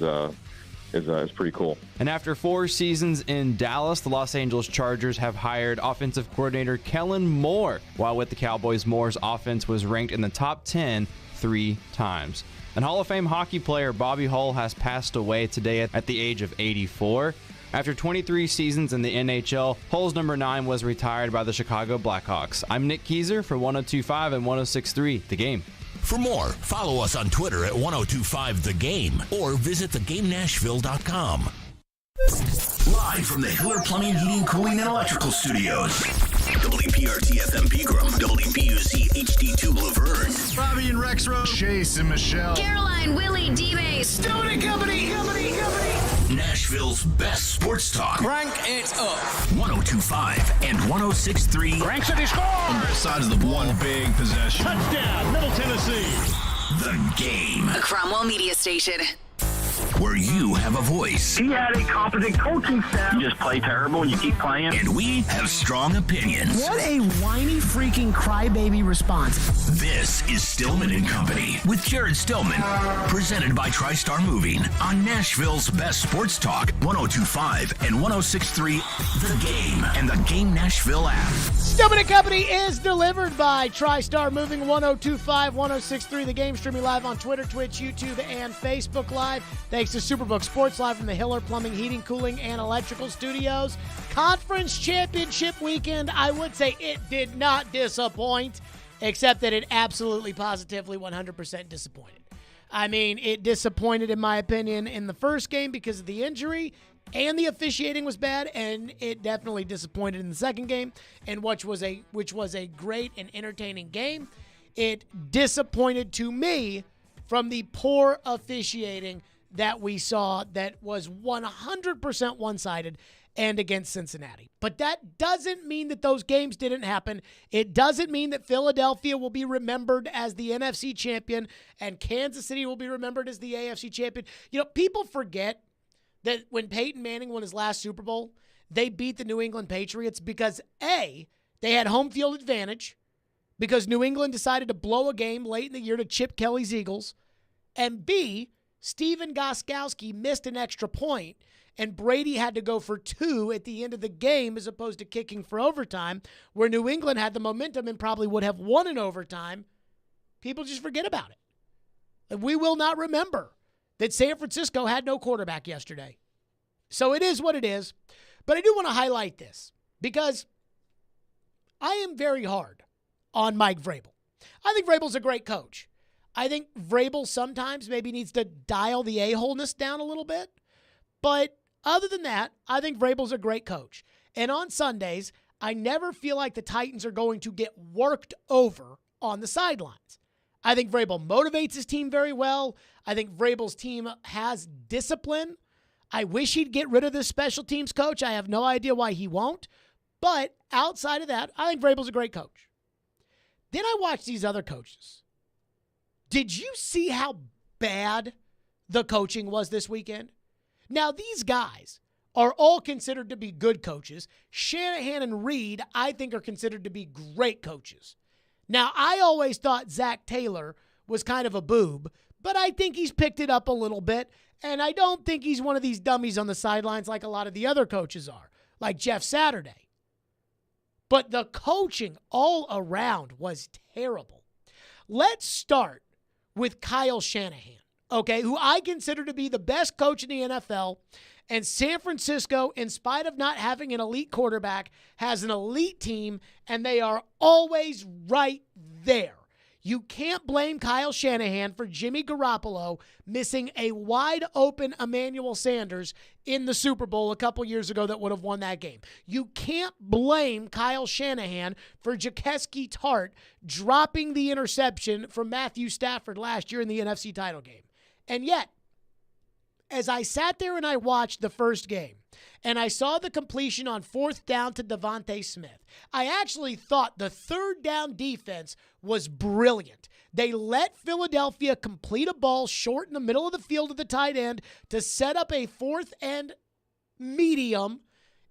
pretty cool. And after 4 seasons in Dallas, the Los Angeles Chargers have hired offensive coordinator Kellen Moore. While with the Cowboys, Moore's offense was ranked in the top 10 3 times. And Hall of Fame hockey player Bobby Hull has passed away today at the age of 84. After 23 seasons in the NHL, Hull's number 9 was retired by the Chicago Blackhawks. I'm Nick Kieser for 102.5 and 106.3 The Game. For more, follow us on Twitter at 1025 The Game or visit thegamenashville.com. Live from the Hiller Plumbing, Heating, Cooling, and Electrical Studios. WPRT FM Pegram, WPUC HD2 Laverne. Bobby and Rex Road. Chase and Michelle. Caroline, Willie, D-Base. Stillman and Company. Nashville's best sports talk. Crank it up. 1025 and 1063. Crank City scores. On both sides of the one big possession. Touchdown, Middle Tennessee. The Game. A Cromwell Media Station. Where you have a voice. He had a competent coaching staff. You just play terrible and you keep playing. And we have strong opinions. What a whiny freaking crybaby response. This is Stillman and Company with Jared Stillman. Presented by TriStar Moving on Nashville's best sports talk, 1025 and 1063 The Game and the Game Nashville app. Stillman and Company is delivered by TriStar Moving, 1025 1063 The Game, streaming live on Twitter, Twitch, YouTube, and Facebook Live. Thanks to Superbook Sports, live from the Hiller Plumbing, Heating, Cooling, and Electrical Studios. Conference Championship weekend, I would say it did not disappoint, except that it absolutely, positively, 100% disappointed. I mean, it disappointed, in my opinion, in the first game because of the injury, and the officiating was bad, and it definitely disappointed in the second game, and which was a great and entertaining game. It disappointed to me from the poor officiating that we saw that was 100% one-sided and against Cincinnati. But that doesn't mean that those games didn't happen. It doesn't mean that Philadelphia will be remembered as the NFC champion and Kansas City will be remembered as the AFC champion. You know, people forget that when Peyton Manning won his last Super Bowl, they beat the New England Patriots because, A, they had home field advantage because New England decided to blow a game late in the year to chip Kelly's Eagles, and B, Steven Gostkowski missed an extra point, and Brady had to go for 2 at the end of the game as opposed to kicking for overtime, where New England had the momentum and probably would have won in overtime. People just forget about it. And we will not remember that San Francisco had no quarterback yesterday. So it is what it is. But I do want to highlight this because I am very hard on Mike Vrabel. I think Vrabel's a great coach. I think Vrabel sometimes maybe needs to dial the a-holeness down a little bit. But other than that, I think Vrabel's a great coach. And on Sundays, I never feel like the Titans are going to get worked over on the sidelines. I think Vrabel motivates his team very well. I think Vrabel's team has discipline. I wish he'd get rid of this special teams coach. I have no idea why he won't. But outside of that, I think Vrabel's a great coach. Then I watch these other coaches. Did you see how bad the coaching was this weekend? Now, these guys are all considered to be good coaches. Shanahan and Reed, I think, are considered to be great coaches. Now, I always thought Zach Taylor was kind of a boob, but I think he's picked it up a little bit, and I don't think he's one of these dummies on the sidelines like a lot of the other coaches are, like Jeff Saturday. But the coaching all around was terrible. Let's start with Kyle Shanahan, okay, who I consider to be the best coach in the NFL. And San Francisco, in spite of not having an elite quarterback, has an elite team, and they are always right there. You can't blame Kyle Shanahan for Jimmy Garoppolo missing a wide-open Emmanuel Sanders in the Super Bowl a couple years ago that would have won that game. You can't blame Kyle Shanahan for Jakeski Tart dropping the interception from Matthew Stafford last year in the NFC title game. And yet, as I sat there and I watched the first game, and I saw the completion on 4th down to Devontae Smith, I actually thought the 3rd down defense was brilliant. They let Philadelphia complete a ball short in the middle of the field at the tight end to set up a 4th and medium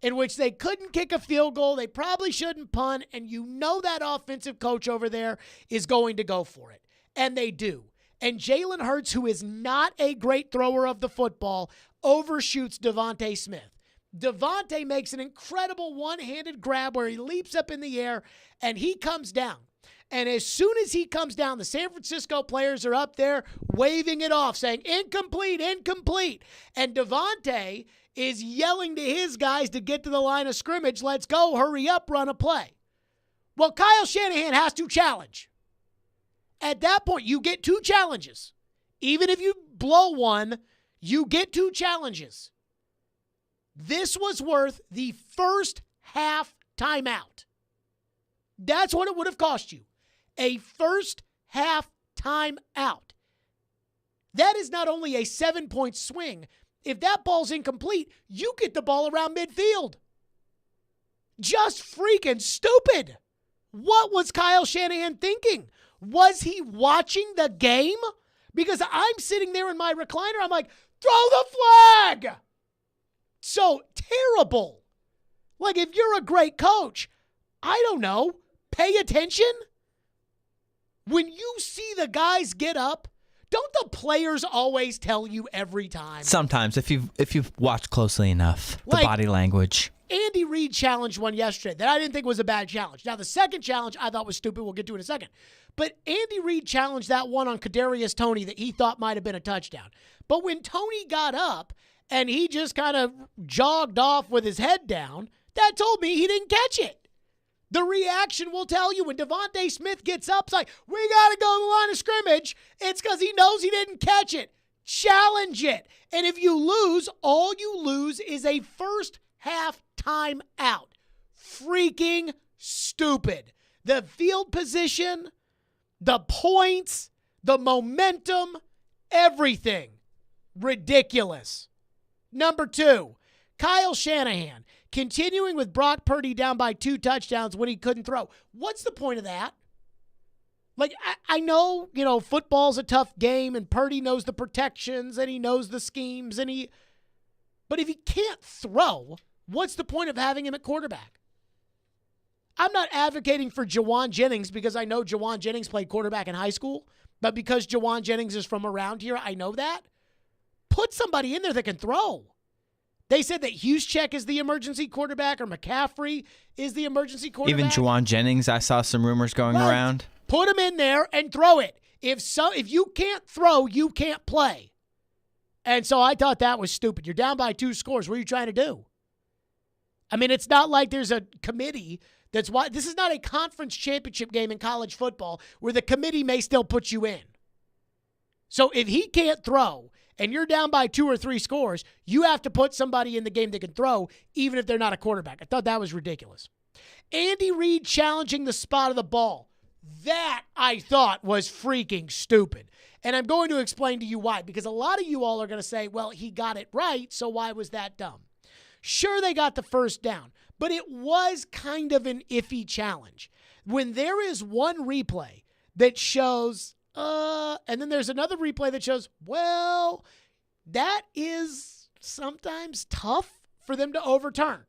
in which they couldn't kick a field goal. They probably shouldn't punt, and you know that offensive coach over there is going to go for it. And they do. And Jalen Hurts, who is not a great thrower of the football, overshoots Devontae Smith. Devontae makes an incredible one-handed grab where he leaps up in the air, and he comes down. And as soon as he comes down, the San Francisco players are up there waving it off, saying, incomplete, incomplete. And Devontae is yelling to his guys to get to the line of scrimmage, let's go, hurry up, run a play. Well, Kyle Shanahan has to challenge. At that point, you get 2 challenges. Even if you blow one, you get 2 challenges. This was worth the first half timeout. That's what it would have cost you. A first half timeout. That is not only a 7-point swing. If that ball's incomplete, you get the ball around midfield. Just freaking stupid. What was Kyle Shanahan thinking? Was he watching the game? Because I'm sitting there in my recliner, I'm like, throw the flag! So terrible. Like, if you're a great coach, I don't know, pay attention. When you see the guys get up, don't the players always tell you every time? Sometimes, if you've watched closely enough, the body language. Andy Reid challenged one yesterday that I didn't think was a bad challenge. Now, the second challenge I thought was stupid. We'll get to in a second. But Andy Reid challenged that one on Kadarius Toney that he thought might have been a touchdown. But when Toney got up and he just kind of jogged off with his head down, that told me he didn't catch it. The reaction will tell you when Devontae Smith gets up, it's like, we got to go to the line of scrimmage. It's because he knows he didn't catch it. Challenge it. And if you lose, all you lose is a first half time out. Freaking stupid. The field position, the points, the momentum, everything. Ridiculous. Number 2, Kyle Shanahan continuing with Brock Purdy down by 2 touchdowns when he couldn't throw. What's the point of that? Like, I know, football's a tough game and Purdy knows the protections and he knows the schemes but if he can't throw, what's the point of having him at quarterback? I'm not advocating for Jawan Jennings because I know Jawan Jennings played quarterback in high school, but because Jawan Jennings is from around here, I know that. Put somebody in there that can throw. They said that Juszczyk is the emergency quarterback or McCaffrey is the emergency quarterback. Even Jawan Jennings, I saw some rumors going around. Put him in there and throw it. If you can't throw, you can't play. And so I thought that was stupid. You're down by 2 scores. What are you trying to do? I mean, it's not like there's a committee that's why this is not a conference championship game in college football where the committee may still put you in. So if he can't throw and you're down by 2 or 3 scores, you have to put somebody in the game that can throw, even if they're not a quarterback. I thought that was ridiculous. Andy Reid challenging the spot of the ball. That, I thought, was freaking stupid. And I'm going to explain to you why, because a lot of you all are going to say, well, he got it right, so why was that dumb? Sure, they got the first down, but it was kind of an iffy challenge. When there is one replay that shows, and then there's another replay that shows, well, that is sometimes tough for them to overturn.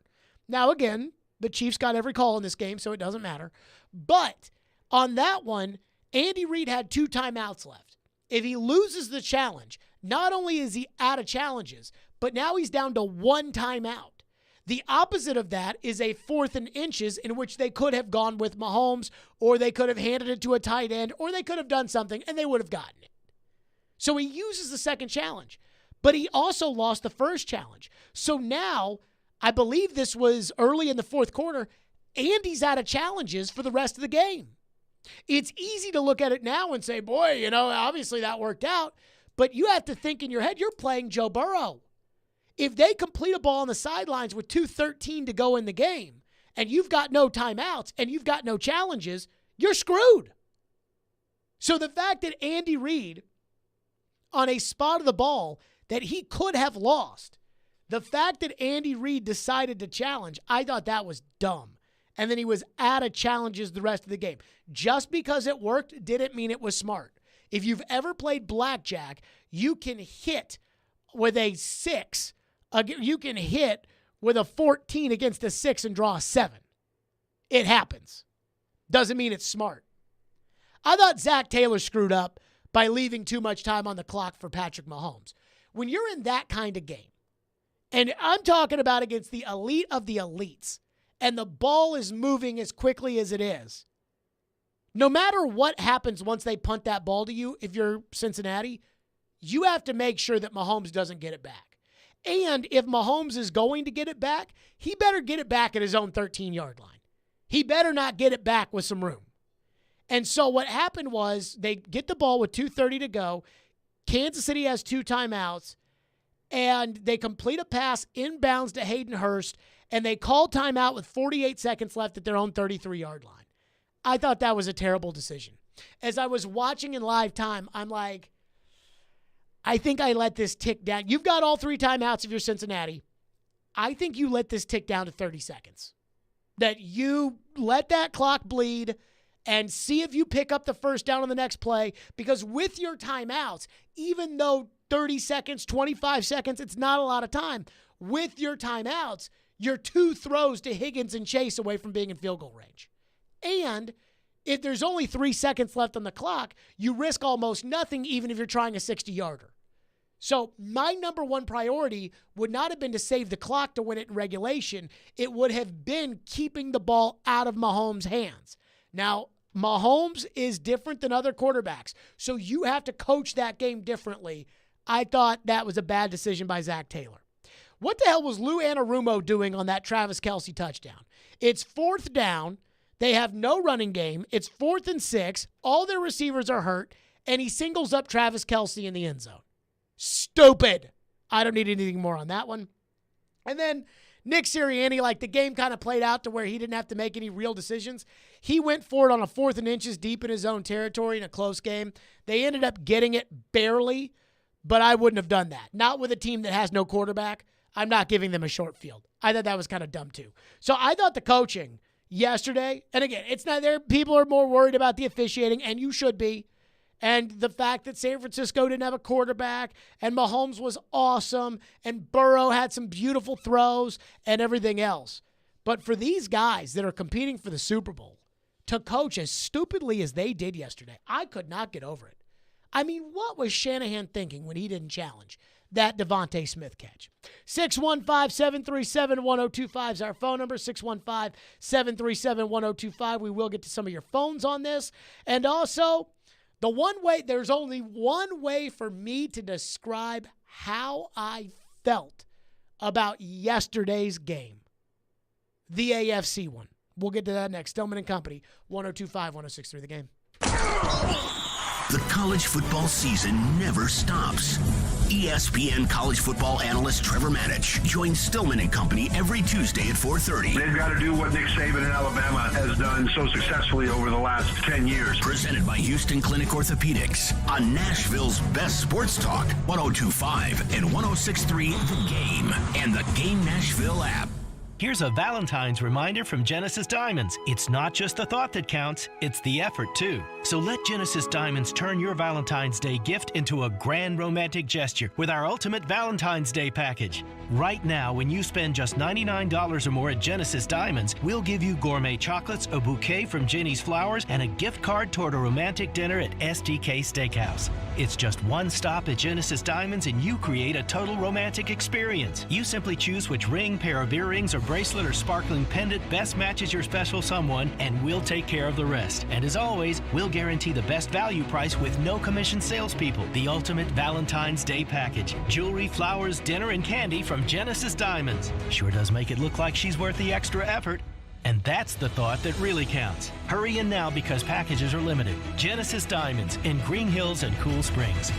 Now, again, the Chiefs got every call in this game, so it doesn't matter. But on that one, Andy Reid had 2 timeouts left. If he loses the challenge, not only is he out of challenges, but now he's down to 1 timeout. The opposite of that is a 4th and inches in which they could have gone with Mahomes, or they could have handed it to a tight end, or they could have done something, and they would have gotten it. So he uses the second challenge, but he also lost the first challenge. So now, I believe this was early in the fourth quarter, Andy's out of challenges for the rest of the game. It's easy to look at it now and say, boy, obviously that worked out. But you have to think in your head, you're playing Joe Burrow. If they complete a ball on the sidelines with 2:13 to go in the game, and you've got no timeouts and you've got no challenges, you're screwed. So the fact that Andy Reid, on a spot of the ball that he could have lost, the fact that Andy Reid decided to challenge, I thought that was dumb. And then he was out of challenges the rest of the game. Just because it worked didn't mean it was smart. If you've ever played blackjack, you can hit with a 6. You can hit with a 14 against a 6 and draw a 7. It happens. Doesn't mean it's smart. I thought Zach Taylor screwed up by leaving too much time on the clock for Patrick Mahomes. When you're in that kind of game, and I'm talking about against the elite of the elites, and the ball is moving as quickly as it is, no matter what happens once they punt that ball to you, if you're Cincinnati, you have to make sure that Mahomes doesn't get it back. And if Mahomes is going to get it back, he better get it back at his own 13-yard line. He better not get it back with some room. And so what happened was they get the ball with 2:30 to go. Kansas City has 2 timeouts, and they complete a pass inbounds to Hayden Hurst, and they call timeout with 48 seconds left at their own 33-yard line. I thought that was a terrible decision. As I was watching in live time, I'm like, I think I let this tick down. You've got all 3 timeouts if you're Cincinnati. I think you let this tick down to 30 seconds. That you let that clock bleed and see if you pick up the first down on the next play. Because with your timeouts, even though 30 seconds, 25 seconds, it's not a lot of time. With your timeouts, you're 2 throws to Higgins and Chase away from being in field goal range. And if there's only 3 seconds left on the clock, you risk almost nothing even if you're trying a 60-yarder. So my number one priority would not have been to save the clock to win it in regulation. It would have been keeping the ball out of Mahomes' hands. Now, Mahomes is different than other quarterbacks, so you have to coach that game differently. I thought that was a bad decision by Zach Taylor. What the hell was Lou Anarumo doing on that Travis Kelce touchdown? It's 4th down. They have no running game. It's 4th and 6. All their receivers are hurt, and he singles up Travis Kelce in the end zone. Stupid. I don't need anything more on that one. And then Nick Sirianni, the game kind of played out to where he didn't have to make any real decisions. He went for it on a 4th and inches deep in his own territory in a close game. They ended up getting it barely, but I wouldn't have done that. Not with a team that has no quarterback. I'm not giving them a short field. I thought that was kind of dumb too. So I thought the coaching yesterday, and again, it's not there. People are more worried about the officiating, and you should be. And the fact that San Francisco didn't have a quarterback, and Mahomes was awesome, and Burrow had some beautiful throws and everything else. But for these guys that are competing for the Super Bowl to coach as stupidly as they did yesterday, I could not get over it. I mean, what was Shanahan thinking when he didn't challenge that Devontae Smith catch? 615-737-1025 is our phone number, 615-737-1025. We will get to some of your phones on this. And also, there's only one way for me to describe how I felt about yesterday's game. The AFC one. We'll get to that next. Stillman and Company, 102.5, 106.3 The Game. The college football season never stops. ESPN college football analyst Trevor Manich joins Stillman and Company every Tuesday at 4:30. They've got to do what Nick Saban in Alabama has done so successfully over the last 10 years. Presented by Houston Clinic Orthopedics on Nashville's best sports talk, 102.5 and 106.3 The Game and the Game Nashville app. Here's a Valentine's reminder from Genesis Diamonds. It's not just the thought that counts, it's the effort too. So let Genesis Diamonds turn your Valentine's Day gift into a grand romantic gesture with our Ultimate Valentine's Day package. Right now, when you spend just $99 or more at Genesis Diamonds, we'll give you gourmet chocolates, a bouquet from Jenny's Flowers, and a gift card toward a romantic dinner at STK Steakhouse. It's just one stop at Genesis Diamonds and you create a total romantic experience. You simply choose which ring, pair of earrings, or bracelet or sparkling pendant best matches your special someone, and we'll take care of the rest. And as always, we'll guarantee the best value price with no commission salespeople. The Ultimate Valentine's Day package. Jewelry, flowers, dinner, and candy from Genesis Diamonds. Sure does make it look like she's worth the extra effort. And that's the thought that really counts. Hurry in now because packages are limited. Genesis Diamonds in Green Hills and Cool Springs.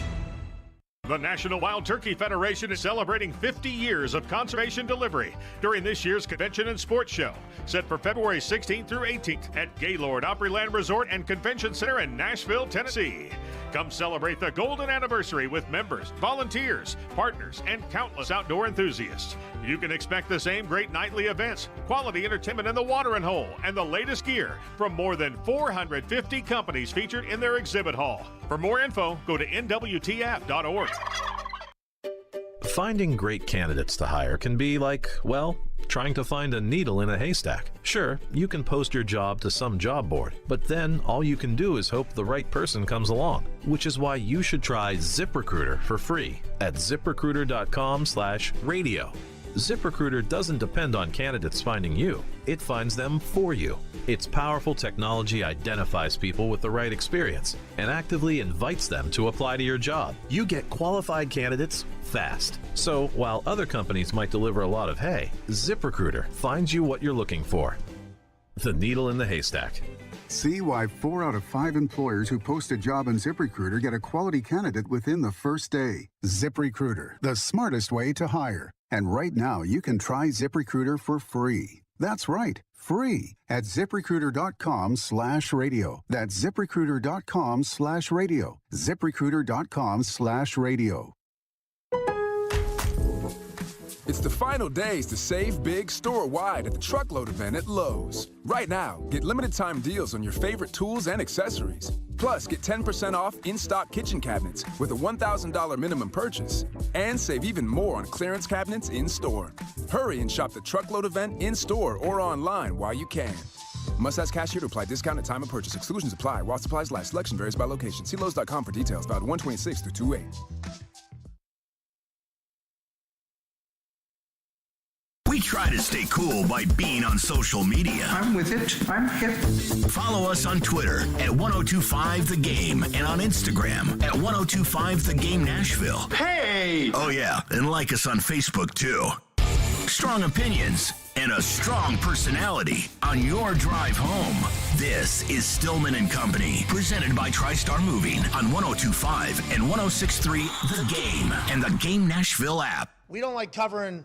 The National Wild Turkey Federation is celebrating 50 years of conservation delivery during this year's convention and sports show, set for February 16th through 18th at Gaylord Opryland Resort and Convention Center in Nashville, Tennessee. Come celebrate the golden anniversary with members, volunteers, partners, and countless outdoor enthusiasts. You can expect the same great nightly events, quality entertainment in the watering hole, and the latest gear from more than 450 companies featured in their exhibit hall. For more info, go to nwtf.org. Finding great candidates to hire can be like, well, trying to find a needle in a haystack. Sure, you can post your job to some job board, but then all you can do is hope the right person comes along, which is why you should try ZipRecruiter for free at ZipRecruiter.com/radio. ZipRecruiter doesn't depend on candidates finding you. It finds them for you. Its powerful technology identifies people with the right experience and actively invites them to apply to your job. You get qualified candidates fast. So while other companies might deliver a lot of hay, ZipRecruiter finds you what you're looking for. The needle in the haystack. See why 4 out of 5 employers who post a job on ZipRecruiter get a quality candidate within the first day. ZipRecruiter, the smartest way to hire. And right now, you can try ZipRecruiter for free. That's right, free at ZipRecruiter.com/radio. That's ZipRecruiter.com/radio. ZipRecruiter.com/radio. It's the final days to save big store-wide at the Truckload event at Lowe's. Right now, get limited-time deals on your favorite tools and accessories. Plus, get 10% off in-stock kitchen cabinets with a $1,000 minimum purchase. And save even more on clearance cabinets in-store. Hurry and shop the Truckload event in-store or online while you can. Must ask cashier to apply discount at time of purchase. Exclusions apply while supplies last. Selection varies by location. See Lowe's.com for details. Valid 1/26 through 2/8. We try to stay cool by being on social media. I'm with it. I'm hip. Follow us on Twitter at 1025thegame and on Instagram at 1025thegame Nashville. Hey! Oh yeah, and like us on Facebook too. Strong opinions and a strong personality on your drive home. This is Stillman and Company, presented by TriStar Moving on 1025 and 1063 The Game and the Game Nashville app. We don't like covering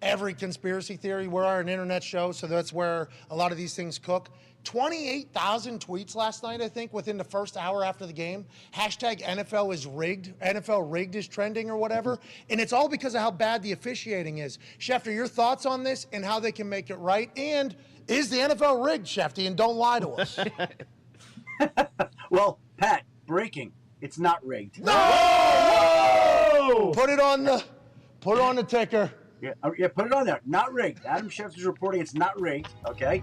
every conspiracy theory. We're an internet show, so that's where a lot of these things cook. 28,000 tweets last night, I think, within the first hour after the game. Hashtag NFL is rigged. NFL rigged is trending or whatever. And it's all because of how bad the officiating is. Schefter, your thoughts on this and how they can make it right? And is the NFL rigged, Schefty? And don't lie to us. Well, Pat, breaking. It's not rigged. No! Whoa! Put it on the ticker. Yeah, put it on there. Not rigged. Adam Schefter's reporting it's not rigged, okay?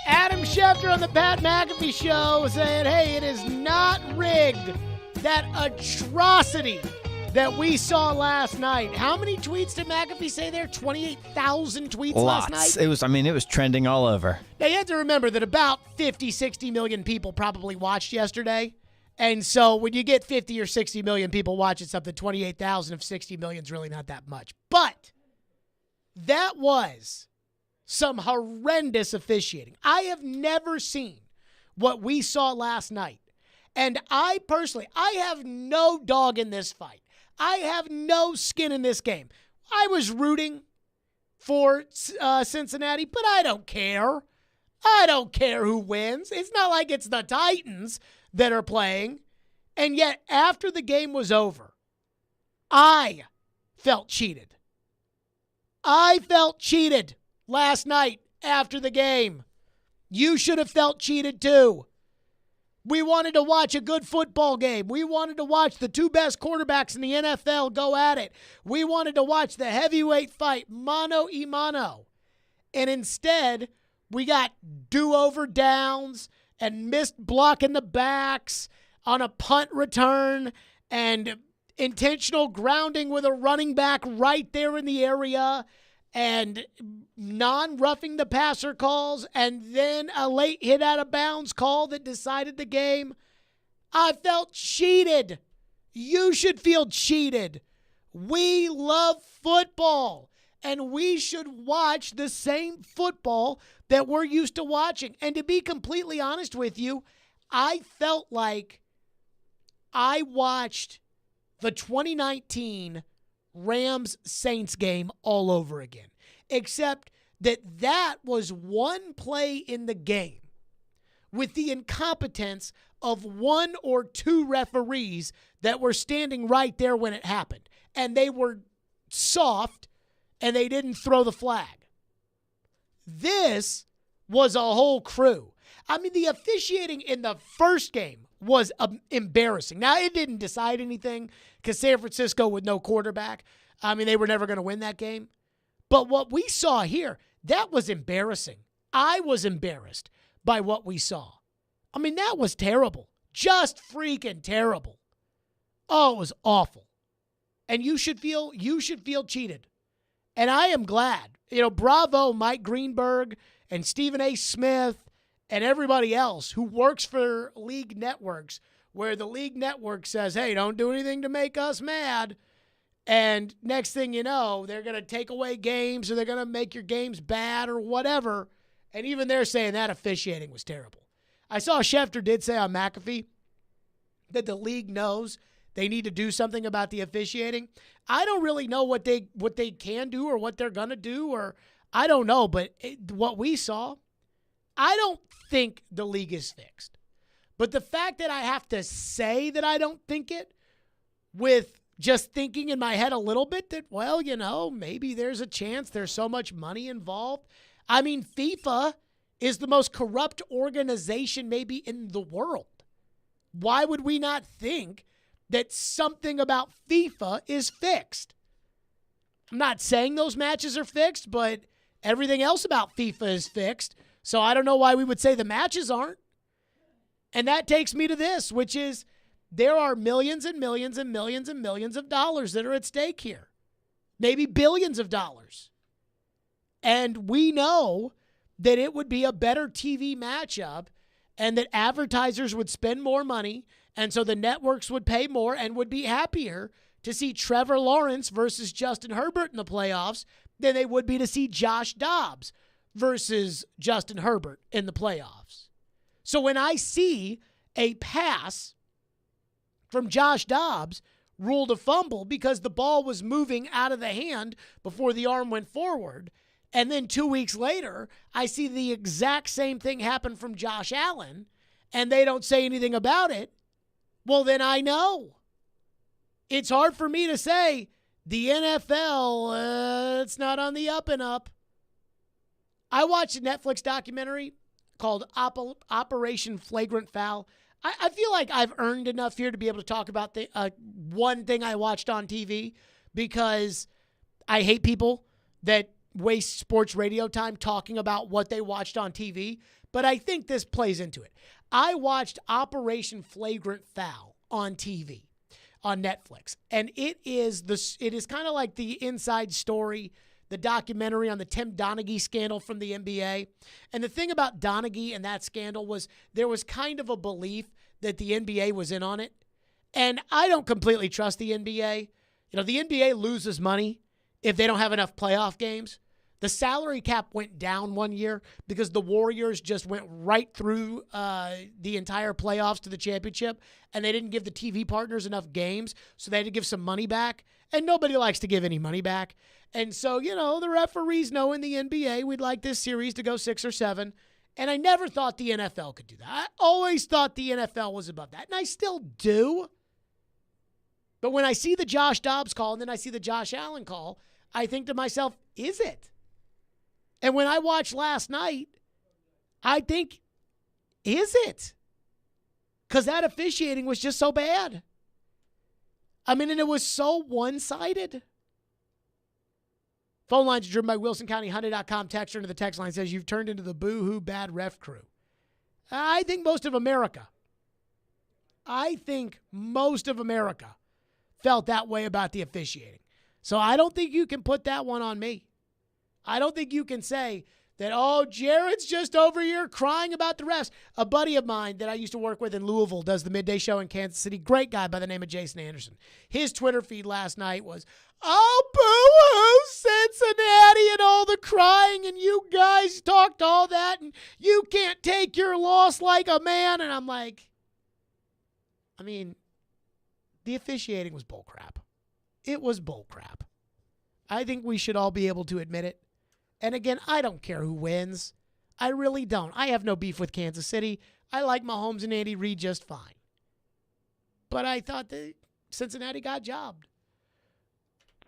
Adam Schefter on the Pat McAfee Show saying, hey, it is not rigged. That atrocity that we saw last night. How many tweets did McAfee say there? 28,000 tweets last night? It was trending all over. Now, you have to remember that about 50, 60 million people probably watched yesterday. And so when you get 50 or 60 million people watching something, 28,000 of 60 million is really not that much. But that was some horrendous officiating. I have never seen what we saw last night. And I have no dog in this fight. I have no skin in this game. I was rooting for Cincinnati, but I don't care. I don't care who wins. It's not like it's the Titans that are playing. And yet, after the game was over, I felt cheated. I felt cheated. last night after the game. You should have felt cheated too. We wanted to watch a good football game. We wanted to watch the two best quarterbacks in the NFL go at it. We wanted to watch the heavyweight fight, mano a mano. And instead, we got do-over downs and missed blocking the backs on a punt return and intentional grounding with a running back right there in the area and non-roughing the passer calls, and then a late hit out of bounds call that decided the game. I felt cheated. You should feel cheated. We love football, and we should watch the same football that we're used to watching. And to be completely honest with you, I felt like I watched the 2019 Rams-Saints game all over again, except that was one play in the game with the incompetence of one or two referees that were standing right there when it happened, and they were soft and they didn't throw the flag. This was a whole crew. I mean, the officiating in the first game was embarrassing. Now, it didn't decide anything because San Francisco with no quarterback, I mean, they were never going to win that game. But what we saw here, that was embarrassing. I was embarrassed by what we saw. I mean, that was terrible. Just freaking terrible. Oh, it was awful. And you should feel cheated. And I am glad. Bravo, Mike Greenberg and Stephen A. Smith and everybody else who works for league networks, where the league network says, hey, don't do anything to make us mad. And next thing you know, they're going to take away games or they're going to make your games bad or whatever. And even they're saying that officiating was terrible. I saw Schefter did say on McAfee that the league knows they need to do something about the officiating. I don't really know what they can do or what they're going to do, or I don't know. But what we saw, I don't think the league is fixed. But the fact that I have to say that I don't think it, with just thinking in my head a little bit that, well, maybe there's a chance, there's so much money involved. I mean, FIFA is the most corrupt organization maybe in the world. Why would we not think that something about FIFA is fixed? I'm not saying those matches are fixed, but everything else about FIFA is fixed. So I don't know why we would say the matches aren't. And that takes me to this, which is there are millions and millions and millions and millions of dollars that are at stake here. Maybe billions of dollars. And we know that it would be a better TV matchup and that advertisers would spend more money, and so the networks would pay more and would be happier to see Trevor Lawrence versus Justin Herbert in the playoffs than they would be to see Josh Dobbs versus Justin Herbert in the playoffs. So when I see a pass from Josh Dobbs ruled a fumble because the ball was moving out of the hand before the arm went forward, and then 2 weeks later, I see the exact same thing happen from Josh Allen, and they don't say anything about it, well, then I know. It's hard for me to say the NFL, it's not on the up and up. I watched a Netflix documentary called Operation Flagrant Foul. I feel like I've earned enough here to be able to talk about the one thing I watched on TV, because I hate people that waste sports radio time talking about what they watched on TV, but I think this plays into it. I watched Operation Flagrant Foul on TV on Netflix, and it is kind of like the inside story, the documentary on the Tim Donaghy scandal from the NBA. And the thing about Donaghy and that scandal was there was kind of a belief that the NBA was in on it. And I don't completely trust the NBA. The NBA loses money if they don't have enough playoff games. The salary cap went down one year because the Warriors just went right through the entire playoffs to the championship, and they didn't give the TV partners enough games, so they had to give some money back. And nobody likes to give any money back. And so, the referees know in the NBA we'd like this series to go 6 or 7. And I never thought the NFL could do that. I always thought the NFL was above that, and I still do. But when I see the Josh Dobbs call and then I see the Josh Allen call, I think to myself, is it? And when I watched last night, I think, is it? Because that officiating was just so bad. I mean, and it was so one-sided. Phone lines are driven by WilsonCountyHyundai.com. Texter into the text line says, you've turned into the boo-hoo bad ref crew. I think most of America felt that way about the officiating. So I don't think you can put that one on me. I don't think you can say that, oh, Jared's just over here crying about the refs. A buddy of mine that I used to work with in Louisville does the midday show in Kansas City. Great guy by the name of Jason Anderson. His Twitter feed last night was, oh, boo-hoo, Cincinnati and all the crying, and you guys talked all that, and you can't take your loss like a man. And I'm like, I mean, the officiating was bullcrap. It was bullcrap. I think we should all be able to admit it. And again, I don't care who wins. I really don't. I have no beef with Kansas City. I like Mahomes and Andy Reid just fine. But I thought that Cincinnati got jobbed.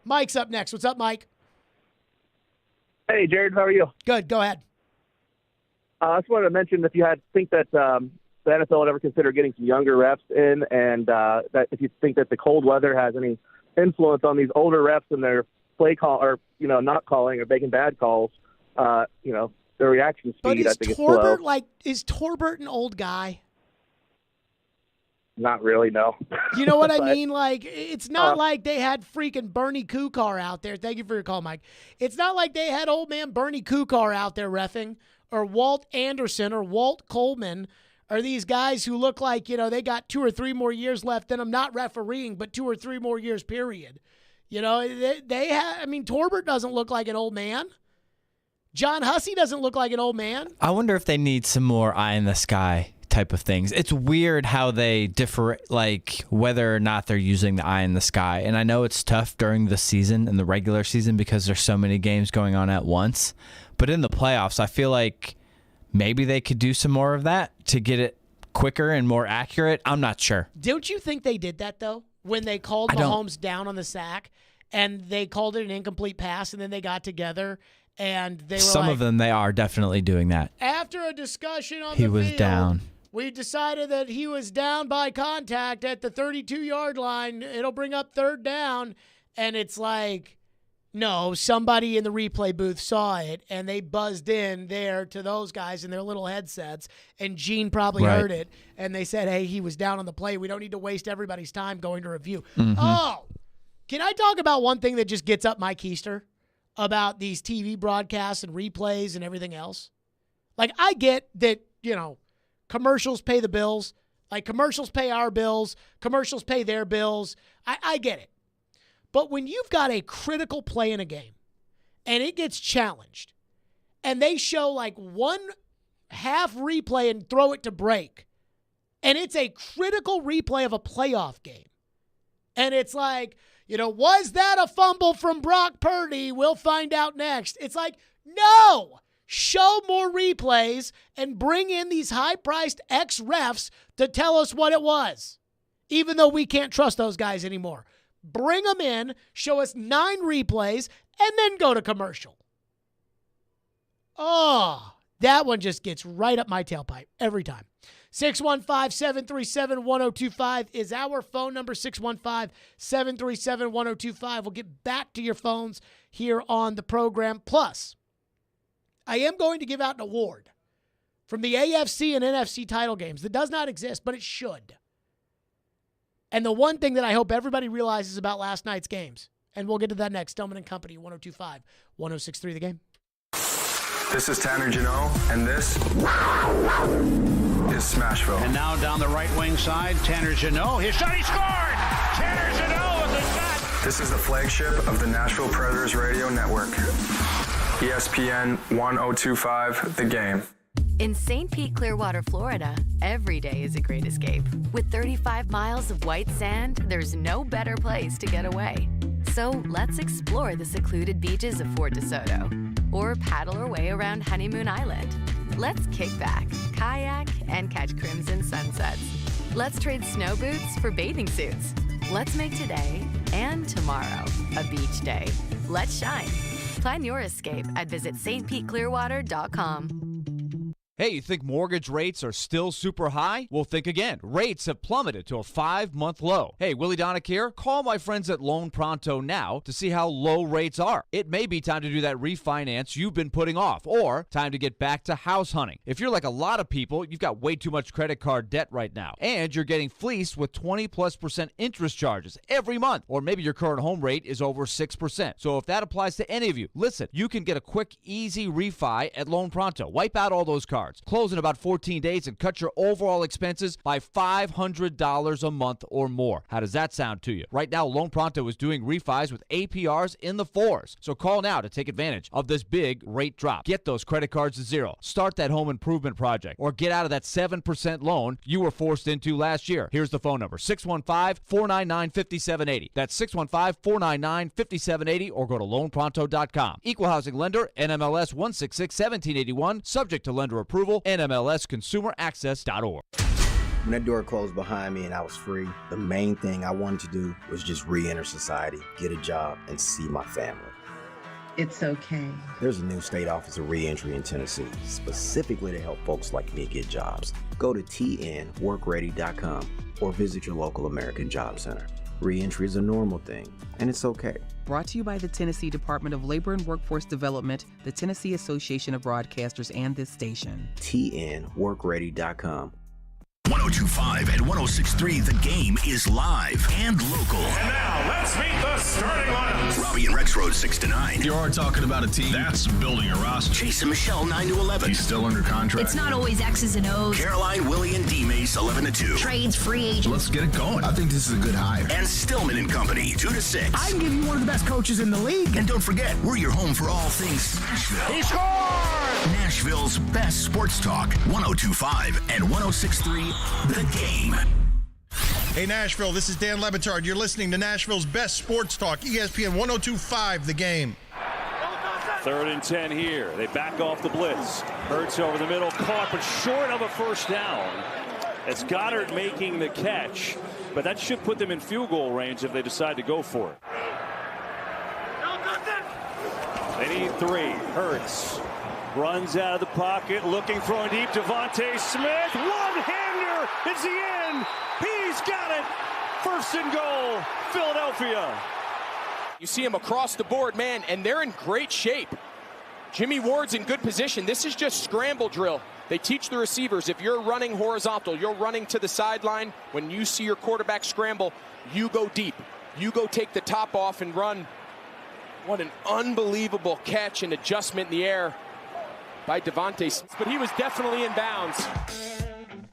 Mike's up next. What's up, Mike? Hey, Jared, how are you? Good. Go ahead. I just wanted to mention if you think that the NFL would ever consider getting some younger refs in, and that if you think that the cold weather has any influence on these older refs and their play call, or not calling or making bad calls, their reaction speed. But I think Torbert, is slow. Is Torbert an old guy? Not really, no. You know what I mean? Like, it's not like they had freaking Bernie Kukar out there. Thank you for your call, Mike. It's not like they had old man Bernie Kukar out there reffing, or Walt Anderson or Walt Coleman, or these guys who look like, they got 2 or 3 more years left in them, not refereeing, but 2 or 3 more years, period. Torbert doesn't look like an old man. John Hussey doesn't look like an old man. I wonder if they need some more eye in the sky type of things. It's weird how they differ, like whether or not they're using the eye in the sky. And I know it's tough during the season and the regular season because there's so many games going on at once. But in the playoffs, I feel like maybe they could do some more of that to get it quicker and more accurate. I'm not sure. Don't you think they did that, though, when they called Mahomes down on the sack and they called it an incomplete pass, and then they got together and they were Some of them, they are definitely doing that. After a discussion on he the was field, down. We decided that he was down by contact at the 32-yard line. It'll bring up 3rd down. And it's like, no, somebody in the replay booth saw it, and they buzzed in there to those guys in their little headsets, and Gene probably heard it, and they said, hey, he was down on the play. We don't need to waste everybody's time going to review. Mm-hmm. Oh, can I talk about one thing that just gets up my keister about these TV broadcasts and replays and everything else? Like, I get that, commercials pay the bills. Like, commercials pay our bills. Commercials pay their bills. I get it. But when you've got a critical play in a game and it gets challenged and they show like 1/2 replay and throw it to break, and it's a critical replay of a playoff game, and it's like, was that a fumble from Brock Purdy? We'll find out next. It's like, no! Show more replays and bring in these high-priced ex-refs to tell us what it was, even though we can't trust those guys anymore. Bring them in, show us 9 replays, and then go to commercial. Oh, that one just gets right up my tailpipe every time. 615-737-1025 is our phone number, 615-737-1025. We'll get back to your phones here on the program. Plus, I am going to give out an award from the AFC and NFC title games that does not exist, but it should. And the one thing that I hope everybody realizes about last night's games, and we'll get to that next, Stillman and Company, 102.5, 106.3 The Game. This is Tanner Janot, and this is Smashville. And now down the right wing side, Tanner Janot. His shot, he scored! Tanner Janot with the shot! This is the flagship of the Nashville Predators Radio Network. ESPN 1025, The Game. In St. Pete, Clearwater, Florida, every day is a great escape. With 35 miles of white sand, there's no better place to get away. So let's explore the secluded beaches of Fort DeSoto or paddle our way around Honeymoon Island. Let's kick back, kayak, and catch crimson sunsets. Let's trade snow boots for bathing suits. Let's make today and tomorrow a beach day. Let's shine. Plan your escape at visitstpeteclearwater.com. Hey, you think mortgage rates are still super high? Well, think again. Rates have plummeted to a 5-month low. Hey, Willie Donick here. Call my friends at Loan Pronto now to see how low rates are. It may be time to do that refinance you've been putting off, or time to get back to house hunting. If you're like a lot of people, you've got way too much credit card debt right now, and you're getting fleeced with 20+% interest charges every month, or maybe your current home rate is over 6%. So if that applies to any of you, listen, you can get a quick, easy refi at Loan Pronto. Wipe out all those cards. Close in about 14 days and cut your overall expenses by $500 a month or more. How does that sound to you? Right now, Loan Pronto is doing refis with APRs in the 4s. So call now to take advantage of this big rate drop. Get those credit cards to zero. Start that home improvement project, or get out of that 7% loan you were forced into last year. Here's the phone number, 615-499-5780. That's 615-499-5780, or go to loanpronto.com. Equal housing lender, NMLS 166-1781, subject to lender approval, NMLSconsumeraccess.org. When that door closed behind me and I was free, the main thing I wanted to do was just re-enter society, get a job, and see my family. It's okay. There's a new state office of re-entry in Tennessee, specifically to help folks like me get jobs. Go to tnworkready.com or visit your local American Job Center. Re-entry is a normal thing, and it's okay. Brought to you by the Tennessee Department of Labor and Workforce Development, the Tennessee Association of Broadcasters, and this station. tnworkready.com. 102.5 and 106.3, The Game is live and local. And now, let's meet the starting lineups. Robbie and Rex Road 6 to 9. You are talking about a team that's building a roster. Chase and Michelle 9 to 11. He's still under contract. It's not always X's and O's. Caroline, Willie, and D Mace 11 to 2. Trades, free agents. Let's get it going. I think this is a good hire. And Stillman and Company 2 to 6. I can give you one of the best coaches in the league. And don't forget, we're your home for all things Nashville. He scored! Nashville's best sports talk. 102.5 and 106.3, The Game. Hey Nashville, this is Dan Lebitard. You're listening to Nashville's best sports talk, ESPN 102.5, The Game. 3rd and 10 here. They back off the blitz. Hurts over the middle, caught, but short of a first down. It's Goddard making the catch, but that should put them in field goal range if they decide to go for it. They need 3. Hurts runs out of the pocket, looking, throwing deep. Devontae Smith, one-hander. It's the end. He's got it. 1st and goal, Philadelphia. You see him across the board, man, and they're in great shape. Jimmy Ward's in good position. This is just scramble drill. They teach the receivers, if you're running horizontal, you're running to the sideline. When you see your quarterback scramble, you go deep. You go take the top off and run. What an unbelievable catch and adjustment in the air by Devontae Smith, but he was definitely in bounds.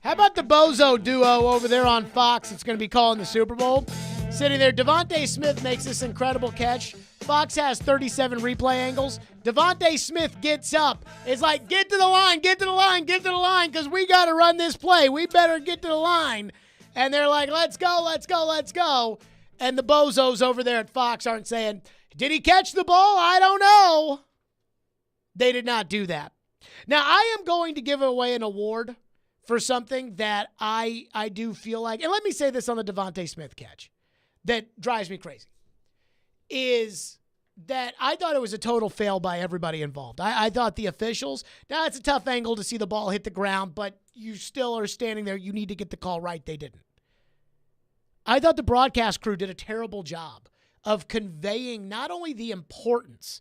How about the Bozo duo over there on Fox that's going to be calling the Super Bowl? Sitting there, Devontae Smith makes this incredible catch. Fox has 37 replay angles. Devontae Smith gets up. It's like, get to the line, get to the line, get to the line, because we got to run this play. We better get to the line. And they're like, let's go, let's go, let's go. And the Bozos over there at Fox aren't saying, did he catch the ball? I don't know. They did not do that. Now, I am going to give away an award for something that I do feel like, and let me say this on the Devontae Smith catch, that drives me crazy, is that I thought it was a total fail by everybody involved. I thought the officials, now it's a tough angle to see the ball hit the ground, but you still are standing there. You need to get the call right. They didn't. I thought the broadcast crew did a terrible job of conveying not only the importance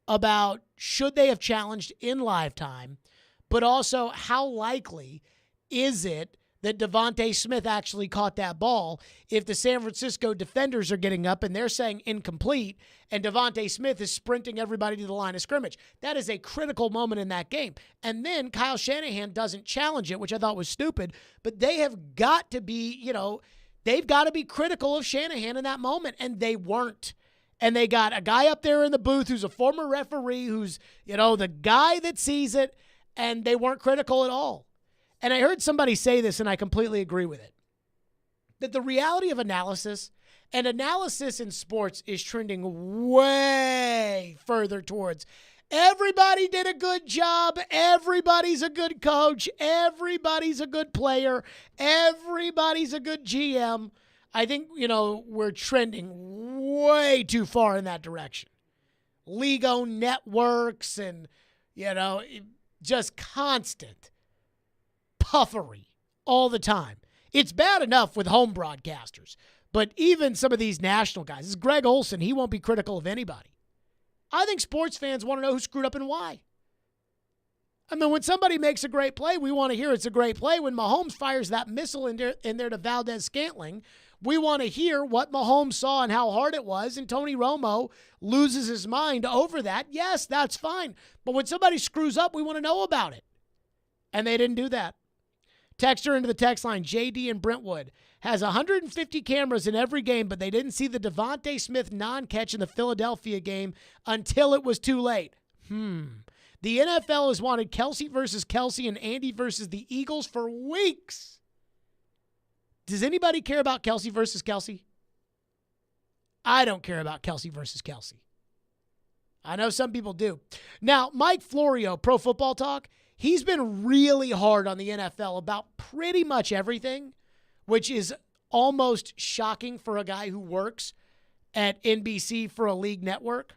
about should they have challenged in live time, but also how likely is it that Devontae Smith actually caught that ball if the San Francisco defenders are getting up and they're saying incomplete and Devontae Smith is sprinting everybody to the line of scrimmage. That is a critical moment in that game. And then Kyle Shanahan doesn't challenge it, which I thought was stupid, but they have got to be, they've got to be critical of Shanahan in that moment, and they weren't. And they got a guy up there in the booth who's a former referee, who's, the guy that sees it, and they weren't critical at all. And I heard somebody say this, and I completely agree with it, that the reality of analysis, and analysis in sports is trending way further towards everybody did a good job, everybody's a good coach, everybody's a good player, everybody's a good GM. I think, we're trending way too far in that direction. league-owned networks and, just constant puffery all the time. It's bad enough with home broadcasters, but even some of these national guys, this is Greg Olson, he won't be critical of anybody. I think sports fans want to know who screwed up and why. I mean, when somebody makes a great play, we want to hear it's a great play. When Mahomes fires that missile in there to Valdez-Scantling, we want to hear what Mahomes saw and how hard it was, and Tony Romo loses his mind over that. Yes, that's fine. But when somebody screws up, we want to know about it. And they didn't do that. Texter into the text line, JD in Brentwood, has 150 cameras in every game, but they didn't see the Devontae Smith non-catch in the Philadelphia game until it was too late. The NFL has wanted Kelsey versus Kelsey and Andy versus the Eagles for weeks. Does anybody care about Kelsey versus Kelsey? I don't care about Kelsey versus Kelsey. I know some people do. Now, Mike Florio, Pro Football Talk, he's been really hard on the NFL about pretty much everything, which is almost shocking for a guy who works at NBC for a league network.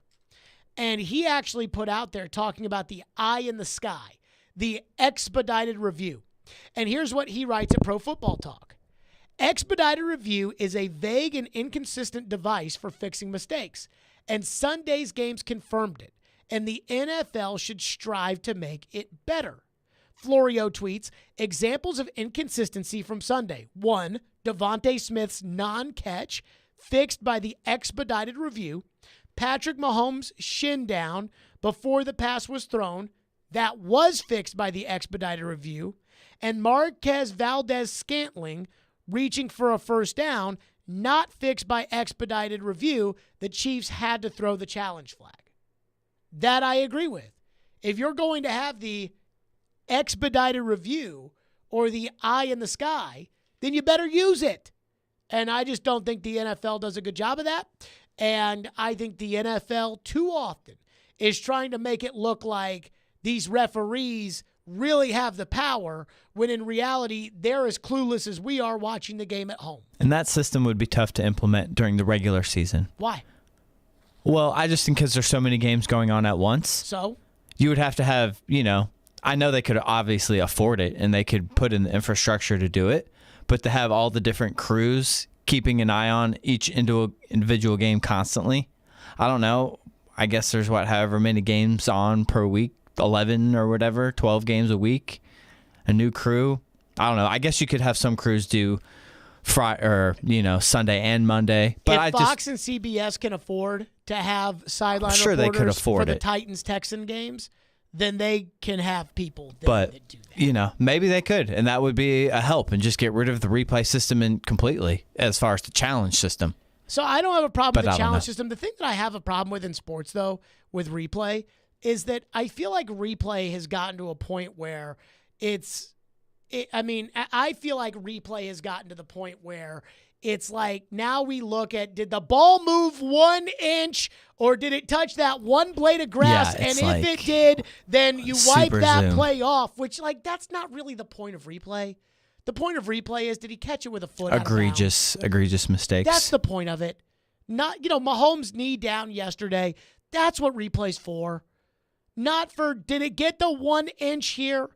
And he actually put out there talking about the eye in the sky, the expedited review. And here's what he writes at Pro Football Talk. Expedited review is a vague and inconsistent device for fixing mistakes. And Sunday's games confirmed it. And the NFL should strive to make it better. Florio tweets, examples of inconsistency from Sunday. 1, Devontae Smith's non-catch, fixed by the expedited review. Patrick Mahomes' shin down before the pass was thrown. That was fixed by the expedited review. And Marquez Valdez-Scantling reaching for a first down, not fixed by expedited review. The Chiefs had to throw the challenge flag. That I agree with. If you're going to have the expedited review or the eye in the sky, then you better use it. And I just don't think the NFL does a good job of that. And I think the NFL too often is trying to make it look like these referees really have the power when in reality they're as clueless as we are watching the game at home. And that system would be tough to implement during the regular season. Why? Well, I just think because there's so many games going on at once. So? You would have to have, I know they could obviously afford it and they could put in the infrastructure to do it, but to have all the different crews keeping an eye on each individual game constantly, I don't know. I guess there's however many games on per week, 11 or whatever, 12 games a week, a new crew. I don't know. I guess you could have some crews do Sunday and Monday. But if Fox and CBS can afford to have sideline reporters they could afford for the Titans-Texan games, then they can have people that do that. Maybe they could, and that would be a help, and just get rid of the replay system completely as far as the challenge system. So I don't have a problem with the challenge system. The thing that I have a problem with in sports, though, with replay, is that I feel like replay has gotten to a point where I feel like replay has gotten to the point where it's like now we look at, did the ball move 1 inch or did it touch that one blade of grass? Yeah, and if it did, then you wipe that play off, which that's not really the point of replay. The point of replay is, did he catch it with a foot out of bounds? Egregious mistakes. That's the point of it. Not, Mahomes' knee down yesterday. That's what replay's for. Not for, did it get the 1 inch here?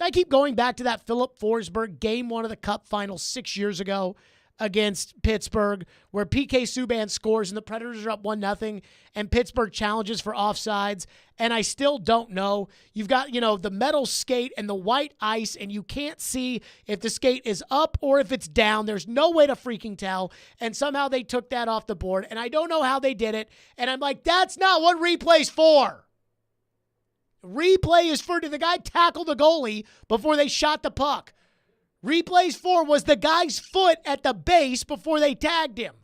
I keep going back to that Philip Forsberg game 1 of the Cup Finals 6 years ago against Pittsburgh, where PK Subban scores and the Predators are up 1-0, and Pittsburgh challenges for offsides, and I still don't know. You've got, the metal skate and the white ice, and you can't see if the skate is up or if it's down. There's no way to freaking tell, and somehow they took that off the board, and I don't know how they did it, and I'm like, that's not what replay's for. Replay is for, did the guy tackle the goalie before they shot the puck? Replay's for, was the guy's foot at the base before they tagged him?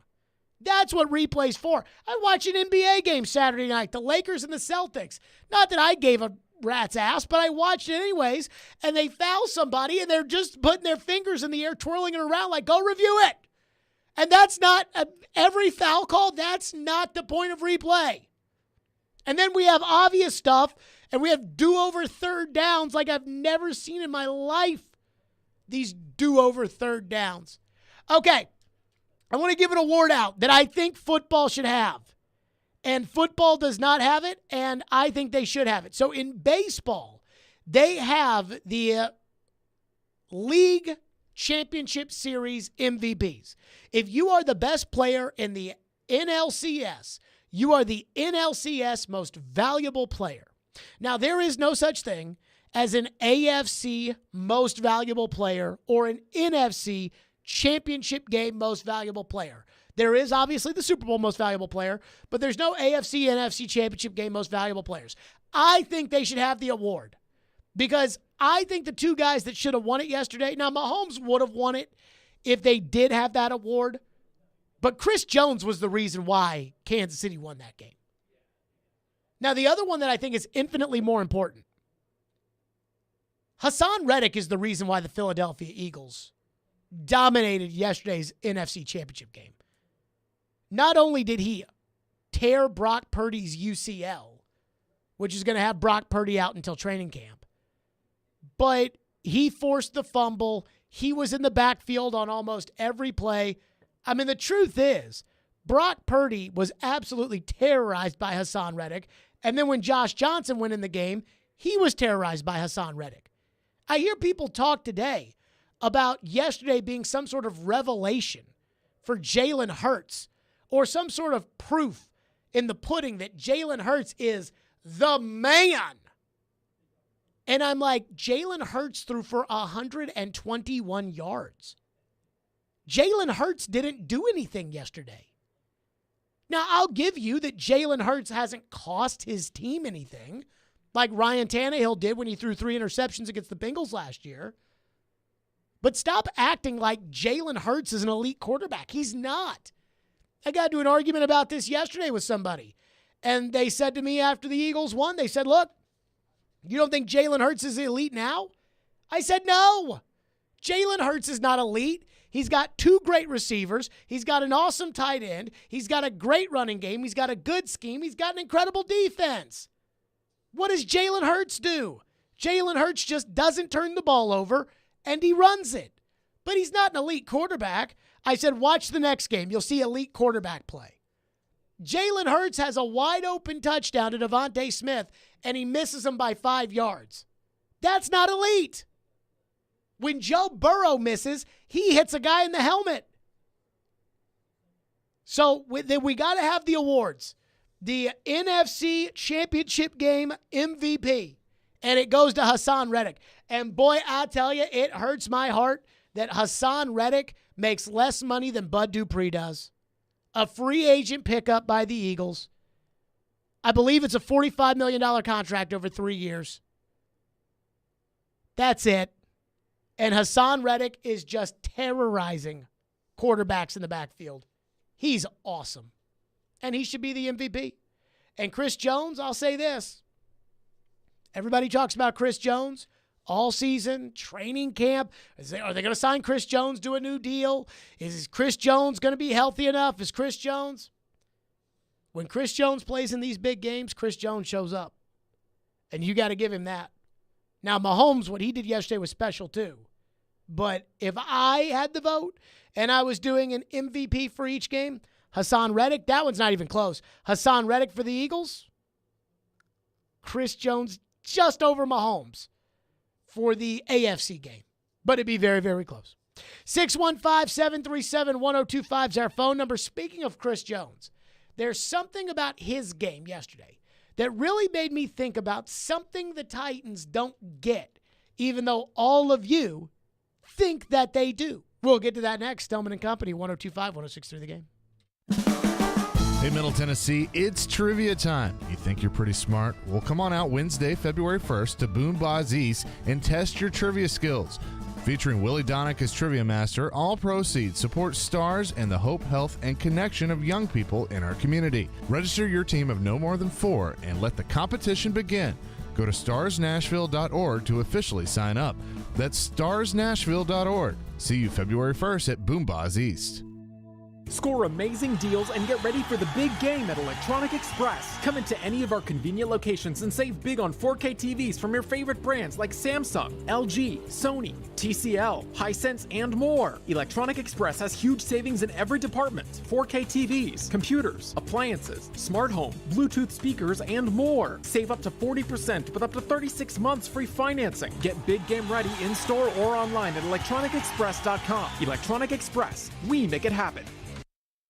That's what replay's for. I watched an NBA game Saturday night, the Lakers and the Celtics. Not that I gave a rat's ass, but I watched it anyways, and they foul somebody, and they're just putting their fingers in the air, twirling it around like, go review it. And that's not, every foul call, that's not the point of replay. And then we have obvious stuff, and we have do-over third downs like I've never seen in my life. These do-over third downs. Okay, I want to give an award out that I think football should have. And football does not have it, and I think they should have it. So in baseball, they have the League Championship Series MVPs. If you are the best player in the NLCS, you are the NLCS most valuable player. Now, there is no such thing as an AFC most valuable player or an NFC championship game most valuable player. There is obviously the Super Bowl most valuable player, but there's no AFC, NFC championship game most valuable players. I think they should have the award because I think the two guys that should have won it yesterday, now Mahomes would have won it if they did have that award, but Chris Jones was the reason why Kansas City won that game. Now, the other one that I think is infinitely more important, Hassan Reddick is the reason why the Philadelphia Eagles dominated yesterday's NFC championship game. Not only did he tear Brock Purdy's UCL, which is going to have Brock Purdy out until training camp, but he forced the fumble. He was in the backfield on almost every play. I mean, the truth is, Brock Purdy was absolutely terrorized by Hassan Reddick. And then when Josh Johnson went in the game, he was terrorized by Hassan Reddick. I hear people talk today about yesterday being some sort of revelation for Jalen Hurts or some sort of proof in the pudding that Jalen Hurts is the man. And I'm like, Jalen Hurts threw for 121 yards. Jalen Hurts didn't do anything yesterday. Now, I'll give you that Jalen Hurts hasn't cost his team anything, like Ryan Tannehill did when he threw 3 interceptions against the Bengals last year. But stop acting like Jalen Hurts is an elite quarterback. He's not. I got into an argument about this yesterday with somebody, and they said to me after the Eagles won, they said, look, you don't think Jalen Hurts is elite now? I said, no. Jalen Hurts is not elite. He's got 2 great receivers. He's got an awesome tight end. He's got a great running game. He's got a good scheme. He's got an incredible defense. What does Jalen Hurts do? Jalen Hurts just doesn't turn the ball over, and he runs it. But he's not an elite quarterback. I said, watch the next game. You'll see elite quarterback play. Jalen Hurts has a wide-open touchdown to Devontae Smith, and he misses him by 5 yards. That's not elite. When Joe Burrow misses, he hits a guy in the helmet. So we got to have the awards. The NFC Championship Game MVP, and it goes to Hassan Reddick. And boy, I tell you, it hurts my heart that Hassan Reddick makes less money than Bud Dupree does. A free agent pickup by the Eagles. I believe it's a $45 million contract over 3 years. That's it. And Hassan Reddick is just terrorizing quarterbacks in the backfield. He's awesome. And he should be the MVP. And Chris Jones, I'll say this. Everybody talks about Chris Jones all season, training camp. Are they going to sign Chris Jones to a new deal? Is Chris Jones going to be healthy enough? Is Chris Jones? When Chris Jones plays in these big games, Chris Jones shows up. And you got to give him that. Now, Mahomes, what he did yesterday was special too. But if I had the vote and I was doing an MVP for each game, Hassan Reddick, that one's not even close. Hassan Reddick for the Eagles, Chris Jones just over Mahomes for the AFC game. But it'd be very, very close. 615-737-1025 is our phone number. Speaking of Chris Jones, there's something about his game yesterday that really made me think about something the Titans don't get, even though all of you think that they do. We'll get to that next. Stillman and Company, 102.5, 106.3 The Game. Hey, Middle Tennessee, it's trivia time. You think you're pretty smart? Well, come on out Wednesday, February 1st to Boom Ba's East and test your trivia skills. Featuring Willie Donick as Trivia Master, all proceeds support STARS and the hope, health, and connection of young people in our community. Register your team of no more than 4 and let the competition begin. Go to starsnashville.org to officially sign up. That's starsnashville.org. See you February 1st at Boom Ba's East. Score amazing deals and get ready for the big game at Electronic Express. Come into any of our convenient locations and save big on 4K TVs from your favorite brands like Samsung, LG, Sony, TCL, Hisense, and more. Electronic Express has huge savings in every department. 4K TVs, computers, appliances, smart home, Bluetooth speakers, and more. Save up to 40% with up to 36 months free financing. Get big game ready in-store or online at electronicexpress.com. Electronic Express. We make it happen.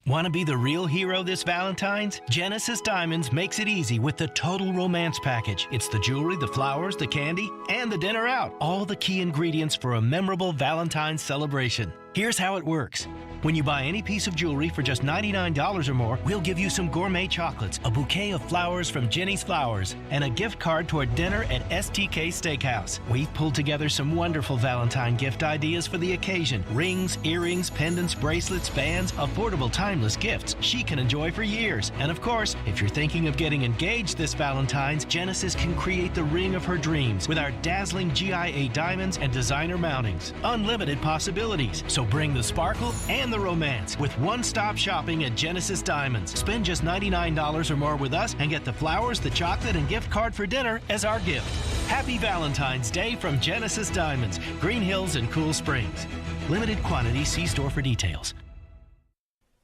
Want to be the real hero this Valentine's? Genesis Diamonds makes it easy with the Total Romance Package. It's the jewelry, the flowers, the candy, and the dinner out. All the key ingredients for a memorable Valentine's celebration. Here's how it works. When you buy any piece of jewelry for just $99 or more, we'll give you some gourmet chocolates, a bouquet of flowers from Jenny's Flowers, and a gift card toward dinner at STK Steakhouse. We've pulled together some wonderful Valentine gift ideas for the occasion. Rings, earrings, pendants, bracelets, bands, affordable timeless gifts she can enjoy for years. And of course, if you're thinking of getting engaged this Valentine's, Genesis can create the ring of her dreams with our dazzling GIA diamonds and designer mountings. Unlimited possibilities. So bring the sparkle and the romance with one-stop shopping at Genesis Diamonds. Spend just $99 or more with us and get the flowers, the chocolate, and gift card for dinner as our gift. Happy Valentine's Day from Genesis Diamonds, Green Hills and Cool Springs. Limited quantity. See store for details.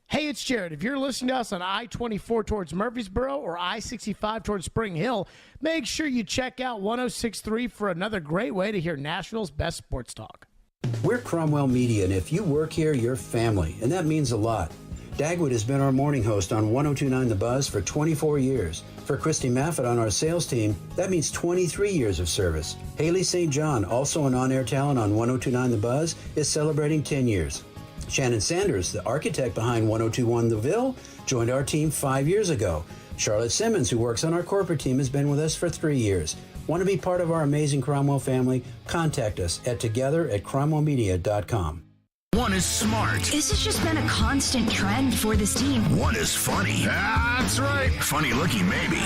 Hey, it's Jared. If you're listening to us on I-24 towards Murfreesboro or I-65 towards Spring Hill, make sure you check out 106.3 for another great way to hear Nashville's best sports talk. We're Cromwell Media, and if you work here, you're family, and that means a lot. Dagwood has been our morning host on 102.9 The Buzz for 24 years. For Christy Maffett on our sales team, that means 23 years of service. Haley St. John, also an on-air talent on 102.9 The Buzz, is celebrating 10 years. Shannon Sanders, the architect behind 102.1 The Ville, joined our team 5 years ago. Charlotte Simmons, who works on our corporate team, has been with us for 3 years. Want to be part of our amazing Cromwell family? Contact us at together@cromwellmedia.com. One is smart. This has just been a constant trend for this team. One is funny. That's right. Funny looking, maybe.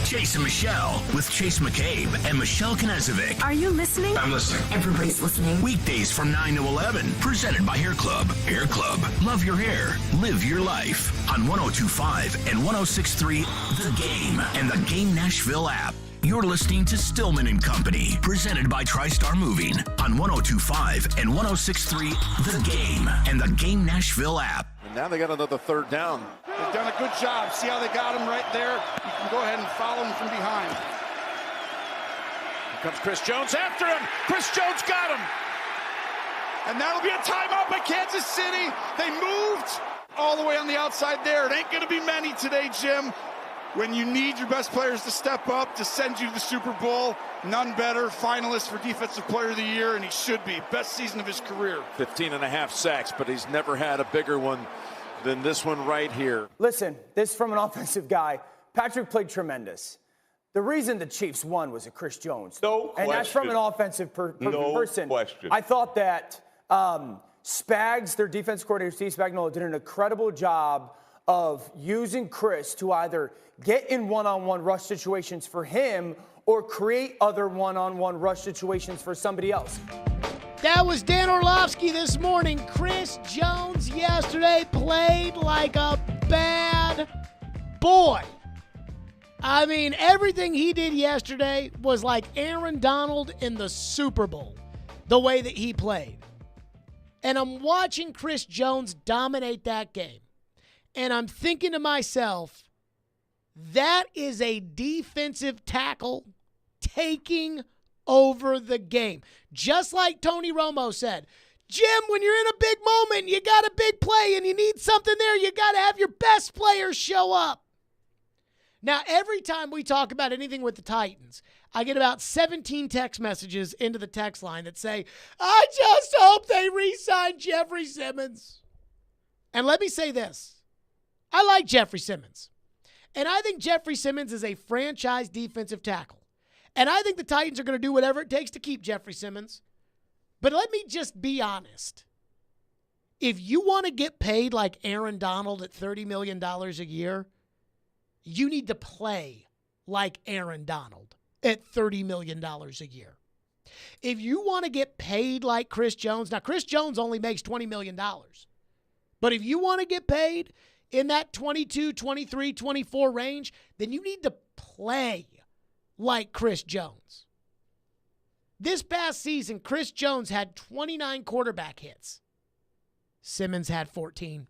Chase and Michelle with Chase McCabe and Michelle Knezovic. Are you listening? I'm listening. Everybody's listening. Weekdays from 9 to 11. Presented by Hair Club. Hair Club. Love your hair. Live your life. On 102.5 and 106.3 The Game and the Game Nashville app. You're listening to Stillman and Company. Presented by TriStar Moving. On 102.5 and 106.3 The Game and the Game Nashville app. And now they got another third down. They've done a good job. See how they got him right there? You can go ahead and follow him from behind. Here comes Chris Jones after him. Chris Jones got him. And that'll be a timeout by Kansas City. They moved all the way on the outside there. It ain't going to be many today, Jim. When you need your best players to step up to send you to the Super Bowl, none better. Finalist for Defensive Player of the Year, and he should be. Best season of his career. 15.5 sacks, but he's never had a bigger one than this one right here. Listen, this is from an offensive guy. Patrick played tremendous. The reason the Chiefs won was a Chris Jones. No question. And that's from an offensive person. No question. I thought that Spags, their defense coordinator, Steve Spagnuolo, did an incredible job of using Chris to either get in one-on-one rush situations for him or create other one-on-one rush situations for somebody else. That was Dan Orlovsky this morning. Chris Jones yesterday played like a bad boy. I mean, everything he did yesterday was like Aaron Donald in the Super Bowl, the way that he played. And I'm watching Chris Jones dominate that game. And I'm thinking to myself, that is a defensive tackle taking over the game. Just like Tony Romo said, Jim, when you're in a big moment, you got a big play and you need something there, you got to have your best players show up. Now, every time we talk about anything with the Titans, I get about 17 text messages into the text line that say, I just hope they re-sign Jeffrey Simmons. And let me say this. I like Jeffrey Simmons. And I think Jeffrey Simmons is a franchise defensive tackle. And I think the Titans are going to do whatever it takes to keep Jeffrey Simmons. But let me just be honest. If you want to get paid like Aaron Donald at $30 million a year, you need to play like Aaron Donald at $30 million a year. If you want to get paid like Chris Jones, now Chris Jones only makes $20 million. But if you want to get paid in that 22, 23, 24 range, then you need to play like Chris Jones. This past season, Chris Jones had 29 quarterback hits. Simmons had 14.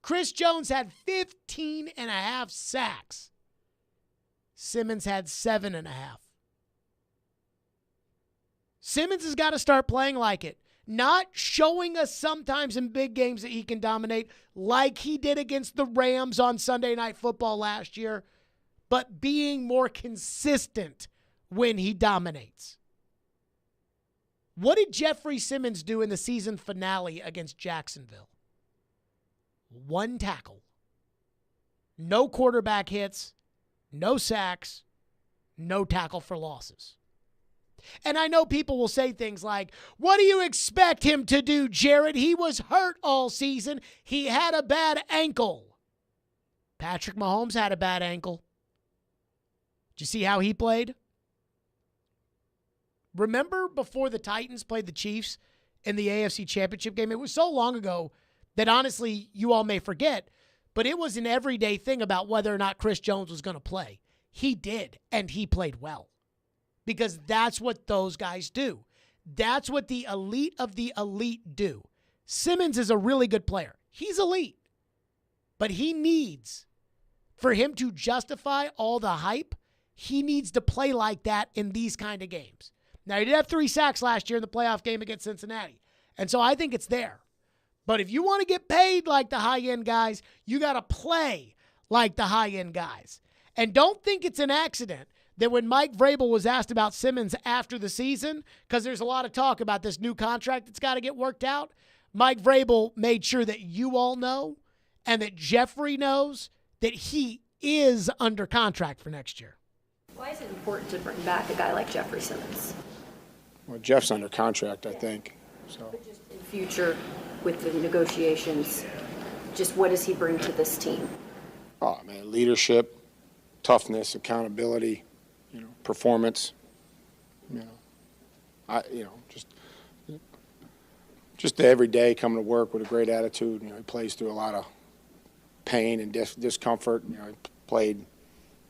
Chris Jones had 15 and a half sacks. Simmons had 7.5. Simmons has got to start playing like it. Not showing us sometimes in big games that he can dominate like he did against the Rams on Sunday Night Football last year, but being more consistent when he dominates. What did Jeffrey Simmons do in the season finale against Jacksonville? 1 tackle. No quarterback hits, no sacks, no tackle for losses. And I know people will say things like, what do you expect him to do, Jared? He was hurt all season. He had a bad ankle. Patrick Mahomes had a bad ankle. Did you see how he played? Remember before the Titans played the Chiefs in the AFC Championship game? It was so long ago that honestly you all may forget, but it was an everyday thing about whether or not Chris Jones was going to play. He did, and he played well. Because that's what those guys do. That's what the elite of the elite do. Simmons is a really good player. He's elite. But he needs, for him to justify all the hype, he needs to play like that in these kind of games. Now, he did have 3 sacks last year in the playoff game against Cincinnati. And so I think it's there. But if you want to get paid like the high-end guys, you got to play like the high-end guys. And don't think it's an accident that when Mike Vrabel was asked about Simmons after the season, because there's a lot of talk about this new contract that's got to get worked out, Mike Vrabel made sure that you all know and that Jeffrey knows that he is under contract for next year. Why is it important to bring back a guy like Jeffrey Simmons? Well, Jeff's under contract, I think. So. But just in future with the negotiations, just what does he bring to this team? Oh, man, leadership, toughness, accountability, performance, just the every day coming to work with a great attitude. He plays through a lot of pain and discomfort. He played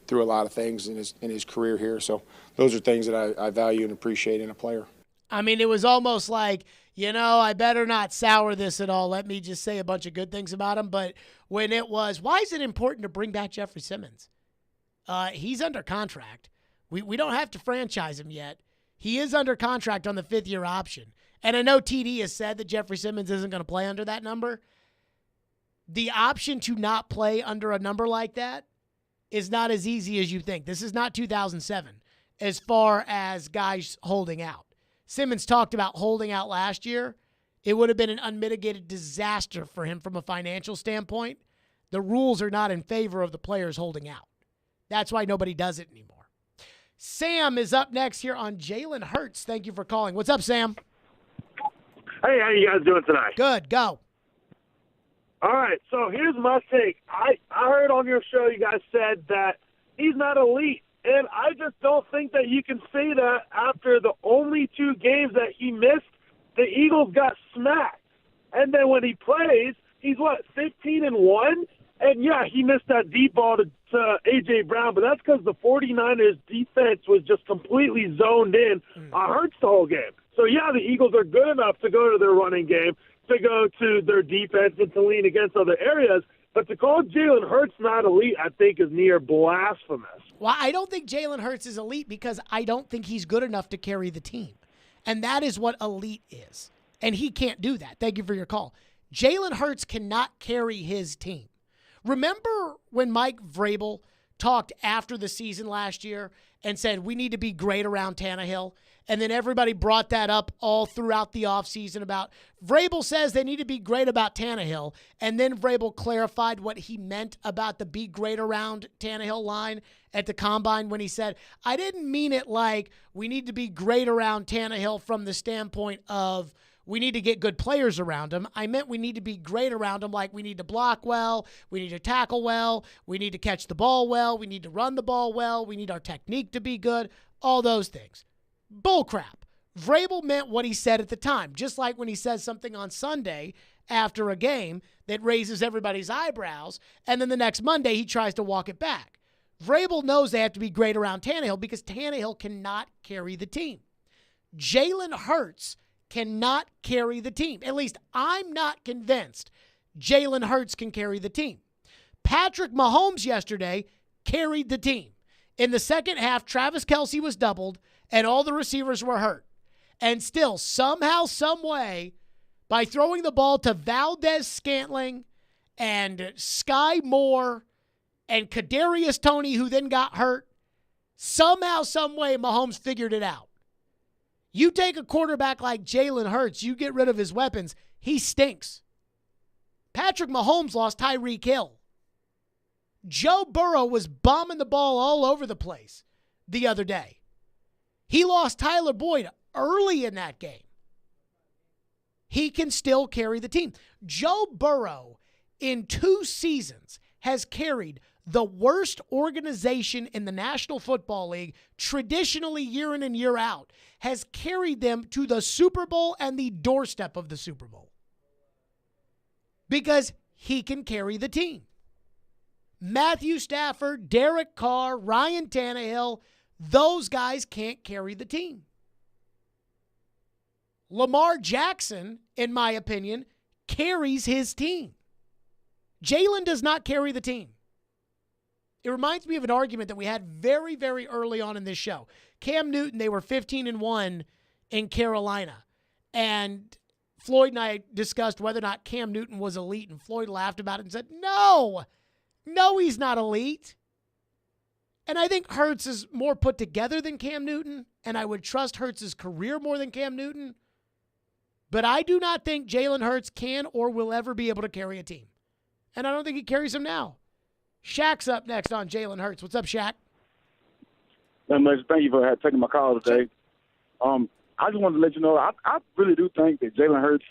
through a lot of things in his career here. So those are things that I value and appreciate in a player. I mean, it was almost like, I better not sour this at all. Let me just say a bunch of good things about him. But when it was, why is it important to bring back Jeffrey Simmons? He's under contract. We don't have to franchise him yet. He is under contract on the 5th-year option. And I know TD has said that Jeffrey Simmons isn't going to play under that number. The option to not play under a number like that is not as easy as you think. This is not 2007 as far as guys holding out. Simmons talked about holding out last year. It would have been an unmitigated disaster for him from a financial standpoint. The rules are not in favor of the players holding out. That's why nobody does it anymore. Sam is up next here on Jalen Hurts. Thank you for calling. What's up, Sam? Hey, how you guys doing tonight? Good. Go. All right, so here's my take. I heard on your show you guys said that he's not elite, and I just don't think that you can say that after the only 2 games that he missed, the Eagles got smacked. And then when he plays, he's, 15-1? And, yeah, he missed that deep ball to A.J. Brown, but that's because the 49ers defense was just completely zoned in on Hurts the whole game. So, yeah, the Eagles are good enough to go to their running game, to go to their defense, and to lean against other areas. But to call Jalen Hurts not elite, I think, is near blasphemous. Well, I don't think Jalen Hurts is elite because I don't think he's good enough to carry the team. And that is what elite is. And he can't do that. Thank you for your call. Jalen Hurts cannot carry his team. Remember when Mike Vrabel talked after the season last year and said, we need to be great around Tannehill? And then everybody brought that up all throughout the offseason about Vrabel says they need to be great about Tannehill. And then Vrabel clarified what he meant about the be great around Tannehill line at the combine when he said, I didn't mean it like we need to be great around Tannehill from the standpoint of we need to get good players around him. I meant we need to be great around him, like we need to block well, we need to tackle well, we need to catch the ball well, we need to run the ball well, we need our technique to be good, all those things. Bullcrap. Vrabel meant what he said at the time, just like when he says something on Sunday after a game that raises everybody's eyebrows, and then the next Monday he tries to walk it back. Vrabel knows they have to be great around Tannehill because Tannehill cannot carry the team. Jalen Hurts cannot carry the team. At least I'm not convinced Jalen Hurts can carry the team. Patrick Mahomes yesterday carried the team. In the second half, Travis Kelce was doubled, and all the receivers were hurt. And still, somehow, some way, by throwing the ball to Valdez-Scantling and Sky Moore and Kadarius Toney, who then got hurt, somehow, some way, Mahomes figured it out. You take a quarterback like Jalen Hurts, you get rid of his weapons, he stinks. Patrick Mahomes lost Tyreek Hill. Joe Burrow was bombing the ball all over the place the other day. He lost Tyler Boyd early in that game. He can still carry the team. Joe Burrow, in 2 seasons, has carried the worst organization in the National Football League, traditionally year in and year out, has carried them to the Super Bowl and the doorstep of the Super Bowl. Because he can carry the team. Matthew Stafford, Derek Carr, Ryan Tannehill, those guys can't carry the team. Lamar Jackson, in my opinion, carries his team. Jalen does not carry the team. It reminds me of an argument that we had very, very early on in this show. Cam Newton, they were 15-1 in Carolina. And Floyd and I discussed whether or not Cam Newton was elite, and Floyd laughed about it and said, no, he's not elite. And I think Hurts is more put together than Cam Newton, and I would trust Hurts' career more than Cam Newton. But I do not think Jalen Hurts can or will ever be able to carry a team. And I don't think he carries them now. Shaq's up next on Jalen Hurts. What's up, Shaq? Thank you for taking my call today. I just wanted to let you know, I really do think that Jalen Hurts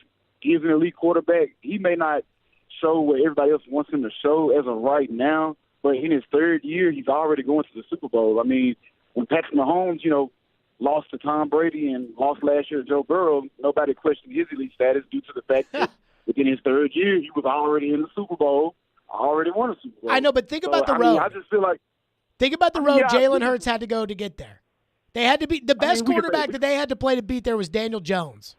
is an elite quarterback. He may not show what everybody else wants him to show as of right now, but in his 3rd year, he's already going to the Super Bowl. I mean, when Patrick Mahomes, lost to Tom Brady and lost last year to Joe Burrow, nobody questioned his elite status due to the fact that within his 3rd year, he was already in the Super Bowl, already won a Super Bowl. I know, but think about the road. I just feel like think about the road Jalen Hurts had to go to get there. They had to be the best quarterback that they had to play to beat there was Daniel Jones.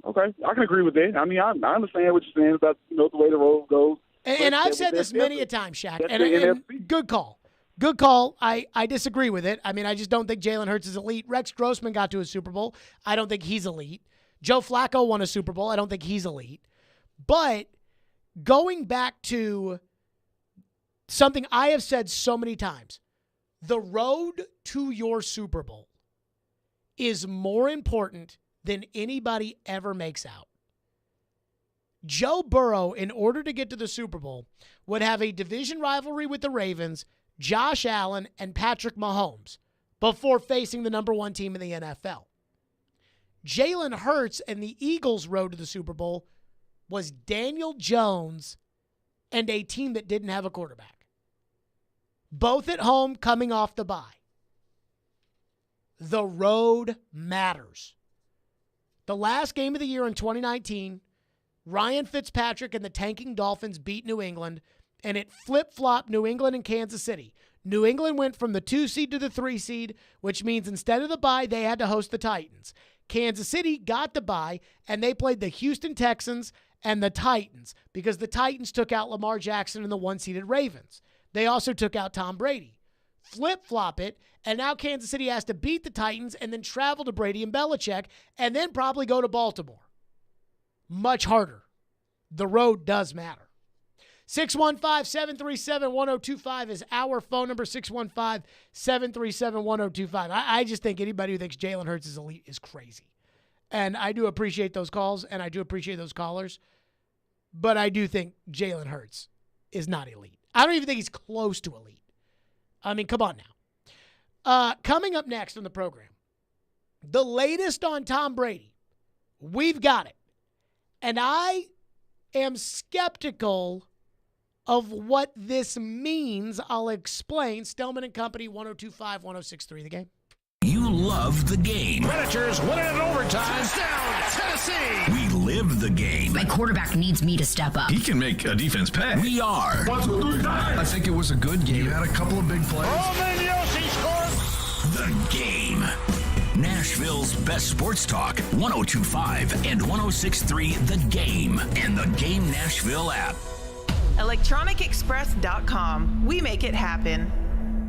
Okay, I can agree with that. I mean, I understand what you're saying about the way the road goes. And I've said this many a time, Shaq. And good call. Good call. I disagree with it. I mean, I just don't think Jalen Hurts is elite. Rex Grossman got to a Super Bowl. I don't think he's elite. Joe Flacco won a Super Bowl. I don't think he's elite. But going back to something I have said so many times, the road to your Super Bowl is more important than anybody ever makes out. Joe Burrow, in order to get to the Super Bowl, would have a division rivalry with the Ravens, Josh Allen, and Patrick Mahomes before facing the number 1 team in the NFL. Jalen Hurts and the Eagles' road to the Super Bowl was Daniel Jones and a team that didn't have a quarterback. Both at home, coming off the bye. The road matters. The last game of the year in 2019, Ryan Fitzpatrick and the tanking Dolphins beat New England, and it flip-flopped New England and Kansas City. New England went from the 2 seed to the 3 seed, which means instead of the bye, they had to host the Titans. Kansas City got the bye, and they played the Houston Texans and the Titans because the Titans took out Lamar Jackson and the 1-seeded Ravens. They also took out Tom Brady. Flip-flop it, and now Kansas City has to beat the Titans and then travel to Brady and Belichick and then probably go to Baltimore. Much harder. The road does matter. 615-737-1025 is our phone number, 615-737-1025. I just think anybody who thinks Jalen Hurts is elite is crazy. And I do appreciate those calls, and I do appreciate those callers, but I do think Jalen Hurts is not elite. I don't even think he's close to elite. I mean, come on now. Coming up next on the program, the latest on Tom Brady. We've got it. And I am skeptical of what this means. I'll explain. Stillman and Company, 102.5, 106.3 The Game. You love the game. Predators win it in overtime. Touchdown, Tennessee. We live the game. My quarterback needs me to step up. He can make a defense pay. We are 1, 2, 3, I think it was a good game. You had a couple of big plays. Roman Yossi scores. the game. Nashville's best sports talk, 102.5 and 106.3 The Game and the Game Nashville app. ElectronicExpress.com. We make it happen.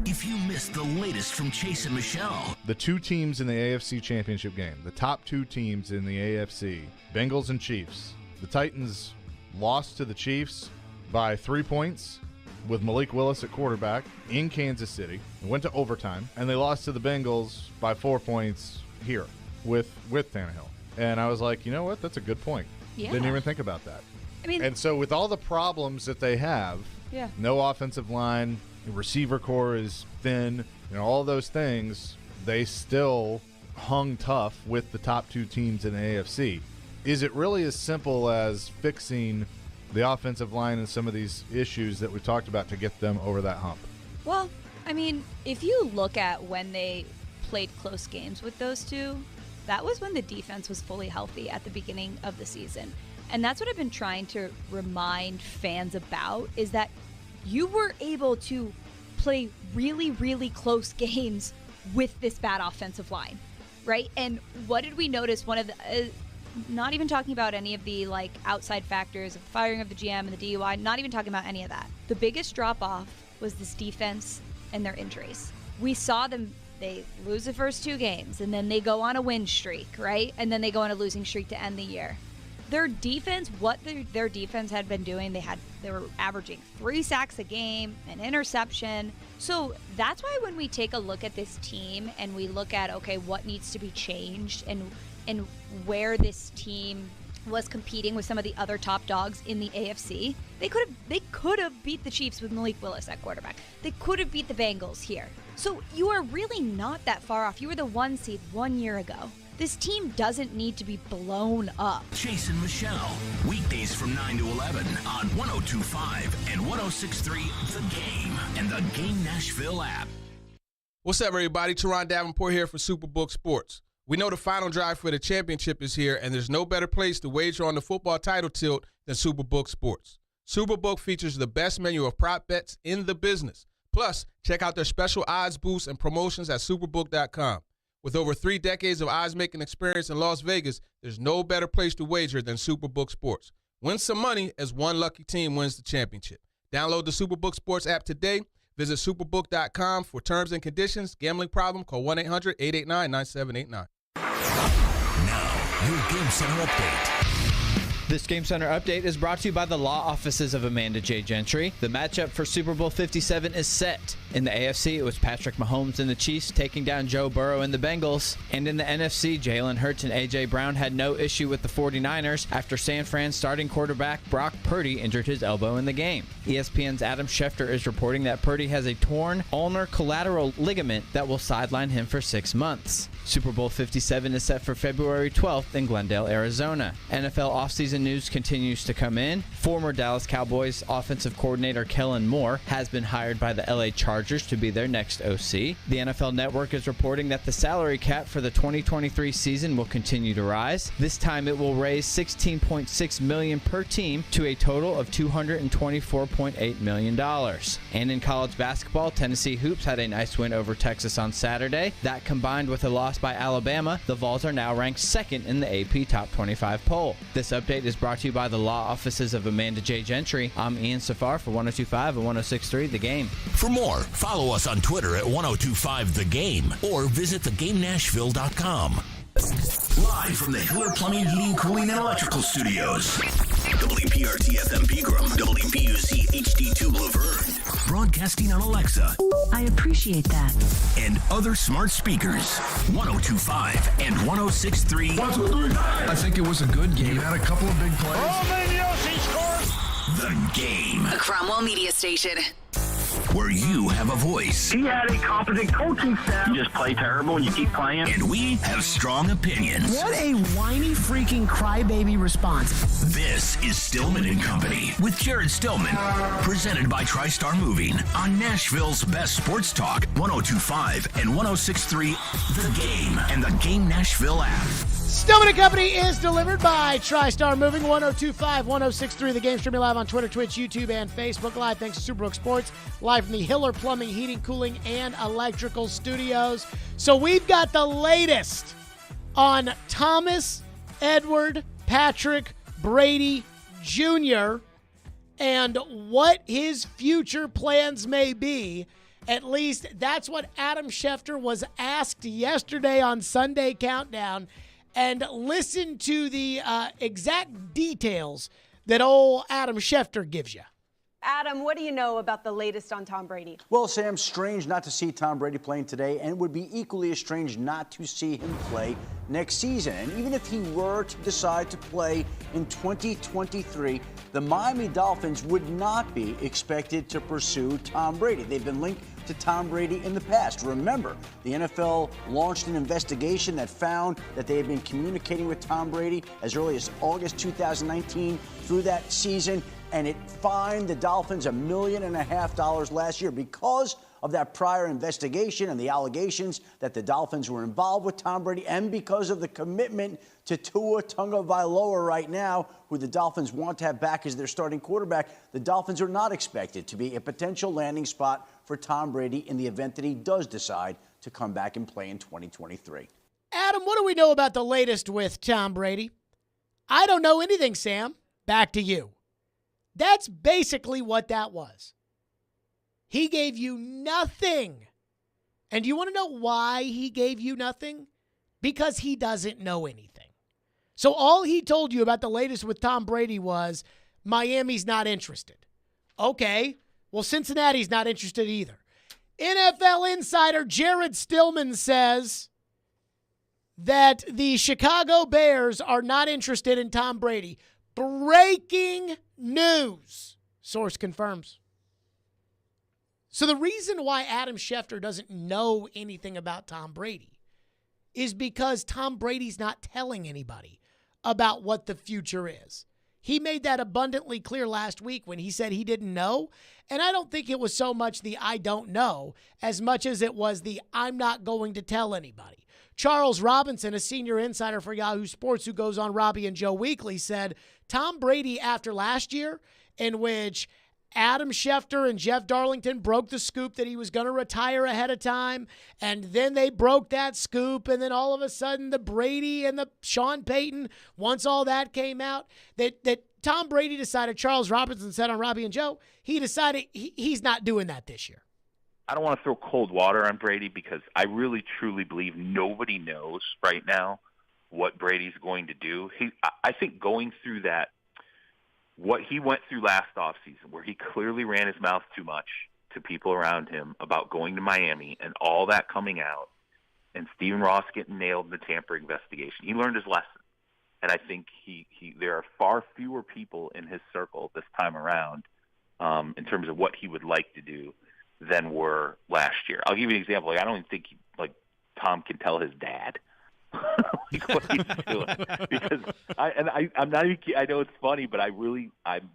If you missed the latest from Chase and Michelle. The two teams in the AFC Championship game, the top two teams in the AFC, Bengals and Chiefs. The Titans lost to the Chiefs by 3 points with Malik Willis at quarterback in Kansas City. It went to overtime, and they lost to the Bengals by 4 points here with Tannehill. And I was like, you know what? That's a good point. Yeah. Didn't even think about that. I mean, and so with all the problems that they have, yeah, no offensive line, the receiver core is thin, all those things, they still hung tough with the top two teams in the AFC. Is it really as simple as fixing the offensive line and some of these issues that we've talked about to get them over that hump? Well, I mean, if you look at when they played close games with those two, that was when the defense was fully healthy at the beginning of the season. And that's what I've been trying to remind fans about, is that you were able to play really, really close games with this bad offensive line, right? And what did we notice? One of the, not even talking about any of the outside factors of the firing of the GM and the DUI, not even talking about any of that. The biggest drop off was this defense and their injuries. We saw them, they lose the first two games and then they go on a win streak, right? And then they go on a losing streak to end the year. Their defense, their defense had been doing, they were averaging 3 sacks a game, an interception. So that's why when we take a look at this team and we look at, okay, what needs to be changed and where this team was competing with some of the other top dogs in the AFC, they could have beat the Chiefs with Malik Willis at quarterback. They could have beat the Bengals here. So you are really not that far off. You were the 1 seed 1 year ago. This team doesn't need to be blown up. Chase and Michelle, weekdays from 9 to 11 on 102.5 and 106.3 The Game and the Game Nashville app. What's up, everybody? Teron Davenport here for Superbook Sports. We know the final drive for the championship is here, and there's no better place to wager on the football title tilt than Superbook Sports. Superbook features the best menu of prop bets in the business. Plus, check out their special odds boosts and promotions at superbook.com. With over 3 decades of odds-making experience in Las Vegas, there's no better place to wager than Superbook Sports. Win some money as one lucky team wins the championship. Download the Superbook Sports app today. Visit superbook.com for terms and conditions. Gambling problem? Call 1-800-889-9789. Now, your Game Center update. This Game Center update is brought to you by the law offices of Amanda J. Gentry. The matchup for Super Bowl 57 is set. In the AFC, it was Patrick Mahomes and the Chiefs taking down Joe Burrow and the Bengals. And in the NFC, Jalen Hurts and A.J. Brown had no issue with the 49ers after San Fran's starting quarterback Brock Purdy injured his elbow in the game. ESPN's Adam Schefter is reporting that Purdy has a torn ulnar collateral ligament that will sideline him for 6 months. Super Bowl 57 is set for February 12th in Glendale, Arizona. NFL offseason news continues to come in. Former Dallas Cowboys offensive coordinator Kellen Moore has been hired by the LA Chargers to be their next OC. The NFL Network is reporting that the salary cap for the 2023 season will continue to rise. This time it will raise $16.6 million per team to a total of $224.8 million. And in college basketball, Tennessee Hoops had a nice win over Texas on Saturday. That combined with a loss by Alabama, the Vols are now ranked second in the AP Top 25 poll. This update is brought to you by the law offices of Amanda J. Gentry. I'm Ian Safar for 102.5 and 106.3 The Game. For more, follow us on Twitter at 102.5 The Game or visit thegamenashville.com. Live from the Hiller Plumbing, Heating, Cooling, and Electrical Studios. WPRT-FM Pegram, WPUC HD2 Laverne. Broadcasting on Alexa. I appreciate that. And other smart speakers. 102.5 and 106.3. 1, 2, 3, I think it was a good game. You had a couple of big plays. Roman Yossi scores. The Game. A Cromwell Media Station. where you have a voice. He had a competent coaching staff. You just play terrible and you keep playing. And we have strong opinions. What a whiny freaking crybaby response. This is Stillman and Company with Jared Stillman, presented by TriStar Moving on Nashville's best sports talk, 102.5 and 106.3 The Game and the Game Nashville app. Stillman and Company is delivered by TriStar Moving, 102.5, 106.3 The Game, streaming live on Twitter, Twitch, YouTube, and Facebook Live. Thanks to Superbook Sports, live from the Hiller Plumbing, Heating, Cooling, and Electrical Studios. So we've got the latest on Thomas Edward Patrick Brady Jr. and what his future plans may be. At least that's what Adam Schefter was asked yesterday on Sunday Countdown. And listen to the exact details that old Adam Schefter gives you. Adam, what do you know about the latest on Tom Brady? Well, Sam, strange not to see Tom Brady playing today, and it would be equally as strange not to see him play next season. And even if he were to decide to play in 2023, the Miami Dolphins would not be expected to pursue Tom Brady. They've been linked to Tom Brady in the past. Remember, the NFL launched an investigation that found that they had been communicating with Tom Brady as early as August 2019 through that season, and it fined the Dolphins $1.5 million last year because of that prior investigation and the allegations that the Dolphins were involved with Tom Brady, and because of the commitment to Tua Tagovailoa right now, who the Dolphins want to have back as their starting quarterback. The Dolphins are not expected to be a potential landing spot for Tom Brady in the event that he does decide to come back and play in 2023. Adam, what do we know about the latest with Tom Brady? I don't know anything, Sam. Back to you. That's basically what that was. He gave you nothing. And you want to know why he gave you nothing? Because he doesn't know anything. So all he told you about the latest with Tom Brady was Miami's not interested. Okay, well, Cincinnati's not interested either. NFL insider Jared Stillman says that the Chicago Bears are not interested in Tom Brady. Breaking news. Source confirms. So the reason why Adam Schefter doesn't know anything about Tom Brady is because Tom Brady's not telling anybody about what the future is. He made that abundantly clear last week when he said he didn't know. And I don't think it was so much the I don't know as much as it was the I'm not going to tell anybody. Charles Robinson, a senior insider for Yahoo Sports who goes on Robbie and Joe Weekly, said Tom Brady after last year, in which Adam Schefter and Jeff Darlington broke the scoop that he was going to retire ahead of time, and then they broke that scoop, and then all of a sudden the Brady and the Sean Payton, once all that came out, that Tom Brady decided, Charles Robinson said on Robbie and Joe, he decided he's not doing that this year. I don't want to throw cold water on Brady because I really, truly believe nobody knows right now what Brady's going to do. I think going through that, what he went through last offseason, where he clearly ran his mouth too much to people around him about going to Miami and all that coming out, and Stephen Ross getting nailed in the tampering investigation, he learned his lesson. And I think there are far fewer people in his circle this time around in terms of what he would like to do than were last year. I'll give you an example. I don't even think Tom can tell his dad what he's doing, because I'm not even. I know it's funny, but I'm